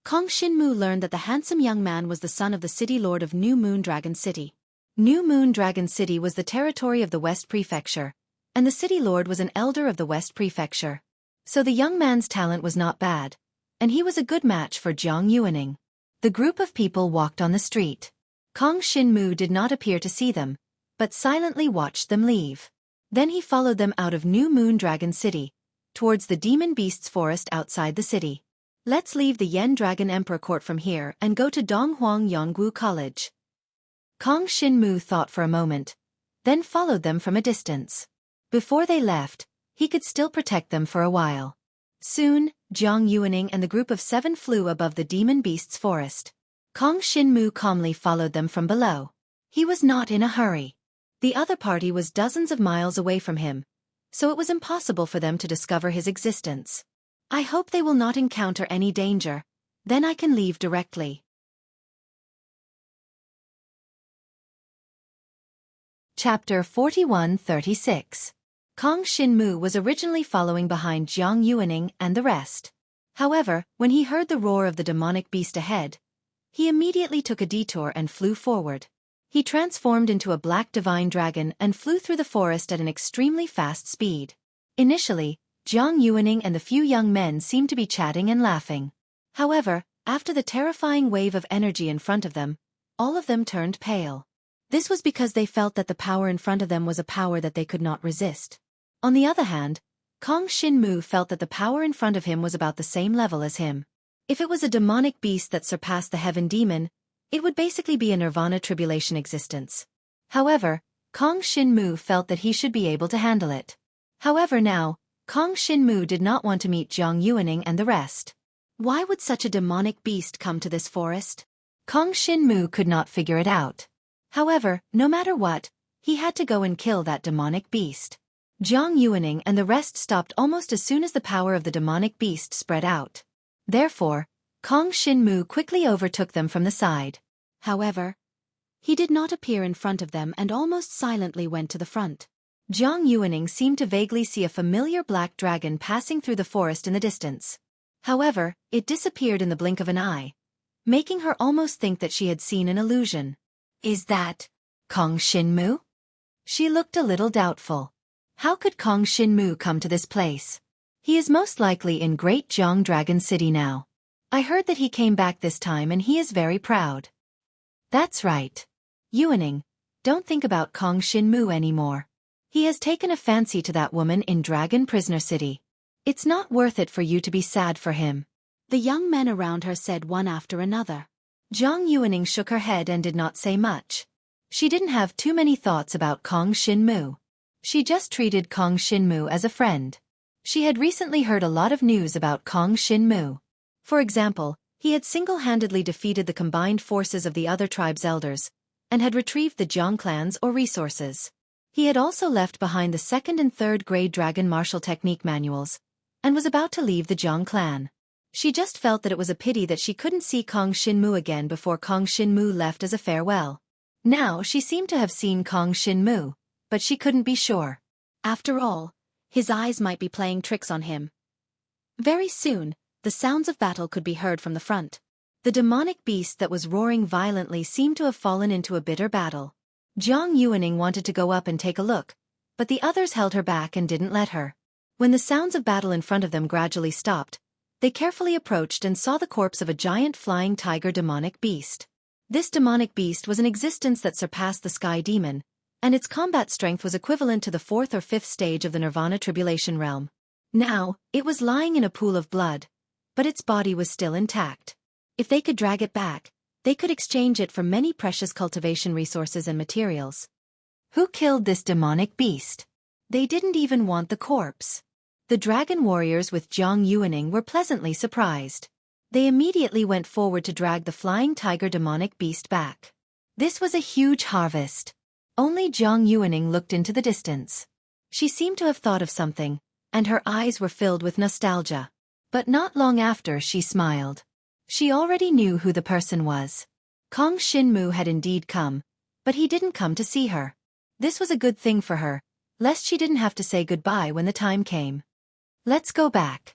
S1: Kong Shinmu learned that the handsome young man was the son of the city lord of New Moon Dragon City. New Moon Dragon City was the territory of the West Prefecture, and the city lord was an elder of the West Prefecture. So the young man's talent was not bad, and he was a good match for Jiang Yuaning. The group of people walked on the street. Kong Shinmu did not appear to see them, but silently watched them leave. Then he followed them out of New Moon Dragon City, towards the Demon Beasts Forest outside the city. Let's leave the Yen Dragon Emperor Court from here and go to Donghuang Yonggu College. Kong Shinmu thought for a moment, then followed them from a distance. Before they left, he could still protect them for a while. Soon, Jiang Yuaning and the group of 7 flew above the Demon Beasts Forest. Kong Shinmu calmly followed them from below. He was not in a hurry. The other party was dozens of miles away from him, so it was impossible for them to discover his existence. I hope they will not encounter any danger, then I can leave directly. Chapter 41-36. Kong Shinmu was originally following behind Jiang Yuaning and the rest. However, when he heard the roar of the demonic beast ahead, he immediately took a detour and flew forward. He transformed into a black divine dragon and flew through the forest at an extremely fast speed. Initially, Jiang Yuaning and the few young men seemed to be chatting and laughing. However, after the terrifying wave of energy in front of them, all of them turned pale. This was because they felt that the power in front of them was a power that they could not resist. On the other hand, Kong Shinmu felt that the power in front of him was about the same level as him. If it was a demonic beast that surpassed the heaven demon, it would basically be a nirvana tribulation existence. However, Kong Shinmu felt that he should be able to handle it. However now, Kong Shinmu did not want to meet Jiang Yuaning and the rest. Why would such a demonic beast come to this forest? Kong Shinmu could not figure it out. However, no matter what, he had to go and kill that demonic beast. Jiang Yuaning and the rest stopped almost as soon as the power of the demonic beast spread out. Therefore, Kong Shinmu quickly overtook them from the side. However, he did not appear in front of them and almost silently went to the front. Jiang Yuaning seemed to vaguely see a familiar black dragon passing through the forest in the distance. However, it disappeared in the blink of an eye, making her almost think that she had seen an illusion. Is that Kong Shinmu? She looked a little doubtful. How could Kong Shinmu come to this place? He is most likely in Great Jiang Dragon City now. I heard that he came back this time and he is very proud. That's right. Yuaning, don't think about Kong Shinmu anymore. He has taken a fancy to that woman in Dragon Prisoner City. It's not worth it for you to be sad for him. The young men around her said one after another. Jiang Yuaning shook her head and did not say much. She didn't have too many thoughts about Kong Shinmu. She just treated Kong Shinmu as a friend. She had recently heard a lot of news about Kong Shinmu. For example, he had single-handedly defeated the combined forces of the other tribe's elders, and had retrieved the Jiang clans or resources. He had also left behind the second and third grade dragon martial technique manuals, and was about to leave the Jiang clan. She just felt that it was a pity that she couldn't see Kong Shinmu again before Kong Shinmu left as a farewell. Now she seemed to have seen Kong Shinmu, but she couldn't be sure. After all, his eyes might be playing tricks on him. Very soon, the sounds of battle could be heard from the front. The demonic beast that was roaring violently seemed to have fallen into a bitter battle. Jiang Yuaning wanted to go up and take a look, but the others held her back and didn't let her. When the sounds of battle in front of them gradually stopped, they carefully approached and saw the corpse of a giant flying tiger demonic beast. This demonic beast was an existence that surpassed the sky demon, and its combat strength was equivalent to the 4th or 5th stage of the Nirvana Tribulation realm. Now, it was lying in a pool of blood, but its body was still intact. If they could drag it back, they could exchange it for many precious cultivation resources and materials. Who killed this demonic beast? They didn't even want the corpse. The dragon warriors with Jiang Yuaning were pleasantly surprised. They immediately went forward to drag the flying tiger demonic beast back. This was a huge harvest. Only Jiang Yuaning looked into the distance. She seemed to have thought of something, and her eyes were filled with nostalgia. But not long after she smiled. She already knew who the person was. Kong Shinmu had indeed come, but he didn't come to see her. This was a good thing for her, lest she didn't have to say goodbye when the time came. Let's go back.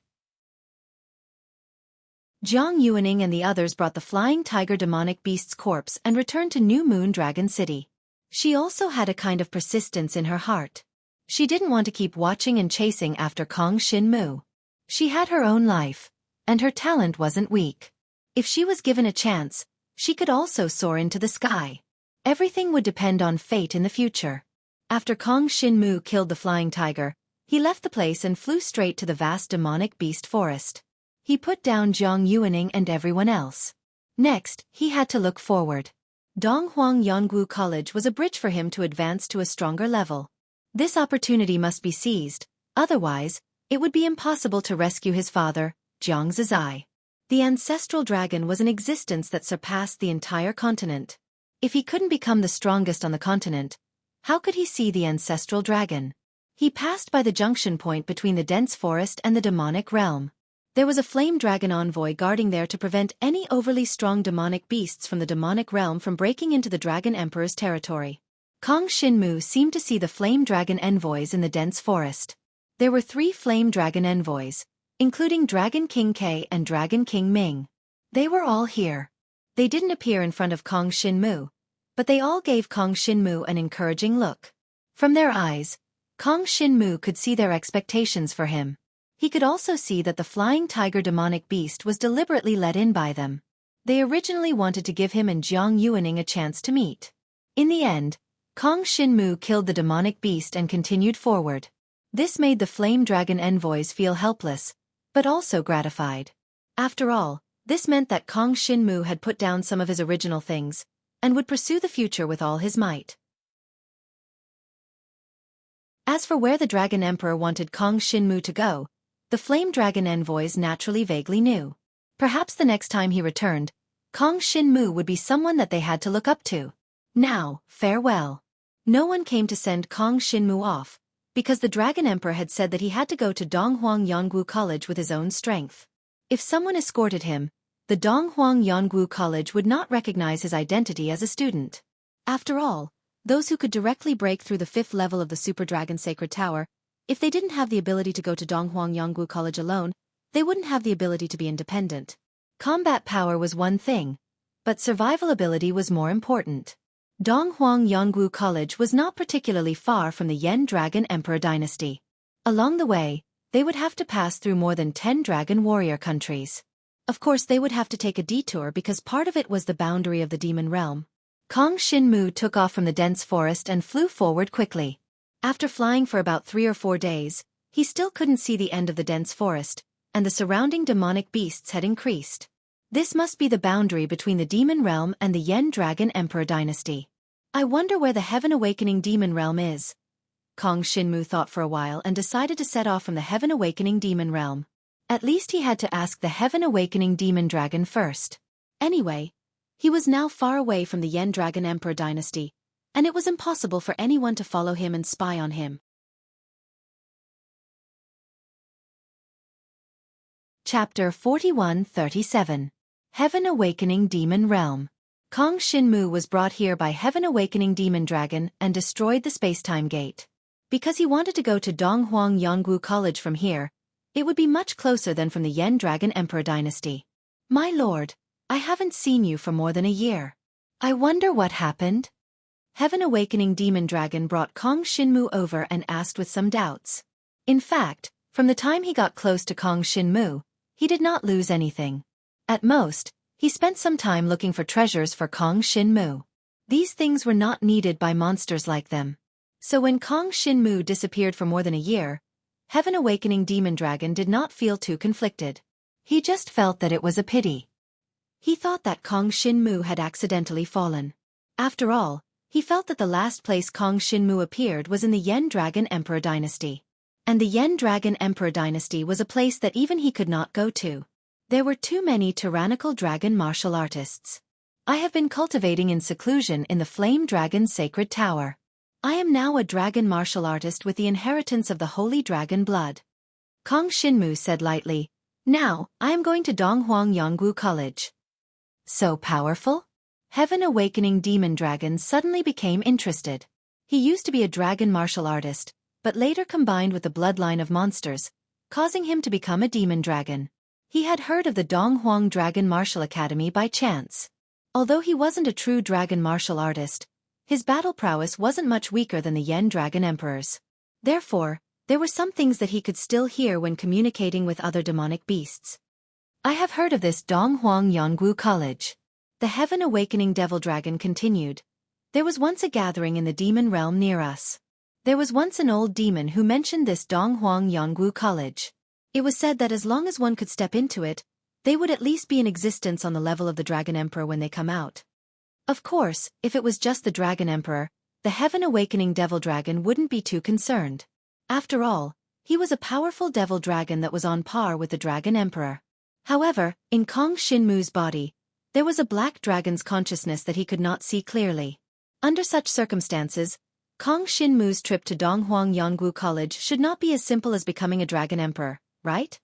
S1: Jiang Yuaning and the others brought the flying tiger demonic beast's corpse and returned to New Moon Dragon City. She also had a kind of persistence in her heart. She didn't want to keep watching and chasing after Kong Shinmu. She had her own life, and her talent wasn't weak. If she was given a chance, she could also soar into the sky. Everything would depend on fate in the future. After Kong Shinmu killed the flying tiger, he left the place and flew straight to the vast demonic beast forest. He put down Jiang Yuaning and everyone else. Next, he had to look forward. Donghuang Yonggu College was a bridge for him to advance to a stronger level. This opportunity must be seized, otherwise, it would be impossible to rescue his father, Jiang Zizai. The ancestral dragon was an existence that surpassed the entire continent. If he couldn't become the strongest on the continent, how could he see the ancestral dragon? He passed by the junction point between the dense forest and the demonic realm. There was a flame dragon envoy guarding there to prevent any overly strong demonic beasts from the demonic realm from breaking into the Dragon Emperor's territory. Kong Shinmu seemed to see the flame dragon envoys in the dense forest. There were 3 flame dragon envoys, including Dragon King K and Dragon King Ming. They were all here. They didn't appear in front of Kong Shinmu, but they all gave Kong Shinmu an encouraging look. From their eyes, Kong Shinmu could see their expectations for him. He could also see that the flying tiger demonic beast was deliberately let in by them. They originally wanted to give him and Jiang Yuaning a chance to meet. In the end, Kong Shinmu killed the demonic beast and continued forward. This made the flame dragon envoys feel helpless, but also gratified. After all, this meant that Kong Shinmu had put down some of his original things, and would pursue the future with all his might. As for where the Dragon Emperor wanted Kong Shinmu to go, the flame dragon envoys naturally vaguely knew. Perhaps the next time he returned, Kong Shinmu would be someone that they had to look up to. Now, farewell. No one came to send Kong Shinmu off, because the Dragon Emperor had said that he had to go to Donghuang Yonggu College with his own strength. If someone escorted him, the Donghuang Yonggu College would not recognize his identity as a student. After all, those who could directly break through the 5th level of the Super Dragon Sacred Tower. If they didn't have the ability to go to Donghuang Yonggu College alone, they wouldn't have the ability to be independent. Combat power was one thing, but survival ability was more important. Donghuang Yonggu College was not particularly far from the Yen Dragon Emperor dynasty. Along the way, they would have to pass through more than 10 dragon warrior countries. Of course, they would have to take a detour because part of it was the boundary of the demon realm. Kong Shinmu took off from the dense forest and flew forward quickly. After flying for about 3 or 4 days, he still couldn't see the end of the dense forest, and the surrounding demonic beasts had increased. This must be the boundary between the demon realm and the Yen Dragon Emperor dynasty. I wonder where the Heaven Awakening demon realm is. Kong Shinmu thought for a while and decided to set off from the Heaven Awakening demon realm. At least he had to ask the Heaven Awakening demon dragon first. Anyway, he was now far away from the Yen Dragon Emperor dynasty, and it was impossible for anyone to follow him and spy on him. Chapter 41-37. Heaven Awakening Demon Realm. Kong Shinmu was brought here by Heaven Awakening Demon Dragon and destroyed the Spacetime Gate. Because he wanted to go to Donghuang Yonggu College from here, it would be much closer than from the Yen Dragon Emperor dynasty. My lord, I haven't seen you for more than a year. I wonder what happened? Heaven Awakening Demon Dragon brought Kong Shinmu over and asked with some doubts. In fact, from the time he got close to Kong Shinmu, he did not lose anything. At most, he spent some time looking for treasures for Kong Shinmu. These things were not needed by monsters like them. So when Kong Shinmu disappeared for more than a year, Heaven Awakening Demon Dragon did not feel too conflicted. He just felt that it was a pity. He thought that Kong Shinmu had accidentally fallen. After all, he felt that the last place Kong Shinmu appeared was in the Yen Dragon Emperor dynasty. And the Yen Dragon Emperor dynasty was a place that even he could not go to. There were too many tyrannical dragon martial artists. I have been cultivating in seclusion in the Flame Dragon Sacred Tower. I am now a dragon martial artist with the inheritance of the holy dragon blood. Kong Shinmu said lightly, Now, I am going to Donghuang Yonggu College. So powerful? Heaven Awakening Demon Dragon suddenly became interested. He used to be a dragon martial artist, but later combined with the bloodline of monsters, causing him to become a demon dragon. He had heard of the Donghuang Dragon Martial Academy by chance. Although he wasn't a true dragon martial artist, his battle prowess wasn't much weaker than the Yen Dragon Emperor's. Therefore, there were some things that he could still hear when communicating with other demonic beasts. I have heard of this Donghuang Yonggu College. The Heaven Awakening Devil Dragon continued. There was once a gathering in the demon realm near us. There was once an old demon who mentioned this Donghuang Yonggu College. It was said that as long as one could step into it, they would at least be in existence on the level of the Dragon Emperor when they come out. Of course, if it was just the Dragon Emperor, the Heaven Awakening Devil Dragon wouldn't be too concerned. After all, he was a powerful devil dragon that was on par with the Dragon Emperor. However, in Kong Shinmu's body, there was a black dragon's consciousness that he could not see clearly. Under such circumstances, Kong Shinmu's trip to Donghuang Yonggu College should not be as simple as becoming a Dragon Emperor, right?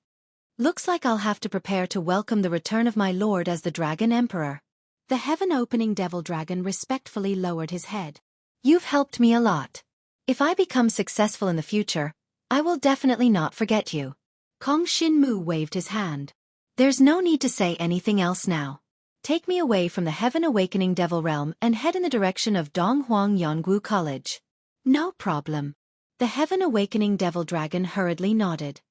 S1: Looks like I'll have to prepare to welcome the return of my lord as the Dragon Emperor. The Heaven-Opening Devil Dragon respectfully lowered his head. You've helped me a lot. If I become successful in the future, I will definitely not forget you. Kong Shinmu waved his hand. There's no need to say anything else now. Take me away from the Heaven Awakening Devil Realm and head in the direction of Donghuang Yonggu College. No problem. The Heaven Awakening Devil Dragon hurriedly nodded.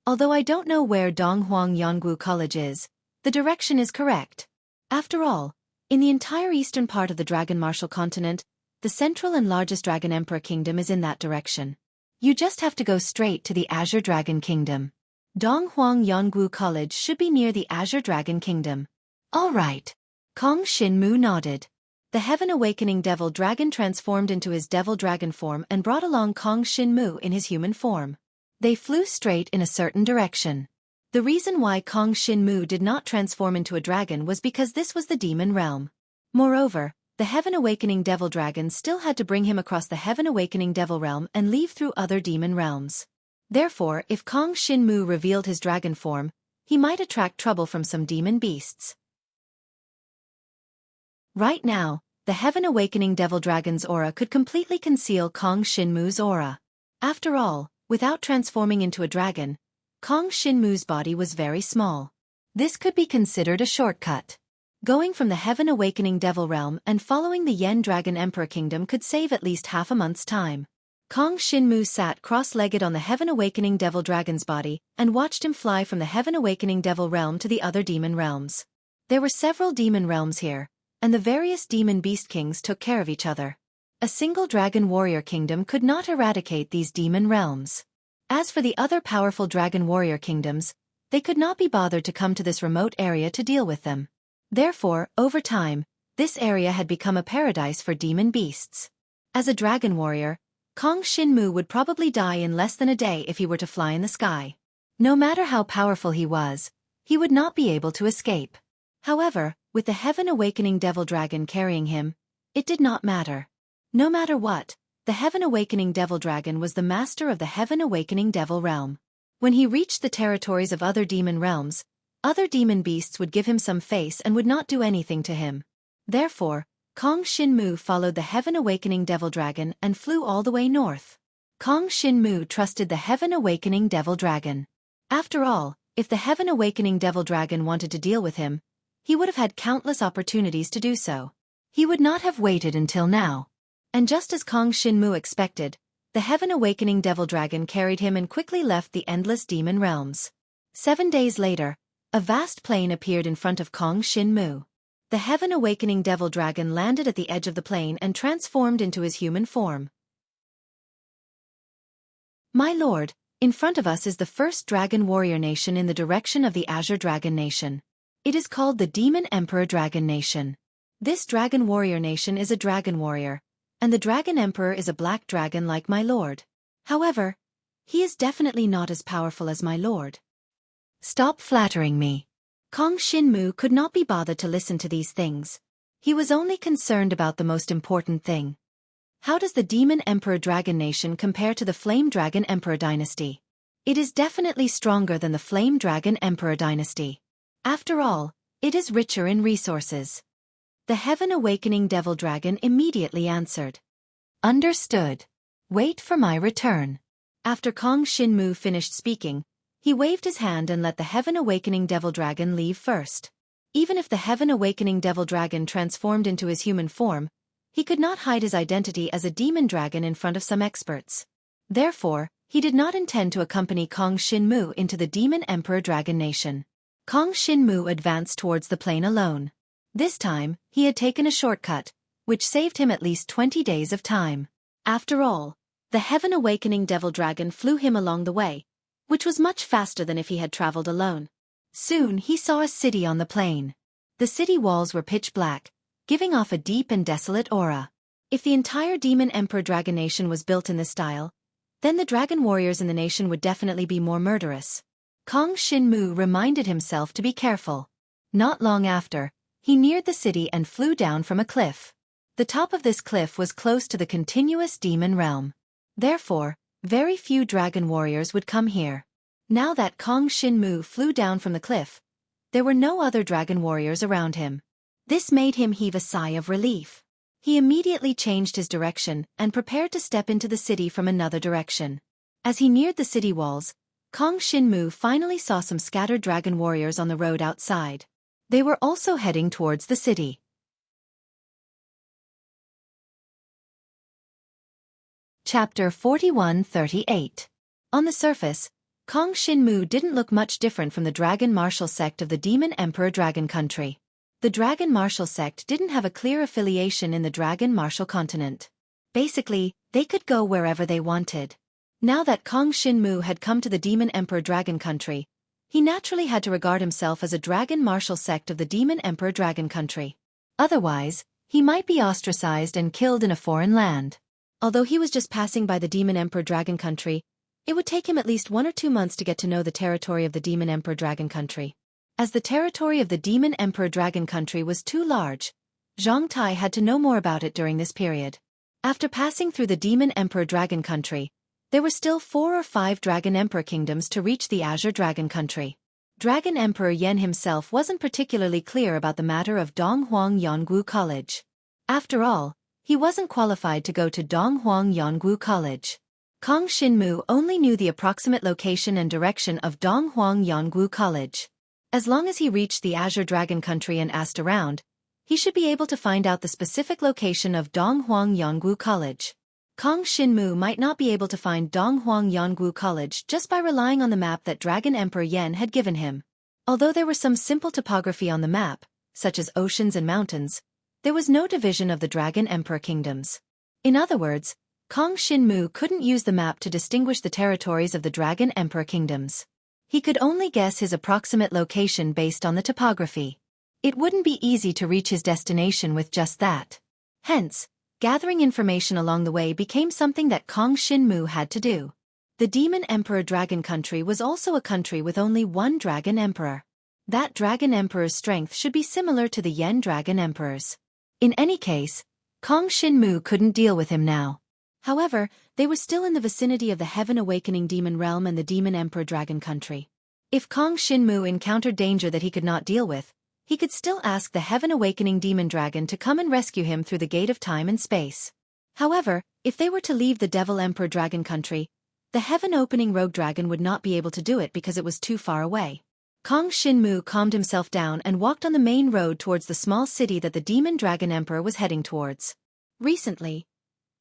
S1: Although I don't know where Donghuang Yonggu College is, the direction is correct. After all, in the entire eastern part of the Dragon Martial Continent, the central and largest Dragon Emperor Kingdom is in that direction. You just have to go straight to the Azure Dragon Kingdom. Donghuang Yonggu College should be near the Azure Dragon Kingdom. All right. Kong Shinmu nodded. The Heaven Awakening Devil Dragon transformed into his Devil Dragon form and brought along Kong Shinmu in his human form. They flew straight in a certain direction. The reason why Kong Shinmu did not transform into a dragon was because this was the demon realm. Moreover, the Heaven Awakening Devil Dragon still had to bring him across the Heaven Awakening Devil Realm and leave through other demon realms. Therefore, if Kong Shinmu revealed his dragon form, he might attract trouble from some demon beasts. Right now, the Heaven Awakening Devil Dragon's aura could completely conceal Kong Shinmu's aura. After all, without transforming into a dragon, Kong Shinmu's body was very small. This could be considered a shortcut. Going from the Heaven Awakening Devil Realm and following the Yen Dragon Emperor Kingdom could save at least half a month's time. Kong Shinmu sat cross-legged on the Heaven Awakening Devil Dragon's body and watched him fly from the Heaven Awakening Devil Realm to the other demon realms. There were several demon realms here, and the various demon beast kings took care of each other. A single dragon warrior kingdom could not eradicate these demon realms. As for the other powerful dragon warrior kingdoms, they could not be bothered to come to this remote area to deal with them. Therefore, over time, this area had become a paradise for demon beasts. As a dragon warrior, Kong Shinmu would probably die in less than a day if he were to fly in the sky. No matter how powerful he was, he would not be able to escape. However, with the Heaven Awakening Devil Dragon carrying him, it did not matter. No matter what, the Heaven Awakening Devil Dragon was the master of the Heaven Awakening Devil Realm. When he reached the territories of other demon realms, other demon beasts would give him some face and would not do anything to him. Therefore, Kong Shinmu followed the Heaven Awakening Devil Dragon and flew all the way north. Kong Shinmu trusted the Heaven Awakening Devil Dragon. After all, if the Heaven Awakening Devil Dragon wanted to deal with him, he would have had countless opportunities to do so. He would not have waited until now. And just as Kong Shinmu expected, the Heaven Awakening Devil Dragon carried him and quickly left the endless demon realms. 7 days later, a vast plain appeared in front of Kong Shinmu. The Heaven Awakening Devil Dragon landed at the edge of the plain and transformed into his human form. My lord, in front of us is the first dragon warrior nation in the direction of the Azure Dragon Nation. It is called the Demon Emperor Dragon Nation. This dragon warrior nation is a dragon warrior, and the Dragon Emperor is a black dragon like my lord. However, he is definitely not as powerful as my lord. Stop flattering me. Kong Shinmu could not be bothered to listen to these things. He was only concerned about the most important thing. How does the Demon Emperor Dragon Nation compare to the Flame Dragon Emperor Dynasty? It is definitely stronger than the Flame Dragon Emperor Dynasty. After all, it is richer in resources. The Heaven Awakening Devil Dragon immediately answered. Understood. Wait for my return. After Kong Shinmu finished speaking, he waved his hand and let the Heaven Awakening Devil Dragon leave first. Even if the Heaven Awakening Devil Dragon transformed into his human form, he could not hide his identity as a demon dragon in front of some experts. Therefore, he did not intend to accompany Kong Shinmu into the Demon Emperor Dragon Nation. Kong Shinmu advanced towards the plain alone. This time, he had taken a shortcut, which saved him at least 20 days of time. After all, the Heaven Awakening Devil Dragon flew him along the way, which was much faster than if he had traveled alone. Soon he saw a city on the plain. The city walls were pitch black, giving off a deep and desolate aura. If the entire Demon Emperor Dragon Nation was built in this style, then the dragon warriors in the nation would definitely be more murderous. Kong Shinmu reminded himself to be careful. Not long after, he neared the city and flew down from a cliff. The top of this cliff was close to the continuous demon realm. Therefore, very few dragon warriors would come here. Now that Kong Shinmu flew down from the cliff, there were no other dragon warriors around him. This made him heave a sigh of relief. He immediately changed his direction and prepared to step into the city from another direction. As he neared the city walls, Kong Shinmu finally saw some scattered dragon warriors on the road outside. They were also heading towards the city. Chapter 41-38. On the surface, Kong Shinmu didn't look much different from the Dragon Martial sect of the Demon Emperor Dragon Country. The Dragon Martial sect didn't have a clear affiliation in the Dragon Martial continent. Basically, they could go wherever they wanted. Now that Kong Shinmu had come to the Demon Emperor Dragon Country, he naturally had to regard himself as a Dragon Martial sect of the Demon Emperor Dragon Country. Otherwise, he might be ostracized and killed in a foreign land. Although he was just passing by the Demon Emperor Dragon Country, it would take him at least 1 or 2 months to get to know the territory of the Demon Emperor Dragon Country. As the territory of the Demon Emperor Dragon Country was too large, Zhang Tai had to know more about it during this period. After passing through the Demon Emperor Dragon Country, there were still 4 or 5 Dragon Emperor kingdoms to reach the Azure Dragon Country. Dragon Emperor Yen himself wasn't particularly clear about the matter of Donghuang Yonggu College. After all, he wasn't qualified to go to Donghuang Yongwu College. Kong Xinmu only knew the approximate location and direction of Donghuang Yongwu College. As long as he reached the Azure Dragon country and asked around, he should be able to find out the specific location of Donghuang Yongwu College. Kong Xinmu might not be able to find Donghuang Yongwu College just by relying on the map that Dragon Emperor Yan had given him. Although there was some simple topography on the map, such as oceans and mountains, there was no division of the Dragon Emperor kingdoms. In other words, Kong Xinmu couldn't use the map to distinguish the territories of the Dragon Emperor kingdoms. He could only guess his approximate location based on the topography. It wouldn't be easy to reach his destination with just that. Hence, gathering information along the way became something that Kong Xinmu had to do. The Demon Emperor Dragon Country was also a country with only one Dragon Emperor. That Dragon Emperor's strength should be similar to the Yen Dragon Emperor's. In any case, Kong Xinmu couldn't deal with him now. However, they were still in the vicinity of the Heaven Awakening Demon Realm and the Demon Emperor Dragon Country. If Kong Xinmu encountered danger that he could not deal with, he could still ask the Heaven Awakening Demon Dragon to come and rescue him through the gate of time and space. However, if they were to leave the Devil Emperor Dragon Country, the Heaven Opening Rogue Dragon would not be able to do it because it was too far away. Kong Xinmu calmed himself down and walked on the main road towards the small city that the Demon Dragon Emperor was heading towards. Recently,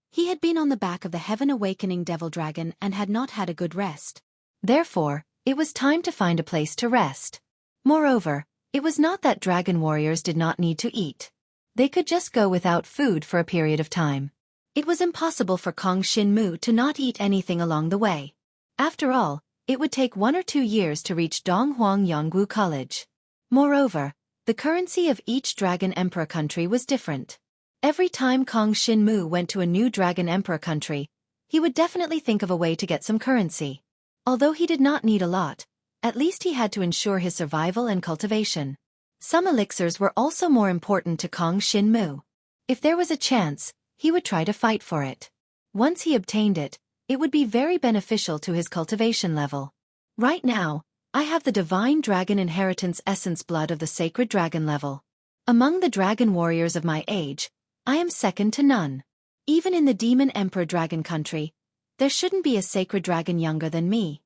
S1: he had been on the back of the Heaven Awakening Devil Dragon and had not had a good rest. Therefore, it was time to find a place to rest. Moreover, it was not that dragon warriors did not need to eat. They could just go without food for a period of time. It was impossible for Kong Xinmu to not eat anything along the way. After all, it would take 1 or 2 years to reach Donghuang Yongwu College. Moreover, the currency of each Dragon Emperor country was different. Every time Kong Xinmu went to a new Dragon Emperor country, he would definitely think of a way to get some currency. Although he did not need a lot, at least he had to ensure his survival and cultivation. Some elixirs were also more important to Kong Xinmu. If there was a chance, he would try to fight for it. Once he obtained it, it would be very beneficial to his cultivation level. Right now, I have the Divine Dragon Inheritance Essence Blood of the Sacred Dragon level. Among the dragon warriors of my age, I am second to none. Even in the Demon Emperor Dragon Country, there shouldn't be a sacred dragon younger than me.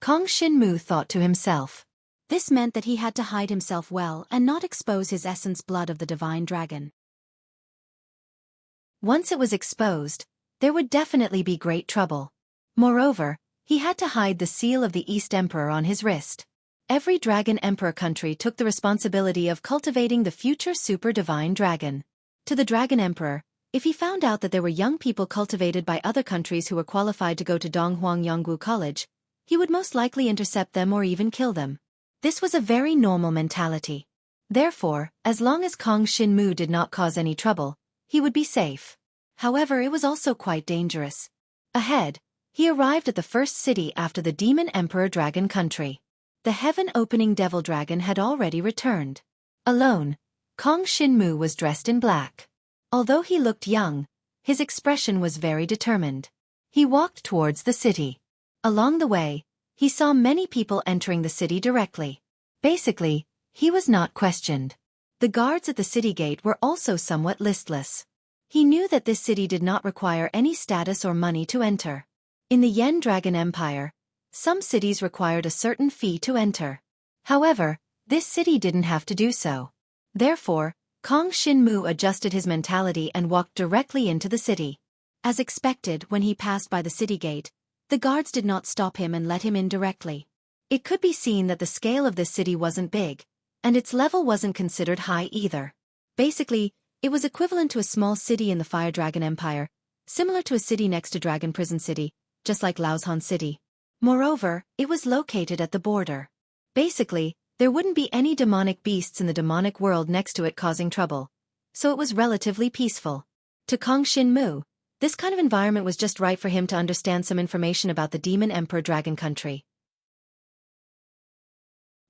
S1: Kong Xinmu thought to himself. This meant that he had to hide himself well and not expose his essence blood of the Divine Dragon. Once it was exposed, there would definitely be great trouble. Moreover, he had to hide the seal of the East Emperor on his wrist. Every Dragon Emperor country took the responsibility of cultivating the future Super Divine Dragon. To the Dragon Emperor, if he found out that there were young people cultivated by other countries who were qualified to go to Donghuang Yongwu College, he would most likely intercept them or even kill them. This was a very normal mentality. Therefore, as long as Kong Xinmu did not cause any trouble, he would be safe. However, it was also quite dangerous. Ahead, he arrived at the first city after the Demon Emperor Dragon Country. The Heaven Opening Devil Dragon had already returned. Alone, Kong Xinmu was dressed in black. Although he looked young, his expression was very determined. He walked towards the city. Along the way, he saw many people entering the city directly. Basically, he was not questioned. The guards at the city gate were also somewhat listless. He knew that this city did not require any status or money to enter. In the Yen Dragon Empire, some cities required a certain fee to enter. However, this city didn't have to do so. Therefore, Kong Xinmu adjusted his mentality and walked directly into the city. As expected, when he passed by the city gate, the guards did not stop him and let him in directly. It could be seen that the scale of this city wasn't big, and its level wasn't considered high either. Basically, it was equivalent to a small city in the Fire Dragon Empire, similar to a city next to Dragon Prison City, just like Laoshan City. Moreover, it was located at the border. Basically, there wouldn't be any demonic beasts in the demonic world next to it causing trouble, so it was relatively peaceful. To Kong Xinmu, this kind of environment was just right for him to understand some information about the Demon Emperor Dragon Country.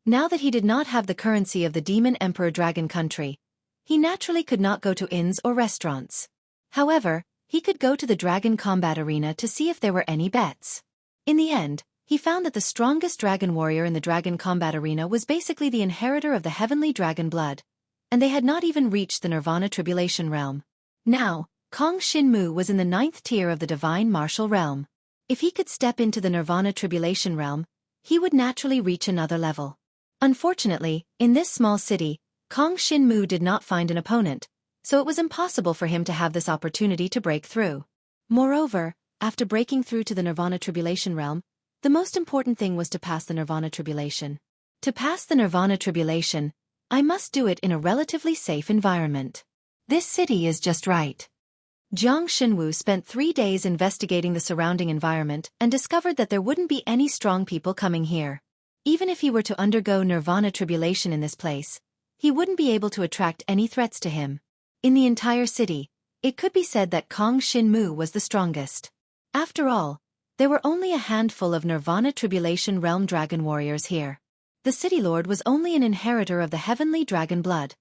S1: Now that he did not have the currency of the Demon Emperor Dragon Country, he naturally could not go to inns or restaurants. However, he could go to the Dragon Combat Arena to see if there were any bets. In the end, he found that the strongest dragon warrior in the Dragon Combat Arena was basically the inheritor of the Heavenly Dragon blood, and they had not even reached the Nirvana Tribulation Realm. Now, Kong Shinmu was in the 9th tier of the divine martial realm. If he could step into the nirvana tribulation realm, he would naturally reach another level. Unfortunately, in this small city, Kong Shinmu did not find an opponent, so it was impossible for him to have this opportunity to break through. Moreover, after breaking through to the nirvana tribulation realm, the most important thing was to pass the nirvana tribulation. To pass the nirvana tribulation, I must do it in a relatively safe environment. This city is just right. Jiang Xinwu spent 3 days investigating the surrounding environment and discovered that there wouldn't be any strong people coming here. Even if he were to undergo nirvana tribulation in this place, he wouldn't be able to attract any threats to him. In the entire city, it could be said that Kong Shinmu was the strongest. After all, there were only a handful of nirvana tribulation realm dragon warriors here. The city lord was only an inheritor of the heavenly dragon blood,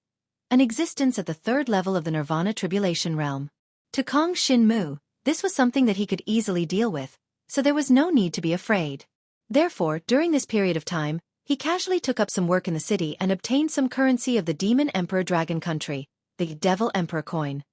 S1: an existence at the 3rd level of the nirvana tribulation realm. To Kong Shinmu, this was something that he could easily deal with, so there was no need to be afraid. Therefore, during this period of time, he casually took up some work in the city and obtained some currency of the Demon Emperor Dragon Country, the Devil Emperor coin.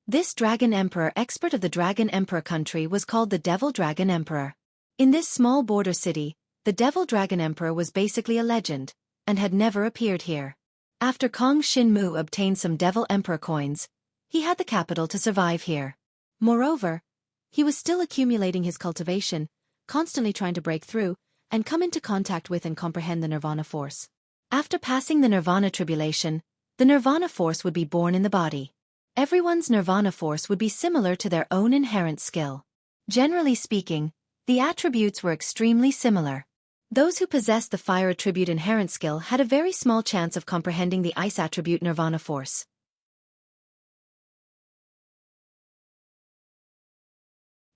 S1: This Dragon Emperor expert of the Dragon Emperor country was called the Devil Dragon Emperor. In this small border city, the Devil Dragon Emperor was basically a legend, and had never appeared here. After Kong Shinmu obtained some Devil Emperor coins, he had the capital to survive here. Moreover, he was still accumulating his cultivation, constantly trying to break through, and come into contact with and comprehend the Nirvana force. After passing the Nirvana tribulation, the Nirvana force would be born in the body. Everyone's Nirvana force would be similar to their own inherent skill. Generally speaking, the attributes were extremely similar. Those who possessed the fire attribute inherent skill had a very small chance of comprehending the ice attribute Nirvana force.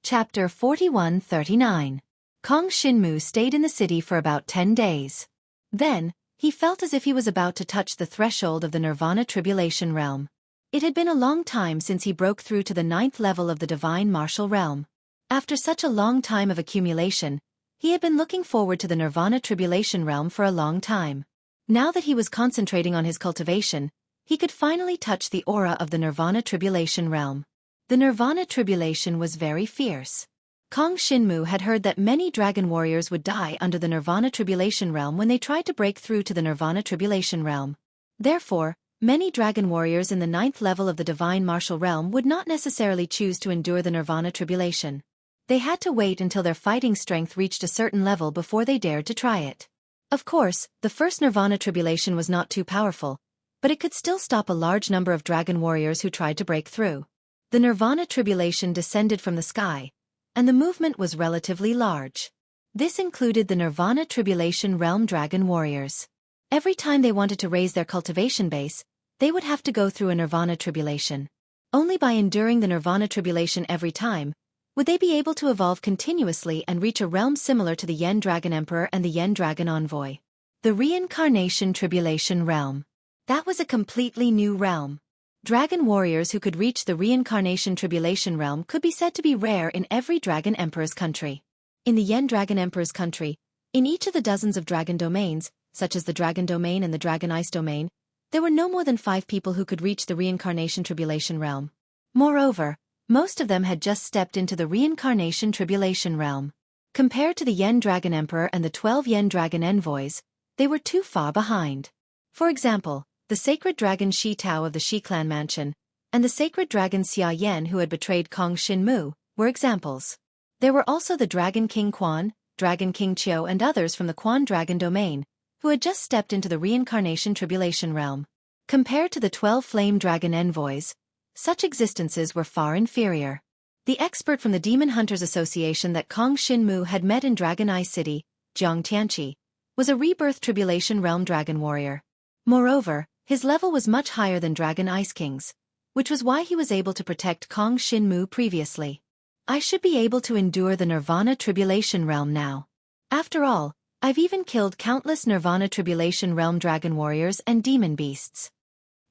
S1: Chapter 41-39. Kong Shinmu stayed in the city for about 10 days. Then, he felt as if he was about to touch the threshold of the Nirvana tribulation realm. It had been a long time since he broke through to the 9th level of the divine martial realm. After such a long time of accumulation, he had been looking forward to the Nirvana tribulation realm for a long time. Now that he was concentrating on his cultivation, he could finally touch the aura of the Nirvana tribulation realm. The Nirvana tribulation was very fierce. Kong Shinmu had heard that many dragon warriors would die under the Nirvana tribulation realm when they tried to break through to the Nirvana tribulation realm. Therefore, many dragon warriors in the 9th level of the divine martial realm would not necessarily choose to endure the Nirvana tribulation. They had to wait until their fighting strength reached a certain level before they dared to try it. Of course, the first Nirvana tribulation was not too powerful, but it could still stop a large number of dragon warriors who tried to break through. The Nirvana tribulation descended from the sky, and the movement was relatively large. This included the Nirvana tribulation realm dragon warriors. Every time they wanted to raise their cultivation base, they would have to go through a Nirvana tribulation. Only by enduring the Nirvana tribulation every time, would they be able to evolve continuously and reach a realm similar to the Yen Dragon Emperor and the Yen Dragon Envoy. The Reincarnation Tribulation Realm. That was a completely new realm. Dragon warriors who could reach the Reincarnation Tribulation Realm could be said to be rare in every Dragon Emperor's country. In the Yen Dragon Emperor's country, in each of the dozens of dragon domains, such as the Dragon Domain and the Dragon Ice Domain, there were no more than 5 people who could reach the Reincarnation Tribulation Realm. Moreover, most of them had just stepped into the Reincarnation Tribulation Realm. Compared to the Yen Dragon Emperor and the 12 Yen Dragon Envoys, they were too far behind. For example, the sacred dragon Shi Tao of the Shi clan mansion, and the sacred dragon Xia Yan who had betrayed Kong Shinmu, were examples. There were also the Dragon King Quan, Dragon King Qiu and others from the Quan Dragon Domain, who had just stepped into the Reincarnation Tribulation Realm. Compared to the 12 Flame Dragon Envoys, such existences were far inferior. The expert from the Demon Hunters Association that Kong Shinmu had met in Dragon Eye City, Jiang Tianqi, was a rebirth Tribulation Realm dragon warrior. Moreover, his level was much higher than Dragon Ice King's, which was why he was able to protect Kong Shinmu previously. I should be able to endure the Nirvana Tribulation Realm now. After all, I've even killed countless Nirvana Tribulation Realm dragon warriors and demon beasts.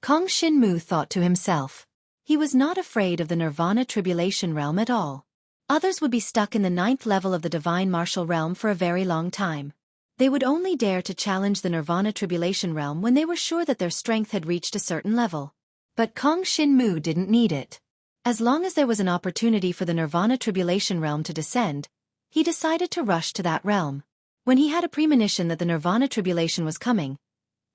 S1: Kong Shinmu thought to himself. He was not afraid of the Nirvana Tribulation Realm at all. Others would be stuck in the 9th level of the Divine Martial Realm for a very long time. They would only dare to challenge the Nirvana Tribulation Realm when they were sure that their strength had reached a certain level. But Kong Shin-mu didn't need it. As long as there was an opportunity for the Nirvana Tribulation realm to descend, he decided to rush to that realm. When he had a premonition that the Nirvana Tribulation was coming,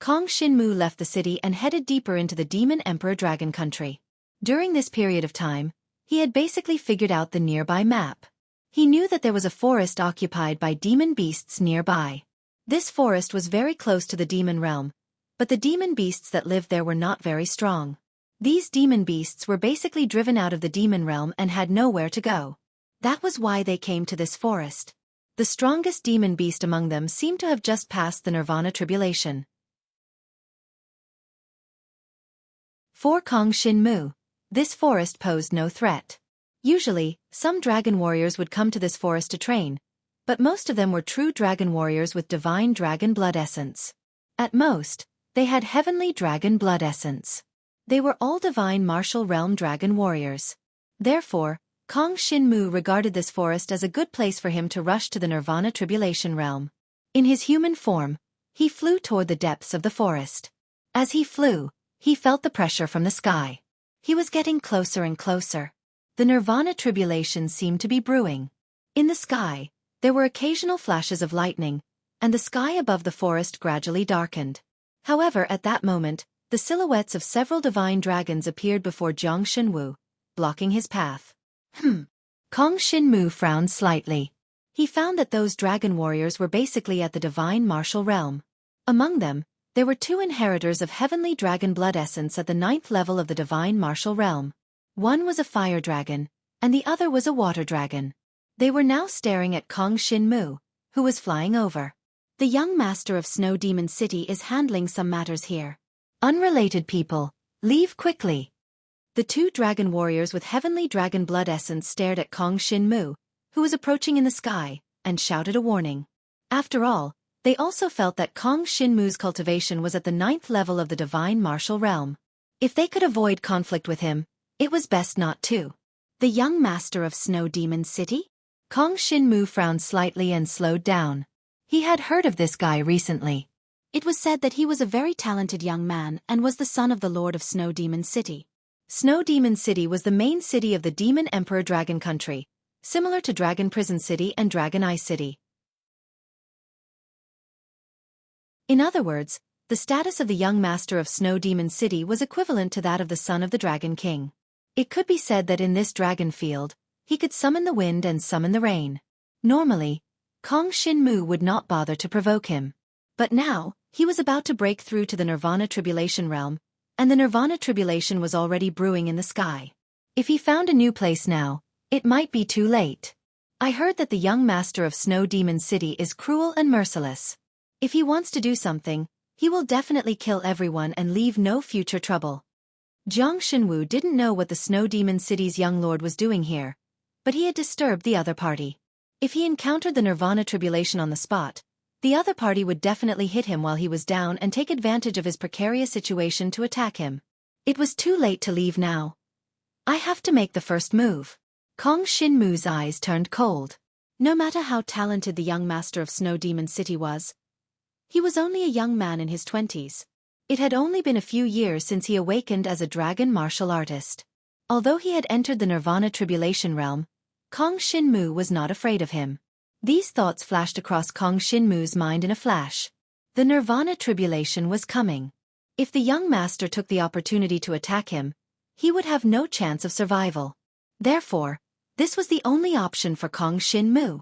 S1: Kong Shin-mu left the city and headed deeper into the Demon Emperor Dragon country. During this period of time, he had basically figured out the nearby map. He knew that there was a forest occupied by demon beasts nearby. This forest was very close to the demon realm, but the demon beasts that lived there were not very strong. These demon beasts were basically driven out of the demon realm and had nowhere to go. That was why they came to this forest. The strongest demon beast among them seemed to have just passed the Nirvana Tribulation. For Kong Shin-mu, this forest posed no threat. Usually, some dragon warriors would come to this forest to train, but most of them were true dragon warriors with divine dragon blood essence. At most, they had heavenly dragon blood essence. They were all divine martial realm dragon warriors. Therefore, Kong Shin-mu regarded this forest as a good place for him to rush to the Nirvana Tribulation realm. In his human form, he flew toward the depths of the forest. As he flew, he felt the pressure from the sky. He was getting closer and closer. The Nirvana Tribulation seemed to be brewing. In the sky, there were occasional flashes of lightning, and the sky above the forest gradually darkened. However, at that moment, the silhouettes of several divine dragons appeared before Jiang Shenwu, blocking his path. Kong Shin-mu frowned slightly. He found that those dragon warriors were basically at the divine martial realm. Among them, there were two inheritors of heavenly dragon blood essence at the 9th level of the divine martial realm. One was a fire dragon, and the other was a water dragon. They were now staring at Kong Shin-mu, who was flying over. The young master of Snow Demon City is handling some matters here. Unrelated people, leave quickly. The two dragon warriors with heavenly dragon blood essence stared at Kong Shin-mu, who was approaching in the sky, and shouted a warning. After all, they also felt that Kong Shin-mu's cultivation was at the 9th level of the divine martial realm. If they could avoid conflict with him, it was best not to. The young master of Snow Demon City? Kong Shin-mu frowned slightly and slowed down. He had heard of this guy recently. It was said that he was a very talented young man and was the son of the Lord of Snow Demon City. Snow Demon City was the main city of the Demon Emperor Dragon Country, similar to Dragon Prison City and Dragon Eye City. In other words, the status of the young master of Snow Demon City was equivalent to that of the son of the Dragon King. It could be said that in this dragon field, he could summon the wind and summon the rain. Normally, Kong Shin-mu would not bother to provoke him. But now, he was about to break through to the Nirvana Tribulation realm, and the Nirvana Tribulation was already brewing in the sky. If he found a new place now, it might be too late. I heard that the young master of Snow Demon City is cruel and merciless. If he wants to do something, he will definitely kill everyone and leave no future trouble. Jiang Shenwu didn't know what the Snow Demon City's young lord was doing here, but he had disturbed the other party. If he encountered the Nirvana Tribulation on the spot, the other party would definitely hit him while he was down and take advantage of his precarious situation to attack him. It was too late to leave now. I have to make the first move. Kong Shin-mu's eyes turned cold. No matter how talented the young master of Snow Demon City was, he was only a young man in his 20s. It had only been a few years since he awakened as a dragon martial artist. Although he had entered the Nirvana Tribulation realm, Kong Shin-mu was not afraid of him. These thoughts flashed across Kong Shin-mu's mind in a flash. The Nirvana Tribulation was coming. If the young master took the opportunity to attack him, he would have no chance of survival. Therefore, this was the only option for Kong Shin-mu.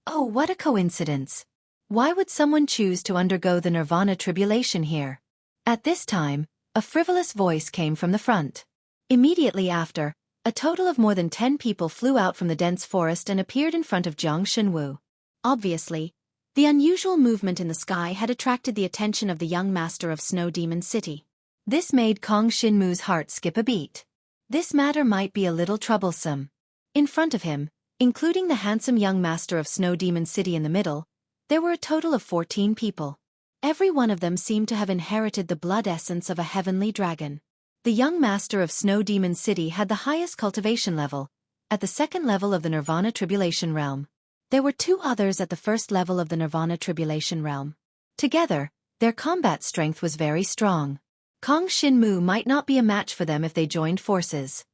S1: Oh, what a coincidence. Why would someone choose to undergo the Nirvana Tribulation here? At this time, a frivolous voice came from the front. Immediately after, a total of more than 10 people flew out from the dense forest and appeared in front of Jiang Shenwu. Obviously, the unusual movement in the sky had attracted the attention of the young master of Snow Demon City. This made Kong Shin-mu's heart skip a beat. This matter might be a little troublesome. In front of him, including the handsome young master of Snow Demon City in the middle, there were a total of 14 people. Every one of them seemed to have inherited the blood essence of a heavenly dragon. The young master of Snow Demon City had the highest cultivation level, at the 2nd level of the Nirvana Tribulation realm. There were 2 others at the 1st level of the Nirvana Tribulation realm. Together, their combat strength was very strong. Kong Shinmu might not be a match for them if they joined forces.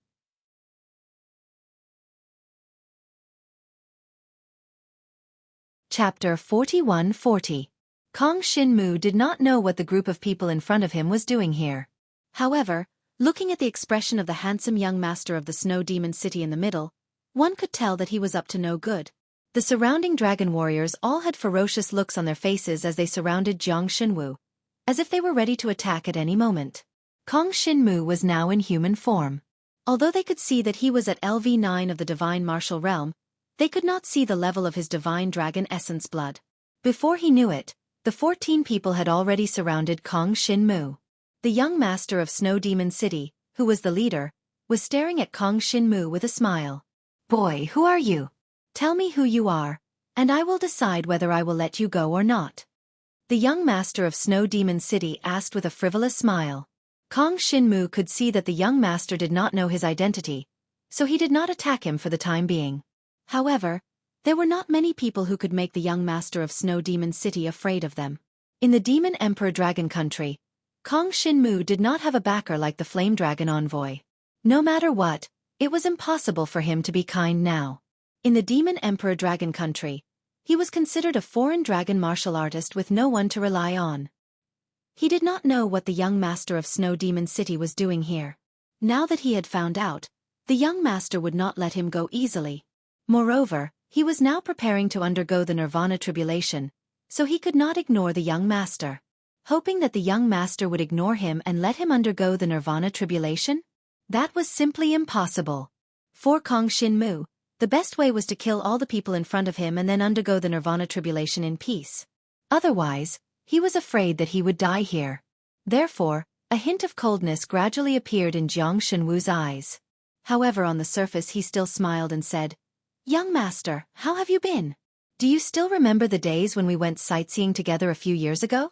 S1: Chapter 41-40. Kong Shinmu did not know what the group of people in front of him was doing here. However, looking at the expression of the handsome young master of the Snow Demon City in the middle, one could tell that he was up to no good. The surrounding dragon warriors all had ferocious looks on their faces as they surrounded Jiang Shinwu, as if they were ready to attack at any moment. Kong Shinmu was now in human form. Although they could see that he was at LV9 of the Divine Martial Realm, they could not see the level of his Divine Dragon Essence blood. Before he knew it, the 14 people had already surrounded Kong Shinmu. The young master of Snow Demon City, who was the leader, was staring at Kong Shinmu with a smile. "Boy, who are you? Tell me who you are, and I will decide whether I will let you go or not." The young master of Snow Demon City asked with a frivolous smile. Kong Shinmu could see that the young master did not know his identity, so he did not attack him for the time being. However, there were not many people who could make the young master of Snow Demon City afraid of them. In the Demon Emperor Dragon Country, Kong Shinmu did not have a backer like the Flame Dragon Envoy. No matter what, it was impossible for him to be kind now. In the Demon Emperor Dragon Country, he was considered a foreign dragon martial artist with no one to rely on. He did not know what the young master of Snow Demon City was doing here. Now that he had found out, the young master would not let him go easily. Moreover, he was now preparing to undergo the Nirvana tribulation, so he could not ignore the young master. Hoping that the young master would ignore him and let him undergo the Nirvana tribulation? That was simply impossible. For Kong Shinmu, the best way was to kill all the people in front of him and then undergo the Nirvana tribulation in peace. Otherwise, he was afraid that he would die here. Therefore, a hint of coldness gradually appeared in Jiang Shinwu's eyes. However, on the surface he still smiled and said, "Young master, how have you been? Do you still remember the days when we went sightseeing together a few years ago?"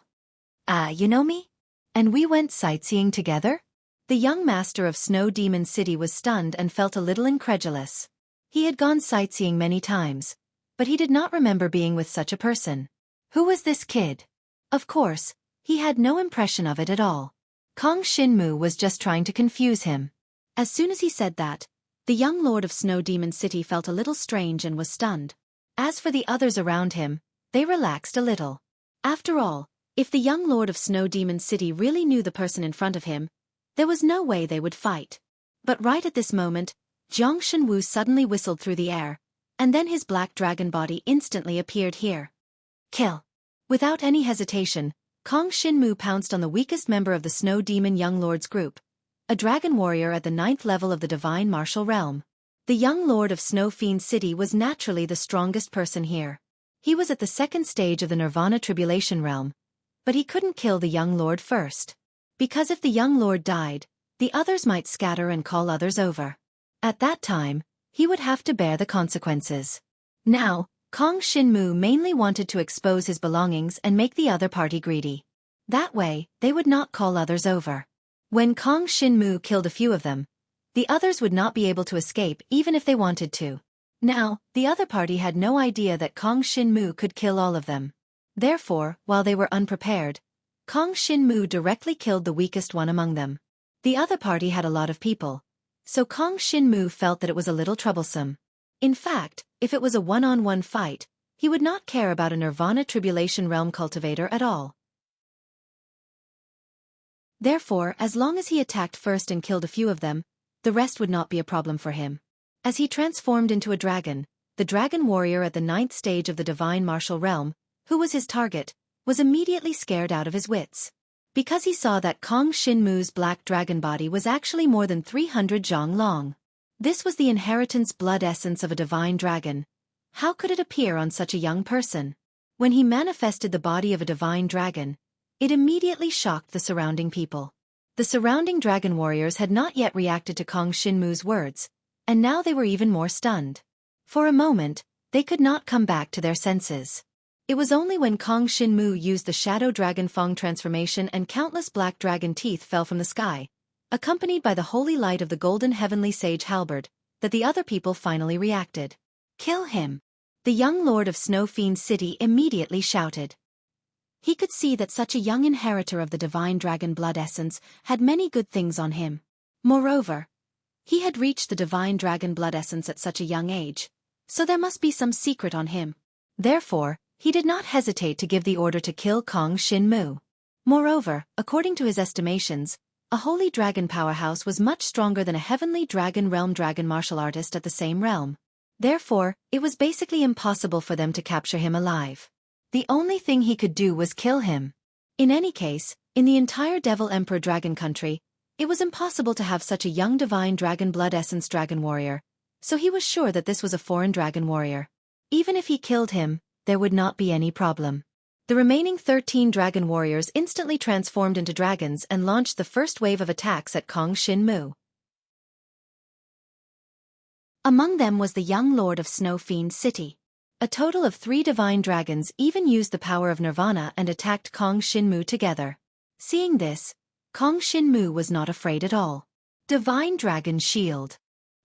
S1: You know me? And we went sightseeing together?" The young master of Snow Demon City was stunned and felt a little incredulous. He had gone sightseeing many times, but he did not remember being with such a person. Who was this kid? Of course, he had no impression of it at all. Kong Shinmu was just trying to confuse him. As soon as he said that, the young lord of Snow Demon City felt a little strange and was stunned. As for the others around him, they relaxed a little. After all, if the young lord of Snow Demon City really knew the person in front of him, there was no way they would fight. But right at this moment, Jiang Shinwu suddenly whistled through the air, and then his black dragon body instantly appeared here. Kill! Without any hesitation, Kong Shinmu pounced on the weakest member of the Snow Demon Young Lord's group, a dragon warrior at the 9th level of the Divine Martial Realm. The young lord of Snow Fiend City was naturally the strongest person here. He was at the 2nd stage of the Nirvana Tribulation Realm, but he couldn't kill the young lord first. Because if the young lord died, the others might scatter and call others over. At that time, he would have to bear the consequences. Now, Kong Shinmu mainly wanted to expose his belongings and make the other party greedy. That way, they would not call others over. When Kong Shinmu killed a few of them, the others would not be able to escape even if they wanted to. Now, the other party had no idea that Kong Shinmu could kill all of them. Therefore, while they were unprepared, Kong Shinmu directly killed the weakest one among them. The other party had a lot of people, so Kong Shinmu felt that it was a little troublesome. In fact, if it was a one-on-one fight, he would not care about a Nirvana Tribulation Realm cultivator at all. Therefore, as long as he attacked first and killed a few of them, the rest would not be a problem for him. As he transformed into a dragon, the dragon warrior at the 9th stage of the Divine Martial Realm, who was his target, was immediately scared out of his wits. Because he saw that Kong Shinmu's black dragon body was actually more than 300 zhang long. This was the inheritance blood essence of a divine dragon. How could it appear on such a young person? When he manifested the body of a divine dragon, it immediately shocked the surrounding people. The surrounding dragon warriors had not yet reacted to Kong Shinmu's words, and now they were even more stunned. For a moment, they could not come back to their senses. It was only when Kong Shinmu used the Shadow Dragon Fang transformation and countless black dragon teeth fell from the sky, accompanied by the holy light of the golden heavenly sage halberd, that the other people finally reacted. "Kill him!" The young lord of Snow Fiend City immediately shouted. He could see that such a young inheritor of the divine dragon blood essence had many good things on him. Moreover, he had reached the divine dragon blood essence at such a young age, so there must be some secret on him. Therefore, he did not hesitate to give the order to kill Kong Shin-mu. Moreover, according to his estimations, a holy dragon powerhouse was much stronger than a heavenly dragon realm dragon martial artist at the same realm. Therefore, it was basically impossible for them to capture him alive. The only thing he could do was kill him. In any case, in the entire Devil Emperor Dragon country, it was impossible to have such a young divine dragon blood essence dragon warrior, so he was sure that this was a foreign dragon warrior. Even if he killed him, there would not be any problem. The remaining 13 dragon warriors instantly transformed into dragons and launched the first wave of attacks at Kong Shin-mu. Among them was the young lord of Snow Fiend City. A total of 3 divine dragons even used the power of Nirvana and attacked Kong Shin-mu together. Seeing this, Kong Shin-mu was not afraid at all. Divine Dragon Shield.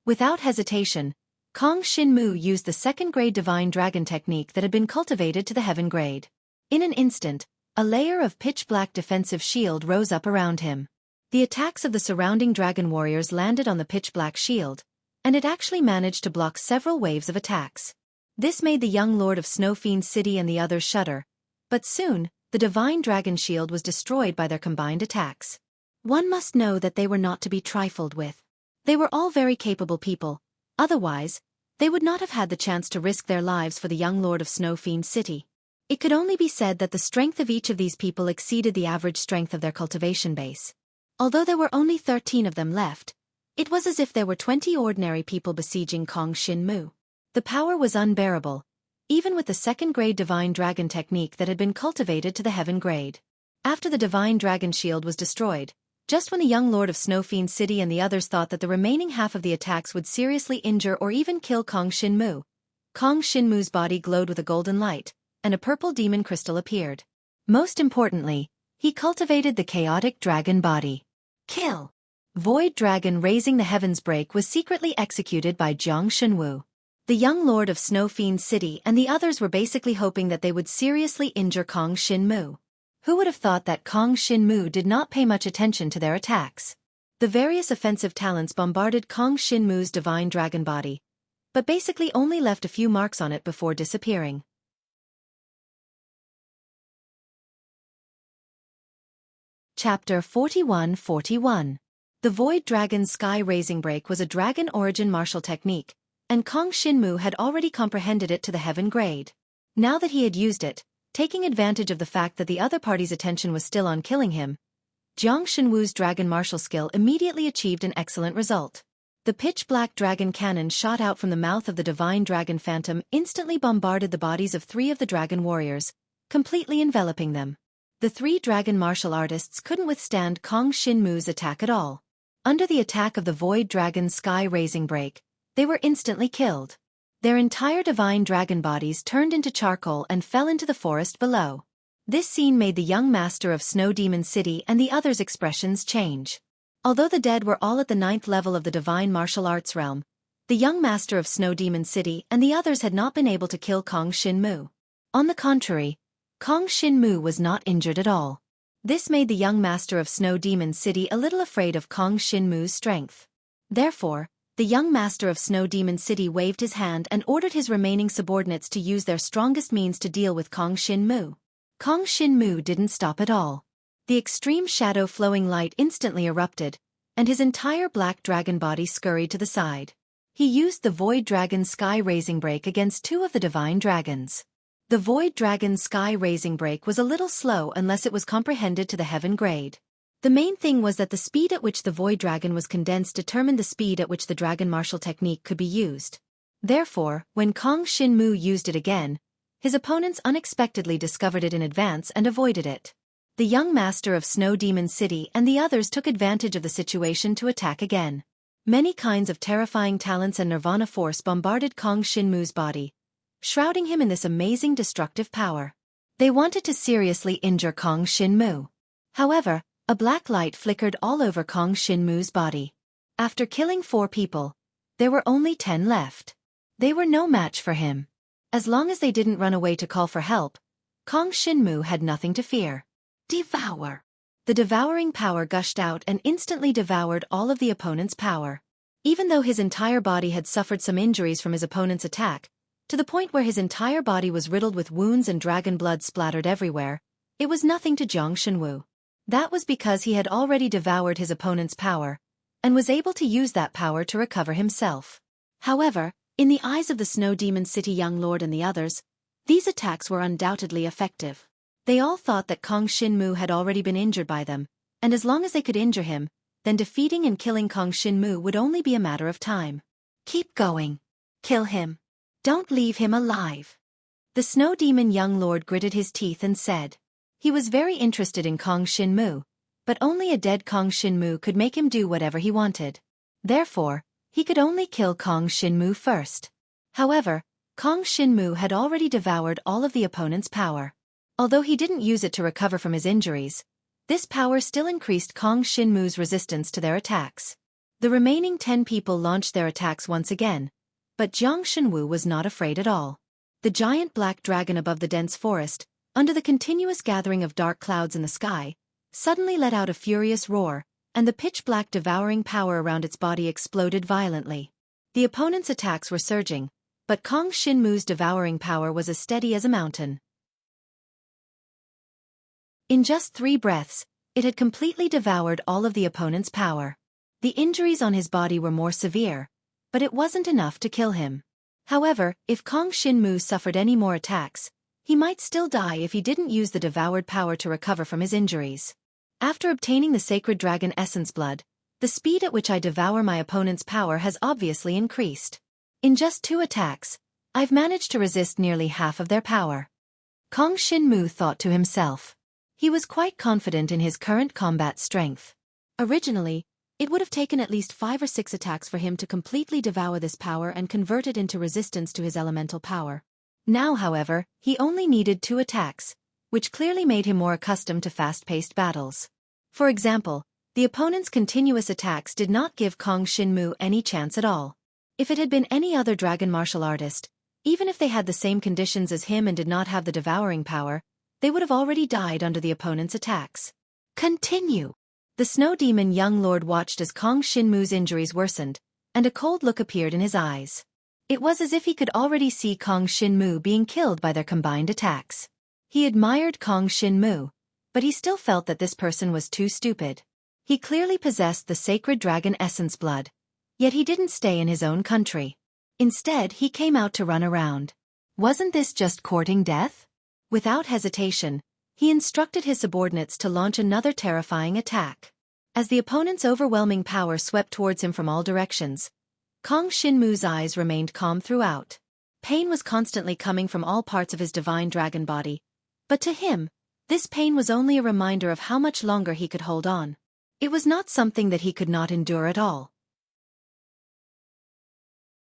S1: Without hesitation, Kong Shin-mu used the second-grade divine dragon technique that had been cultivated to the heaven grade. In an instant, a layer of pitch-black defensive shield rose up around him. The attacks of the surrounding dragon warriors landed on the pitch-black shield, and it actually managed to block several waves of attacks. This made the young lord of Snow Fiend City and the others shudder, but soon, the divine dragon shield was destroyed by their combined attacks. One must know that they were not to be trifled with. They were all very capable people, otherwise, they would not have had the chance to risk their lives for the young lord of Snow Fiend City. It could only be said that the strength of each of these people exceeded the average strength of their cultivation base. Although there were only 13 of them left, it was as if there were 20 ordinary people besieging Kong Shin-mu. The power was unbearable, even with the second-grade divine dragon technique that had been cultivated to the heaven grade. After the divine dragon shield was destroyed, just when the young lord of Snow Fiend City and the others thought that the remaining half of the attacks would seriously injure or even kill Kong Shin-mu, Kong Shin-mu's body glowed with a golden light, and a purple demon crystal appeared. Most importantly, he cultivated the chaotic dragon body. Kill! Void Dragon Raising the Heavens Break was secretly executed by Jiang Shenwu. The young lord of Snow Fiend City and the others were basically hoping that they would seriously injure Kong Shin-mu. Who would have thought that Kong Shin-mu did not pay much attention to their attacks? The various offensive talents bombarded Kong Shin-mu's divine dragon body, but basically only left a few marks on it before disappearing. Chapter 41-41. The Void Dragon's Sky Raising Break was a dragon origin martial technique, and Kong Shin-mu had already comprehended it to the heaven grade. Now that he had used it, taking advantage of the fact that the other party's attention was still on killing him, Jiang Shenwu's dragon martial skill immediately achieved an excellent result. The pitch-black dragon cannon shot out from the mouth of the divine dragon phantom instantly bombarded the bodies of 3 of the dragon warriors, completely enveloping them. The 3 dragon martial artists couldn't withstand Kong Shin-mu's attack at all. Under the attack of the Void Dragon's Sky Raising Break, they were instantly killed. Their entire divine dragon bodies turned into charcoal and fell into the forest below. This scene made the young master of Snow Demon City and the others' expressions change. Although the dead were all at the 9th level of the divine martial arts realm, the young master of Snow Demon City and the others had not been able to kill Kong Shin-mu. On the contrary, Kong Shin-mu was not injured at all. This made the young master of Snow Demon City a little afraid of Kong Shin-mu's strength. Therefore, the young master of Snow Demon City waved his hand and ordered his remaining subordinates to use their strongest means to deal with Kong Shin-mu. Kong Shin-mu didn't stop at all. The extreme shadow flowing light instantly erupted, and his entire black dragon body scurried to the side. He used the Void Dragon's Sky Raising Break against 2 of the divine dragons. The Void Dragon's Sky Raising Break was a little slow unless it was comprehended to the heaven grade. The main thing was that the speed at which the Void Dragon was condensed determined the speed at which the dragon martial technique could be used. Therefore, when Kong Shin-mu used it again, his opponents unexpectedly discovered it in advance and avoided it. The young master of Snow Demon City and the others took advantage of the situation to attack again. Many kinds of terrifying talents and nirvana force bombarded Kong Shin-mu's body, shrouding him in this amazing destructive power. They wanted to seriously injure Kong Shin-mu. However, a black light flickered all over Kong Shin-mu's body. After killing 4 people, there were only 10 left. They were no match for him. As long as they didn't run away to call for help, Kong Shinmu had nothing to fear. Devour! The devouring power gushed out and instantly devoured all of the opponent's power. Even though his entire body had suffered some injuries from his opponent's attack, to the point where his entire body was riddled with wounds and dragon blood splattered everywhere, it was nothing to Jiang Shenwu. That was because he had already devoured his opponent's power, and was able to use that power to recover himself. However, in the eyes of the Snow Demon City young lord and the others, these attacks were undoubtedly effective. They all thought that Kong Shinmu had already been injured by them, and as long as they could injure him, then defeating and killing Kong Shinmu would only be a matter of time. Keep going. Kill him. Don't leave him alive. The Snow Demon young lord gritted his teeth and said. He was very interested in Kong Shinmu, but only a dead Kong Shinmu could make him do whatever he wanted. Therefore, he could only kill Kong Shinmu first. However, Kong Shinmu had already devoured all of the opponent's power. Although he didn't use it to recover from his injuries, this power still increased Kong Shinmu's resistance to their attacks. The remaining 10 people launched their attacks once again, but Jiang Shenwu was not afraid at all. The giant black dragon above the dense forest, under the continuous gathering of dark clouds in the sky, suddenly let out a furious roar, and the pitch-black devouring power around its body exploded violently. The opponent's attacks were surging, but Kong Shinmu's devouring power was as steady as a mountain. In just 3 breaths, it had completely devoured all of the opponent's power. The injuries on his body were more severe, but it wasn't enough to kill him. However, if Kong Shinmu suffered any more attacks, he might still die if he didn't use the devoured power to recover from his injuries. After obtaining the sacred dragon essence blood, the speed at which I devour my opponent's power has obviously increased. In just 2 attacks, I've managed to resist nearly half of their power. Kong Shinmu thought to himself. He was quite confident in his current combat strength. Originally, it would have taken at least 5 or 6 attacks for him to completely devour this power and convert it into resistance to his elemental power. Now, however, he only needed 2 attacks, which clearly made him more accustomed to fast-paced battles. For example, the opponent's continuous attacks did not give Kong Shinmu any chance at all. If it had been any other dragon martial artist, even if they had the same conditions as him and did not have the devouring power, they would have already died under the opponent's attacks. Continue! The Snow Demon young lord watched as Kong Shinmu's injuries worsened, and a cold look appeared in his eyes. It was as if he could already see Kong Shinmu being killed by their combined attacks. He admired Kong Shinmu, but he still felt that this person was too stupid. He clearly possessed the sacred dragon essence blood, yet he didn't stay in his own country. Instead, he came out to run around. Wasn't this just courting death? Without hesitation, he instructed his subordinates to launch another terrifying attack. As the opponent's overwhelming power swept towards him from all directions, Kong Shinmu's eyes remained calm throughout. Pain was constantly coming from all parts of his divine dragon body, but to him, this pain was only a reminder of how much longer he could hold on. It was not something that he could not endure at all.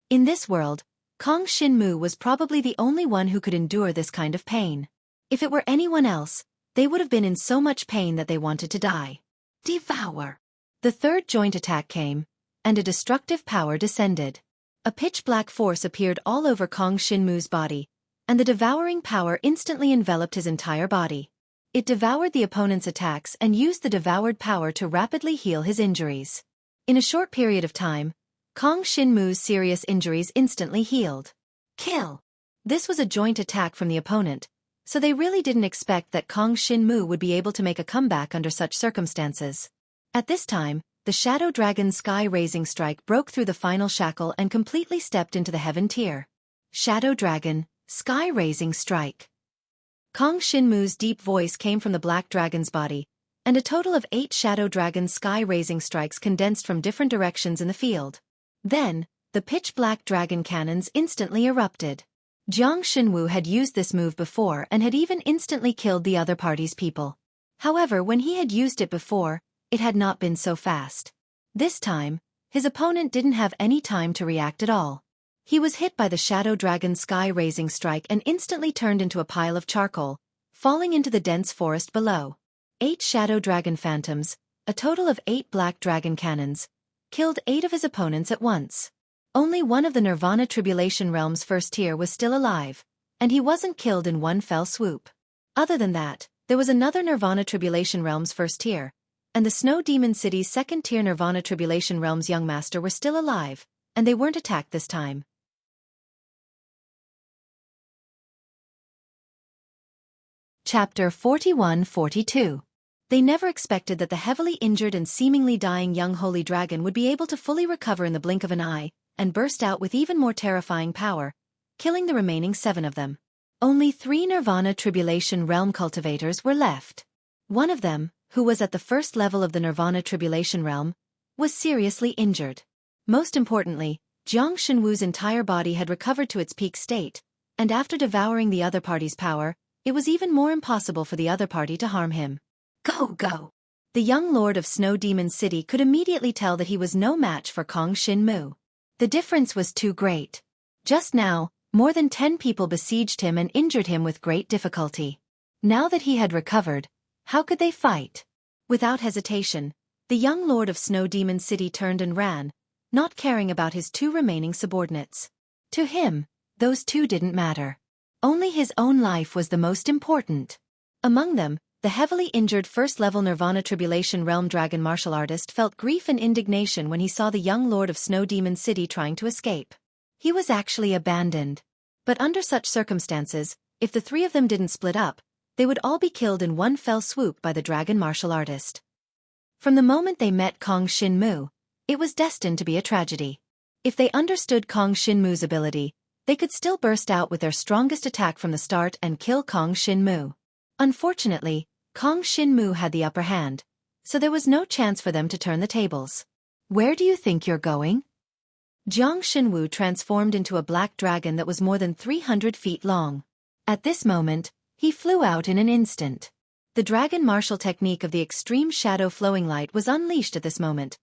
S1: In this world, Kong Shinmu was probably the only one who could endure this kind of pain. If it were anyone else, they would have been in so much pain that they wanted to die. Devour! The third joint attack came, and a destructive power descended. A pitch-black force appeared all over Kong Shinmu's body, and the devouring power instantly enveloped his entire body. It devoured the opponent's attacks and used the devoured power to rapidly heal his injuries. In a short period of time, Kong Shinmu's serious injuries instantly healed. Kill! This was a joint attack from the opponent, so they really didn't expect that Kong Shinmu would be able to make a comeback under such circumstances. At this time, the Shadow Dragon's sky-raising strike broke through the final shackle and completely stepped into the heaven tier. Shadow Dragon, sky-raising strike. Kong Shinmu's deep voice came from the Black Dragon's body, and a total of 8 Shadow Dragon sky-raising strikes condensed from different directions in the field. Then, the pitch-black dragon cannons instantly erupted. Jiang Shenwu had used this move before and had even instantly killed the other party's people. However, when he had used it before, it had not been so fast. This time, his opponent didn't have any time to react at all. He was hit by the Shadow Dragon's sky-raising strike and instantly turned into a pile of charcoal, falling into the dense forest below. 8 Shadow Dragon phantoms, a total of 8 Black Dragon cannons, killed 8 of his opponents at once. Only one of the Nirvana Tribulation Realm's first tier was still alive, and he wasn't killed in one fell swoop. Other than that, there was another Nirvana Tribulation Realm's first tier, and the Snow Demon City's second-tier Nirvana Tribulation Realm's young master were still alive, and they weren't attacked this time. Chapter 41-42. They never expected that the heavily injured and seemingly dying young holy dragon would be able to fully recover in the blink of an eye, and burst out with even more terrifying power, killing the remaining 7 of them. Only 3 Nirvana Tribulation Realm cultivators were left. One of them, who was at the first level of the Nirvana Tribulation Realm, was seriously injured. Most importantly, Jiang Xinwu's entire body had recovered to its peak state, and after devouring the other party's power, it was even more impossible for the other party to harm him. Go, go! The young lord of Snow Demon City could immediately tell that he was no match for Kong Xinmu. The difference was too great. Just now, more than 10 people besieged him and injured him with great difficulty. Now that he had recovered, how could they fight? Without hesitation, the young lord of Snow Demon City turned and ran, not caring about his 2 remaining subordinates. To him, those 2 didn't matter. Only his own life was the most important. Among them, the heavily injured first-level Nirvana Tribulation Realm Dragon martial artist felt grief and indignation when he saw the young lord of Snow Demon City trying to escape. He was actually abandoned. But under such circumstances, if the 3 of them didn't split up, they would all be killed in one fell swoop by the dragon martial artist. From the moment they met Kong Xinmu, it was destined to be a tragedy. If they understood Kong Xinmu's ability, they could still burst out with their strongest attack from the start and kill Kong Xinmu. Unfortunately, Kong Xinmu had the upper hand, so there was no chance for them to turn the tables. Where do you think you're going? Jiang Xinwu transformed into a black dragon that was more than 300 feet long. At this moment, he flew out in an instant. The dragon martial technique of the extreme shadow flowing light was unleashed at this moment,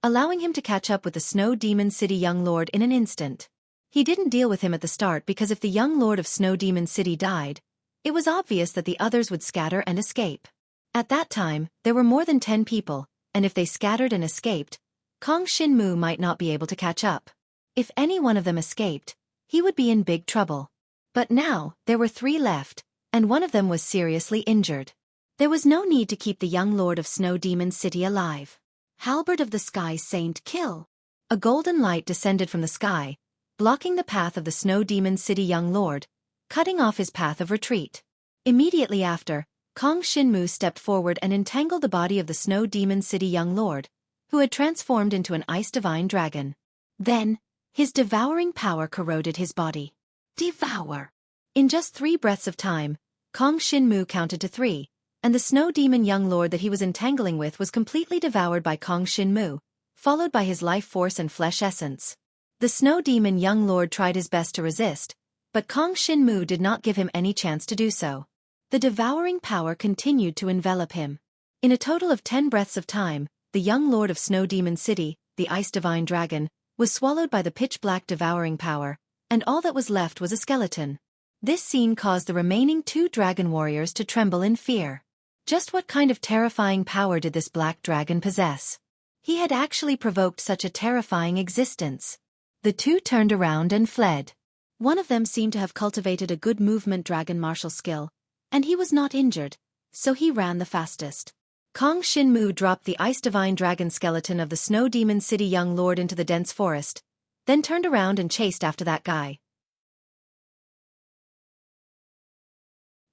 S1: allowing him to catch up with the Snow Demon City young lord in an instant. He didn't deal with him at the start because if the young lord of Snow Demon City died, it was obvious that the others would scatter and escape. At that time, there were more than 10 people, and if they scattered and escaped, Kong Xinmu might not be able to catch up. If any one of them escaped, he would be in big trouble. But now, there were 3 left, and one of them was seriously injured. There was no need to keep the young lord of Snow Demon City alive. Halberd of the Sky Saint kill! A golden light descended from the sky, blocking the path of the Snow Demon City young lord, cutting off his path of retreat. Immediately after, Kong Xinmu stepped forward and entangled the body of the Snow Demon City young lord, who had transformed into an ice divine dragon. Then, his devouring power corroded his body. Devour! In just 3 breaths of time, Kong Xinmu counted to 3, and the Snow Demon young lord that he was entangling with was completely devoured by Kong Xinmu, followed by his life force and flesh essence. The Snow Demon young lord tried his best to resist, but Kong Xinmu did not give him any chance to do so. The devouring power continued to envelop him. In a total of 10 breaths of time, the young lord of Snow Demon City, the ice divine dragon, was swallowed by the pitch-black devouring power, and all that was left was a skeleton. This scene caused the remaining 2 dragon warriors to tremble in fear. Just what kind of terrifying power did this black dragon possess? He had actually provoked such a terrifying existence. The 2 turned around and fled. One of them seemed to have cultivated a good movement dragon martial skill, and he was not injured, so he ran the fastest. Kong Xinmu dropped the ice divine dragon skeleton of the Snow Demon City young lord into the dense forest, then turned around and chased after that guy.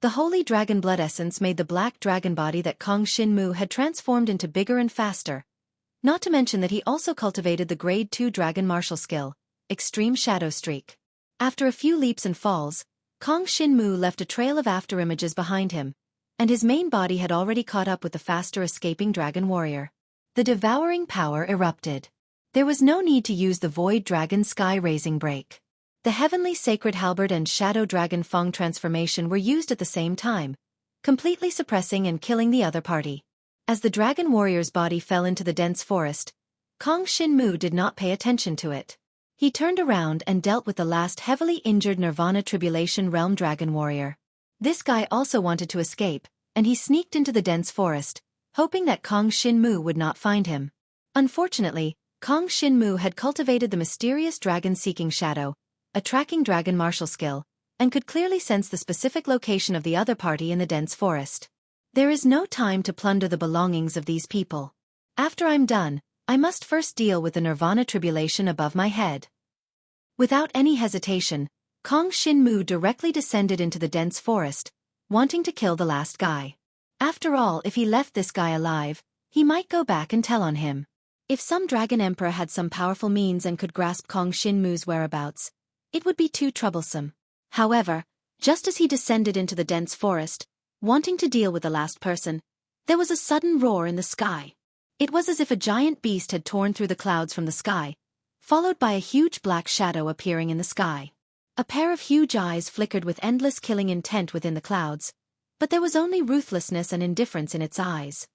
S1: The holy dragon blood essence made the black dragon body that Kong Xinmu had transformed into bigger and faster, not to mention that he also cultivated the grade 2 dragon martial skill, Extreme Shadow Streak. After a few leaps and falls, Kong Xinmu left a trail of afterimages behind him, and his main body had already caught up with the faster escaping dragon warrior. The devouring power erupted. There was no need to use the Void Dragon Sky Raising Break. The Heavenly Sacred Halberd and Shadow Dragon Fong transformation were used at the same time, completely suppressing and killing the other party. As the dragon warrior's body fell into the dense forest, Kong Xinmu did not pay attention to it. He turned around and dealt with the last heavily injured Nirvana Tribulation Realm dragon warrior. This guy also wanted to escape, and he sneaked into the dense forest, hoping that Kong Xinmu would not find him. Unfortunately, Kong Xinmu had cultivated the mysterious dragon-seeking shadow, a tracking dragon martial skill, and could clearly sense the specific location of the other party in the dense forest. There is no time to plunder the belongings of these people. After I'm done, I must first deal with the nirvana tribulation above my head. Without any hesitation, Kong Shinmu directly descended into the dense forest, wanting to kill the last guy. After all, if he left this guy alive, he might go back and tell on him. If some dragon emperor had some powerful means and could grasp Kong Shinmu's whereabouts, it would be too troublesome. However, just as he descended into the dense forest, wanting to deal with the last person, there was a sudden roar in the sky. It was as if a giant beast had torn through the clouds from the sky, followed by a huge black shadow appearing in the sky. A pair of huge eyes flickered with endless killing intent within the clouds, but there was only ruthlessness and indifference in its eyes.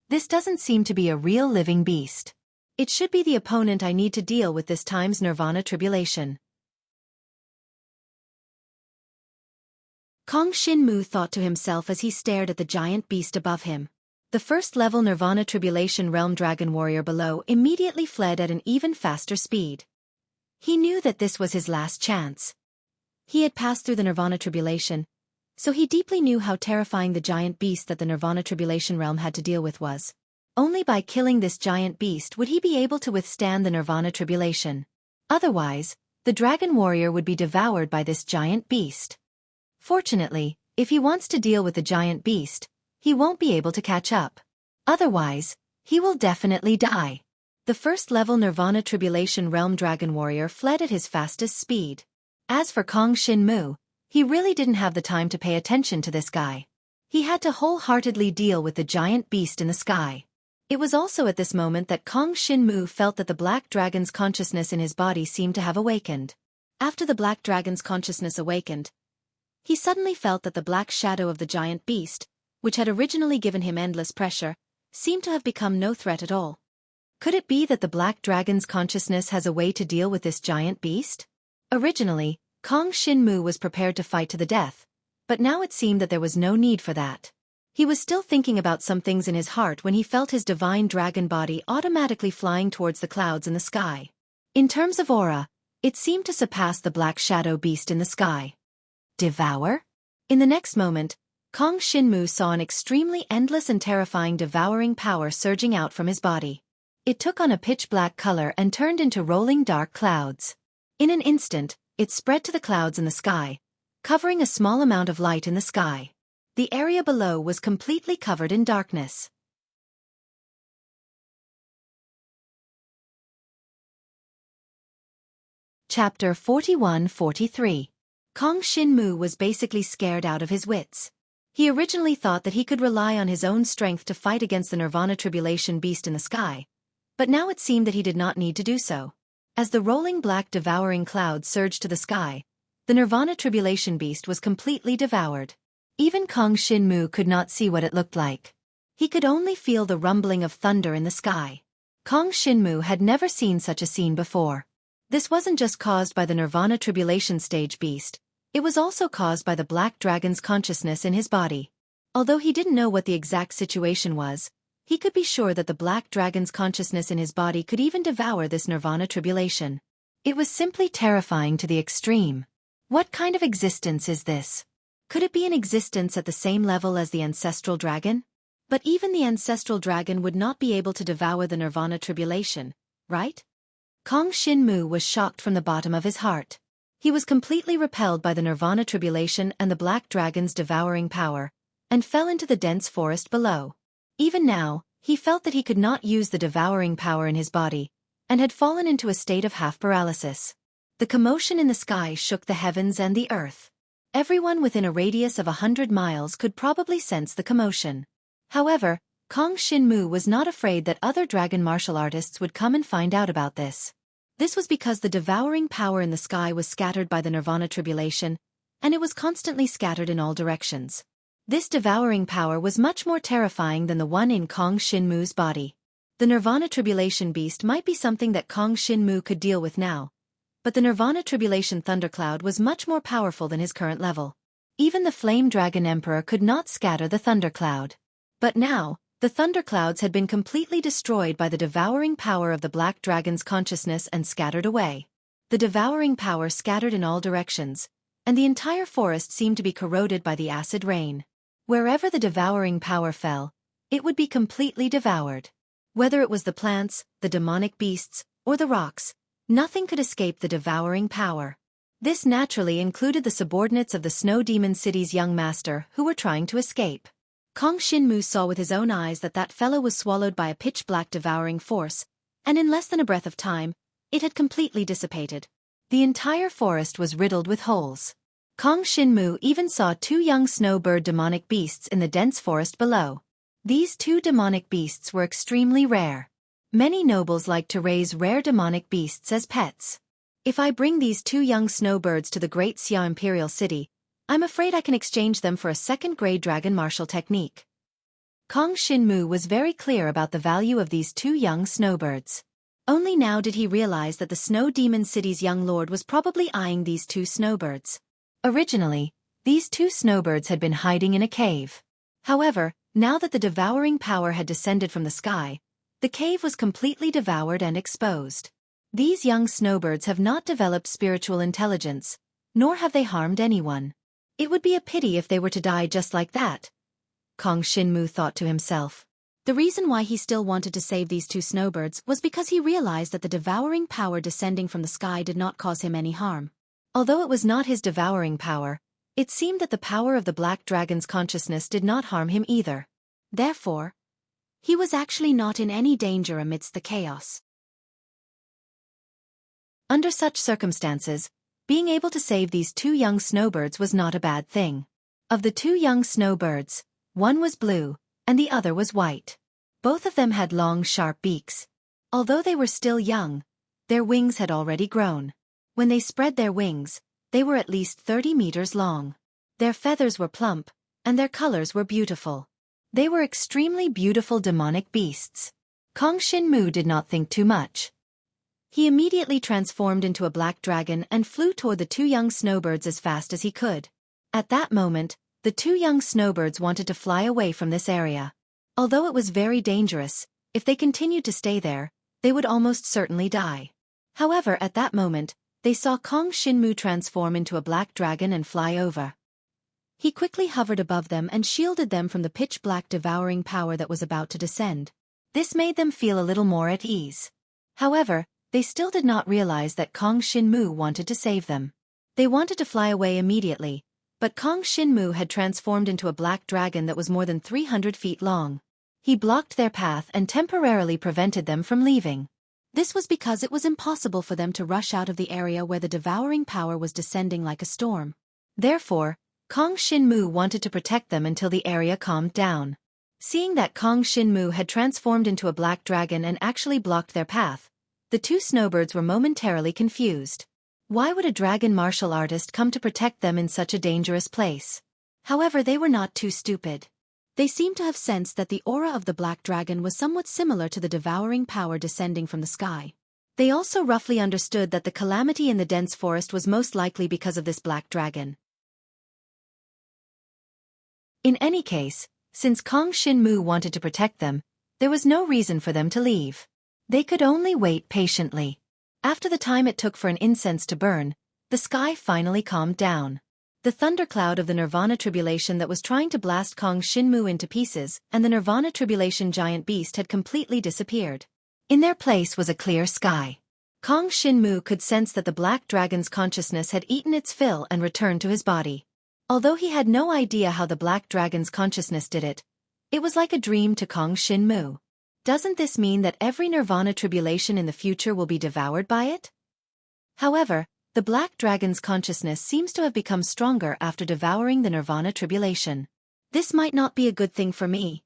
S1: This doesn't seem to be a real living beast. It should be the opponent I need to deal with this time's nirvana tribulation. Kong Shinmu thought to himself as he stared at the giant beast above him. The first-level Nirvana Tribulation Realm Dragon Warrior below immediately fled at an even faster speed. He knew that this was his last chance. He had passed through the Nirvana Tribulation, so he deeply knew how terrifying the giant beast that the Nirvana Tribulation Realm had to deal with was. Only by killing this giant beast would he be able to withstand the Nirvana Tribulation. Otherwise, the Dragon Warrior would be devoured by this giant beast. Fortunately, if he wants to deal with the giant beast, he won't be able to catch up. Otherwise, he will definitely die. The first-level Nirvana Tribulation Realm Dragon Warrior fled at his fastest speed. As for Kong Shinmu, he really didn't have the time to pay attention to this guy. He had to wholeheartedly deal with the giant beast in the sky. It was also at this moment that Kong Shinmu felt that the Black Dragon's consciousness in his body seemed to have awakened. After the Black Dragon's consciousness awakened, he suddenly felt that the black shadow of the giant beast, which had originally given him endless pressure, seemed to have become no threat at all. Could it be that the Black Dragon's consciousness has a way to deal with this giant beast? Originally, Kong Shinmu was prepared to fight to the death, but now it seemed that there was no need for that. He was still thinking about some things in his heart when he felt his divine dragon body automatically flying towards the clouds in the sky. In terms of aura, it seemed to surpass the black shadow beast in the sky. Devour? In the next moment, Kong Shinmu saw an extremely endless and terrifying devouring power surging out from his body. It took on a pitch-black color and turned into rolling dark clouds. In an instant, it spread to the clouds in the sky, covering a small amount of light in the sky. The area below was completely covered in darkness. Chapter 41-43. Kong Shinmu was basically scared out of his wits. He originally thought that he could rely on his own strength to fight against the Nirvana Tribulation beast in the sky, but now it seemed that he did not need to do so. As the rolling black devouring clouds surged to the sky, the Nirvana Tribulation beast was completely devoured. Even Kong Shinmu could not see what it looked like. He could only feel the rumbling of thunder in the sky. Kong Shinmu had never seen such a scene before. This wasn't just caused by the Nirvana Tribulation stage beast, it was also caused by the Black Dragon's consciousness in his body. Although he didn't know what the exact situation was, he could be sure that the Black Dragon's consciousness in his body could even devour this Nirvana Tribulation. It was simply terrifying to the extreme. What kind of existence is this? Could it be an existence at the same level as the Ancestral Dragon? But even the Ancestral Dragon would not be able to devour the Nirvana Tribulation, right? Kong Shinmu was shocked from the bottom of his heart. He was completely repelled by the Nirvana Tribulation and the Black Dragon's devouring power, and fell into the dense forest below. Even now, he felt that he could not use the devouring power in his body, and had fallen into a state of half paralysis. The commotion in the sky shook the heavens and the earth. Everyone within a radius of 100 miles could probably sense the commotion. However, Kong Shinmu was not afraid that other dragon martial artists would come and find out about this. This was because the devouring power in the sky was scattered by the Nirvana Tribulation, and it was constantly scattered in all directions. This devouring power was much more terrifying than the one in Kong Shinmu's body. The Nirvana Tribulation beast might be something that Kong Shinmu could deal with now, but the Nirvana Tribulation thundercloud was much more powerful than his current level. Even the Flame Dragon Emperor could not scatter the thundercloud. But now, the thunderclouds had been completely destroyed by the devouring power of the Black Dragon's consciousness and scattered away. The devouring power scattered in all directions, and the entire forest seemed to be corroded by the acid rain. Wherever the devouring power fell, it would be completely devoured. Whether it was the plants, the demonic beasts, or the rocks, nothing could escape the devouring power. This naturally included the subordinates of the Snow Demon City's young master who were trying to escape. Kong Shinmu saw with his own eyes that that fellow was swallowed by a pitch-black devouring force, and in less than a breath of time, it had completely dissipated. The entire forest was riddled with holes. Kong Shinmu even saw 2 young snowbird demonic beasts in the dense forest below. These 2 demonic beasts were extremely rare. Many nobles like to raise rare demonic beasts as pets. If I bring these 2 young snowbirds to the Great Xia Imperial City, I'm afraid I can exchange them for a second-grade dragon martial technique. Kong Shinmu was very clear about the value of these 2 young snowbirds. Only now did he realize that the Snow Demon City's young lord was probably eyeing these 2 snowbirds. Originally, these 2 snowbirds had been hiding in a cave. However, now that the devouring power had descended from the sky, the cave was completely devoured and exposed. These young snowbirds have not developed spiritual intelligence, nor have they harmed anyone. It would be a pity if they were to die just like that, Kong Shinmu thought to himself. The reason why he still wanted to save these 2 snowbirds was because he realized that the devouring power descending from the sky did not cause him any harm. Although it was not his devouring power, it seemed that the power of the Black Dragon's consciousness did not harm him either. Therefore, he was actually not in any danger amidst the chaos. Under such circumstances, being able to save these 2 young snowbirds was not a bad thing. Of the 2 young snowbirds, one was blue, and the other was white. Both of them had long, sharp beaks. Although they were still young, their wings had already grown. When they spread their wings, they were at least 30 meters long. Their feathers were plump, and their colors were beautiful. They were extremely beautiful demonic beasts. Kong Shinmu did not think too much. He immediately transformed into a black dragon and flew toward the 2 young snowbirds as fast as he could. At that moment, the 2 young snowbirds wanted to fly away from this area. Although it was very dangerous, if they continued to stay there, they would almost certainly die. However, at that moment, they saw Kong Shinmu transform into a black dragon and fly over. He quickly hovered above them and shielded them from the pitch-black devouring power that was about to descend. This made them feel a little more at ease. However, they still did not realize that Kong Shinmu wanted to save them. They wanted to fly away immediately, but Kong Shinmu had transformed into a black dragon that was more than 300 feet long. He blocked their path and temporarily prevented them from leaving. This was because it was impossible for them to rush out of the area where the devouring power was descending like a storm. Therefore, Kong Shinmu wanted to protect them until the area calmed down. Seeing that Kong Shinmu had transformed into a black dragon and actually blocked their path, the 2 snowbirds were momentarily confused. Why would a dragon martial artist come to protect them in such a dangerous place? However, they were not too stupid. They seemed to have sensed that the aura of the black dragon was somewhat similar to the devouring power descending from the sky. They also roughly understood that the calamity in the dense forest was most likely because of this black dragon. In any case, since Kong Shinmu wanted to protect them, there was no reason for them to leave. They could only wait patiently. After the time it took for an incense to burn, the sky finally calmed down. The thundercloud of the Nirvana Tribulation that was trying to blast Kong Shinmu into pieces and the Nirvana Tribulation giant beast had completely disappeared. In their place was a clear sky. Kong Shinmu could sense that the black dragon's consciousness had eaten its fill and returned to his body. Although he had no idea how the black dragon's consciousness did it, it was like a dream to Kong Shinmu. Doesn't this mean that every Nirvana Tribulation in the future will be devoured by it? However, the black dragon's consciousness seems to have become stronger after devouring the Nirvana Tribulation. This might not be a good thing for me.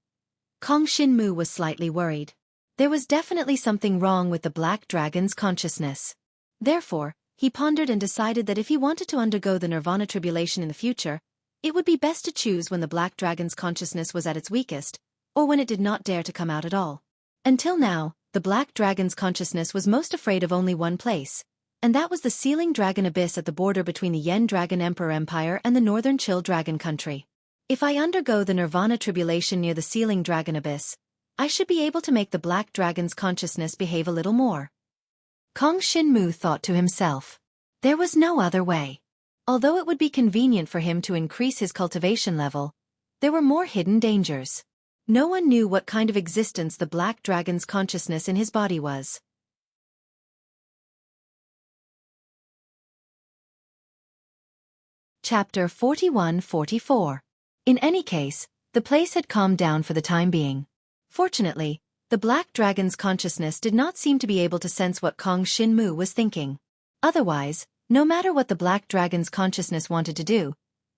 S1: Kong Shinmu was slightly worried. There was definitely something wrong with the black dragon's consciousness. Therefore, he pondered and decided that if he wanted to undergo the Nirvana Tribulation in the future, it would be best to choose when the black dragon's consciousness was at its weakest, or when it did not dare to come out at all. Until now, the black dragon's consciousness was most afraid of only one place, and that was the Sealing Dragon Abyss at the border between the Yen Dragon Emperor Empire and the Northern Chill Dragon Country. If I undergo the Nirvana Tribulation near the Sealing Dragon Abyss, I should be able to make the black dragon's consciousness behave a little more. Kong Shinmu thought to himself. There was no other way. Although it would be convenient for him to increase his cultivation level, there were more hidden dangers. No one knew what kind of existence the black dragon's consciousness in his body was. Chapter 41-44. In any case, the place had calmed down for the time being. Fortunately, the black dragon's consciousness did not seem to be able to sense what Kong Shinmu was thinking. Otherwise, no matter what the black dragon's consciousness wanted to do,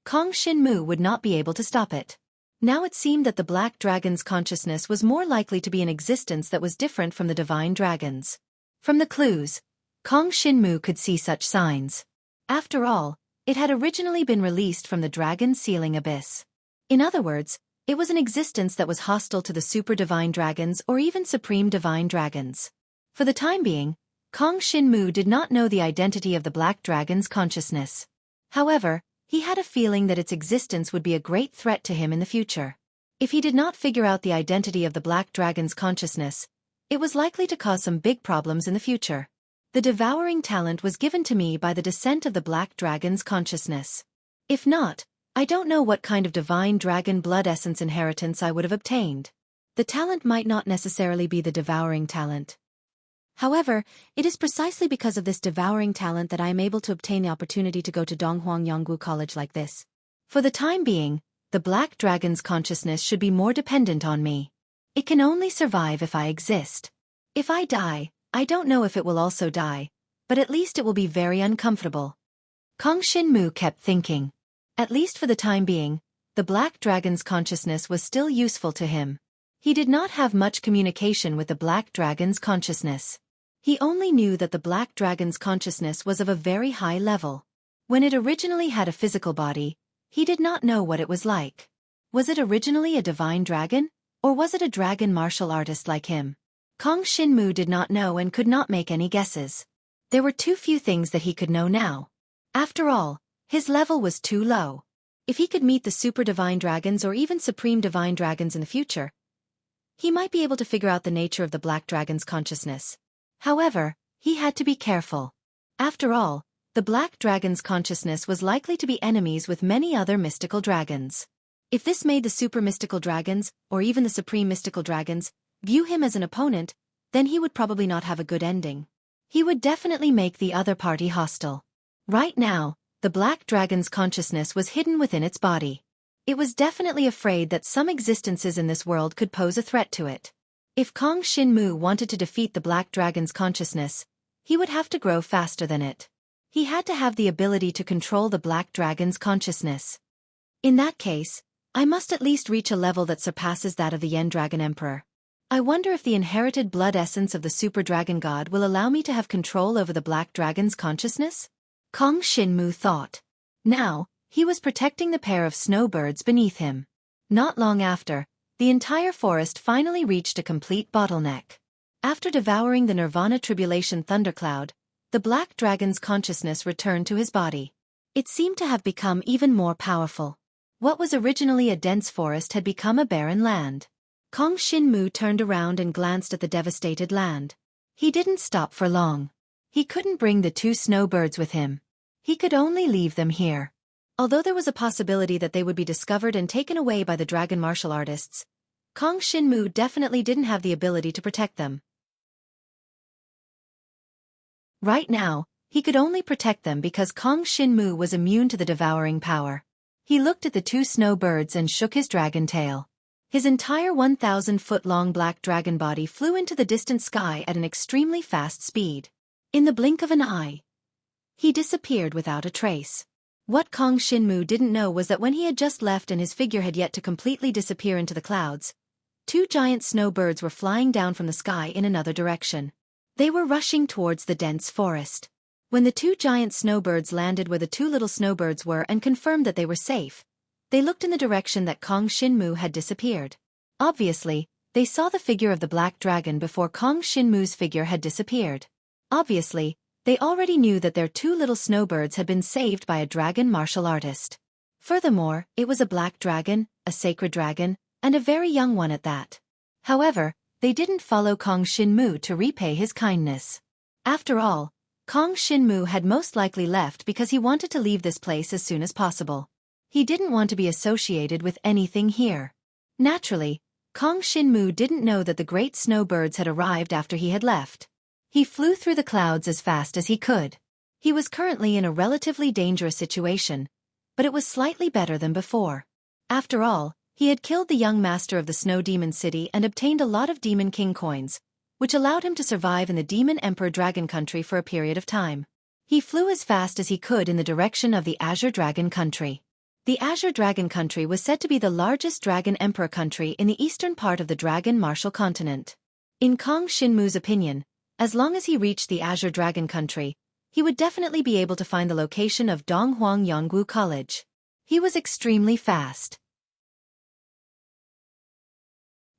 S1: Kong Shinmu would not be able to stop it. Now it seemed that the black dragon's consciousness was more likely to be an existence that was different from the divine dragon's. From the clues, Kong Shinmu could see such signs. After all, it had originally been released from the dragon's sealing abyss. In other words, it was an existence that was hostile to the super divine dragons or even supreme divine dragons. For the time being, Kong Shinmu did not know the identity of the black dragon's consciousness. However, he had a feeling that its existence would be a great threat to him in the future. If he did not figure out the identity of the black dragon's consciousness, it was likely to cause some big problems in the future. The devouring talent was given to me by the descent of the black dragon's consciousness. If not, I don't know what kind of divine dragon blood essence inheritance I would have obtained. The talent might not necessarily be the devouring talent. However, it is precisely because of this devouring talent that I am able to obtain the opportunity to go to Donghuang Yonggu College like this. For the time being, the black dragon's consciousness should be more dependent on me. It can only survive if I exist. If I die, I don't know if it will also die, but at least it will be very uncomfortable. Kong Shinmu kept thinking. At least for the time being, the black dragon's consciousness was still useful to him. He did not have much communication with the black dragon's consciousness. He only knew that the black dragon's consciousness was of a very high level. When it originally had a physical body, he did not know what it was like. Was it originally a divine dragon, or was it a dragon martial artist like him? Kong Shinmu did not know and could not make any guesses. There were too few things that he could know now. After all, his level was too low. If he could meet the super divine dragons or even supreme divine dragons in the future, he might be able to figure out the nature of the black dragon's consciousness. However, he had to be careful. After all, the black dragon's consciousness was likely to be enemies with many other mystical dragons. If this made the super mystical dragons, or even the supreme mystical dragons, view him as an opponent, then he would probably not have a good ending. He would definitely make the other party hostile. Right now, the black dragon's consciousness was hidden within its body. It was definitely afraid that some existences in this world could pose a threat to it. If Kong Shinmu wanted to defeat the black dragon's consciousness, he would have to grow faster than it. He had to have the ability to control the black dragon's consciousness. In that case, I must at least reach a level that surpasses that of the Yen Dragon Emperor. I wonder if the inherited blood essence of the Super Dragon God will allow me to have control over the Black Dragon's consciousness? Kong Shinmu thought. Now, he was protecting the pair of snowbirds beneath him. Not long after, the entire forest finally reached a complete bottleneck. After devouring the Nirvana Tribulation Thundercloud, the Black Dragon's consciousness returned to his body. It seemed to have become even more powerful. What was originally a dense forest had become a barren land. Kong Shinmu turned around and glanced at the devastated land. He didn't stop for long. He couldn't bring the two snowbirds with him. He could only leave them here. Although there was a possibility that they would be discovered and taken away by the dragon martial artists, Kong Shinmu definitely didn't have the ability to protect them. Right now, he could only protect them because Kong Shinmu was immune to the devouring power. He looked at the two snowbirds and shook his dragon tail. His entire 1,000-foot-long black dragon body flew into the distant sky at an extremely fast speed. In the blink of an eye, he disappeared without a trace. What Kong Shinmu didn't know was that when he had just left and his figure had yet to completely disappear into the clouds, two giant snowbirds were flying down from the sky in another direction. They were rushing towards the dense forest. When the two giant snowbirds landed where the two little snowbirds were and confirmed that they were safe, they looked in the direction that Kong Shinmu had disappeared. Obviously, they saw the figure of the black dragon before Kong Shinmu's figure had disappeared. Obviously, they already knew that their two little snowbirds had been saved by a dragon martial artist. Furthermore, it was a black dragon, a sacred dragon, and a very young one at that. However, they didn't follow Kong Shinmu to repay his kindness. After all, Kong Shinmu had most likely left because he wanted to leave this place as soon as possible. He didn't want to be associated with anything here. Naturally, Kong Shinmu didn't know that the great snowbirds had arrived after he had left. He flew through the clouds as fast as he could. He was currently in a relatively dangerous situation, but it was slightly better than before. After all, he had killed the young master of the Snow Demon City and obtained a lot of Demon King coins, which allowed him to survive in the Demon Emperor Dragon Country for a period of time. He flew as fast as he could in the direction of the Azure Dragon Country. The Azure Dragon Country was said to be the largest Dragon Emperor country in the eastern part of the Dragon Martial Continent. In Kong Shinmu's opinion, as long as he reached the Azure Dragon Country, he would definitely be able to find the location of Donghuang Yonggu College. He was extremely fast.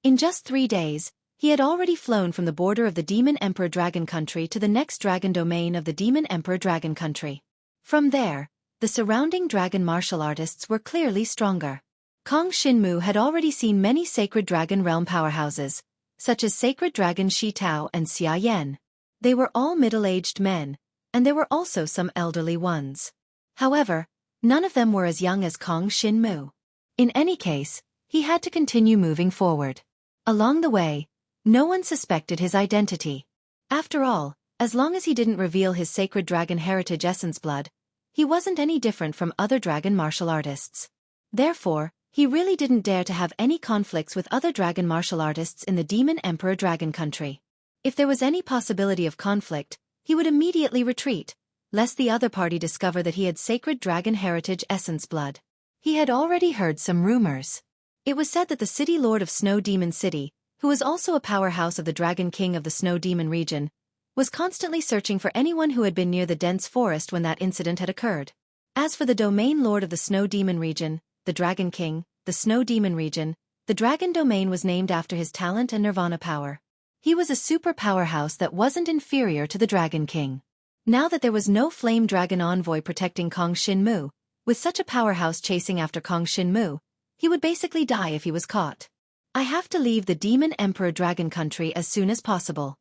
S1: In just 3 days, he had already flown from the border of the Demon Emperor Dragon Country to the next dragon domain of the Demon Emperor Dragon Country. From there, the surrounding dragon martial artists were clearly stronger. Kong Shinmu had already seen many sacred dragon realm powerhouses, such as Sacred Dragon Shi Tao and Xia Yan. They were all middle-aged men, and there were also some elderly ones. However, none of them were as young as Kong Shinmu. In any case, he had to continue moving forward. Along the way, no one suspected his identity. After all, as long as he didn't reveal his Sacred Dragon Heritage Essence Blood, he wasn't any different from other dragon martial artists. Therefore, he really didn't dare to have any conflicts with other dragon martial artists in the Demon Emperor Dragon Country. If there was any possibility of conflict, he would immediately retreat, lest the other party discover that he had Sacred Dragon Heritage Essence Blood. He had already heard some rumors. It was said that the City Lord of Snow Demon City, who was also a powerhouse of the Dragon King of the Snow Demon region, was constantly searching for anyone who had been near the dense forest when that incident had occurred. As for the domain lord of the Snow Demon region, the Dragon King, the Snow Demon region, the dragon domain was named after his talent and nirvana power. He was a super powerhouse that wasn't inferior to the Dragon King. Now that there was no flame dragon envoy protecting Kong Shinmu, with such a powerhouse chasing after Kong Shinmu, he would basically die if he was caught. I have to leave the Demon Emperor Dragon Country as soon as possible,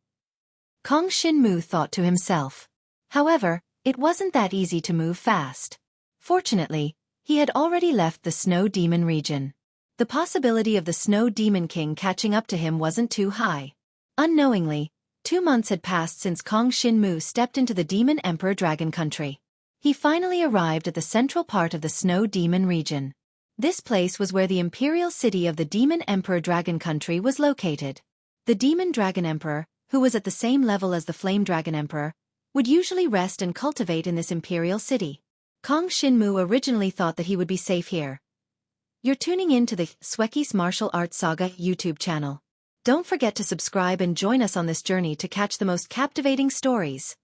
S1: Kong Shinmu thought to himself. However, it wasn't that easy to move fast. Fortunately, he had already left the Snow Demon region. The possibility of the Snow Demon King catching up to him wasn't too high. Unknowingly, 2 months had passed since Kong Shinmu stepped into the Demon Emperor Dragon Country. He finally arrived at the central part of the Snow Demon region. This place was where the imperial city of the Demon Emperor Dragon Country was located. The Demon Dragon Emperor, who was at the same level as the Flame Dragon Emperor, would usually rest and cultivate in this imperial city. Kong Shinmu originally thought that he would be safe here. You're tuning in to the Xueqi's Martial Arts Saga YouTube channel. Don't forget to subscribe and join us on this journey to catch the most captivating stories.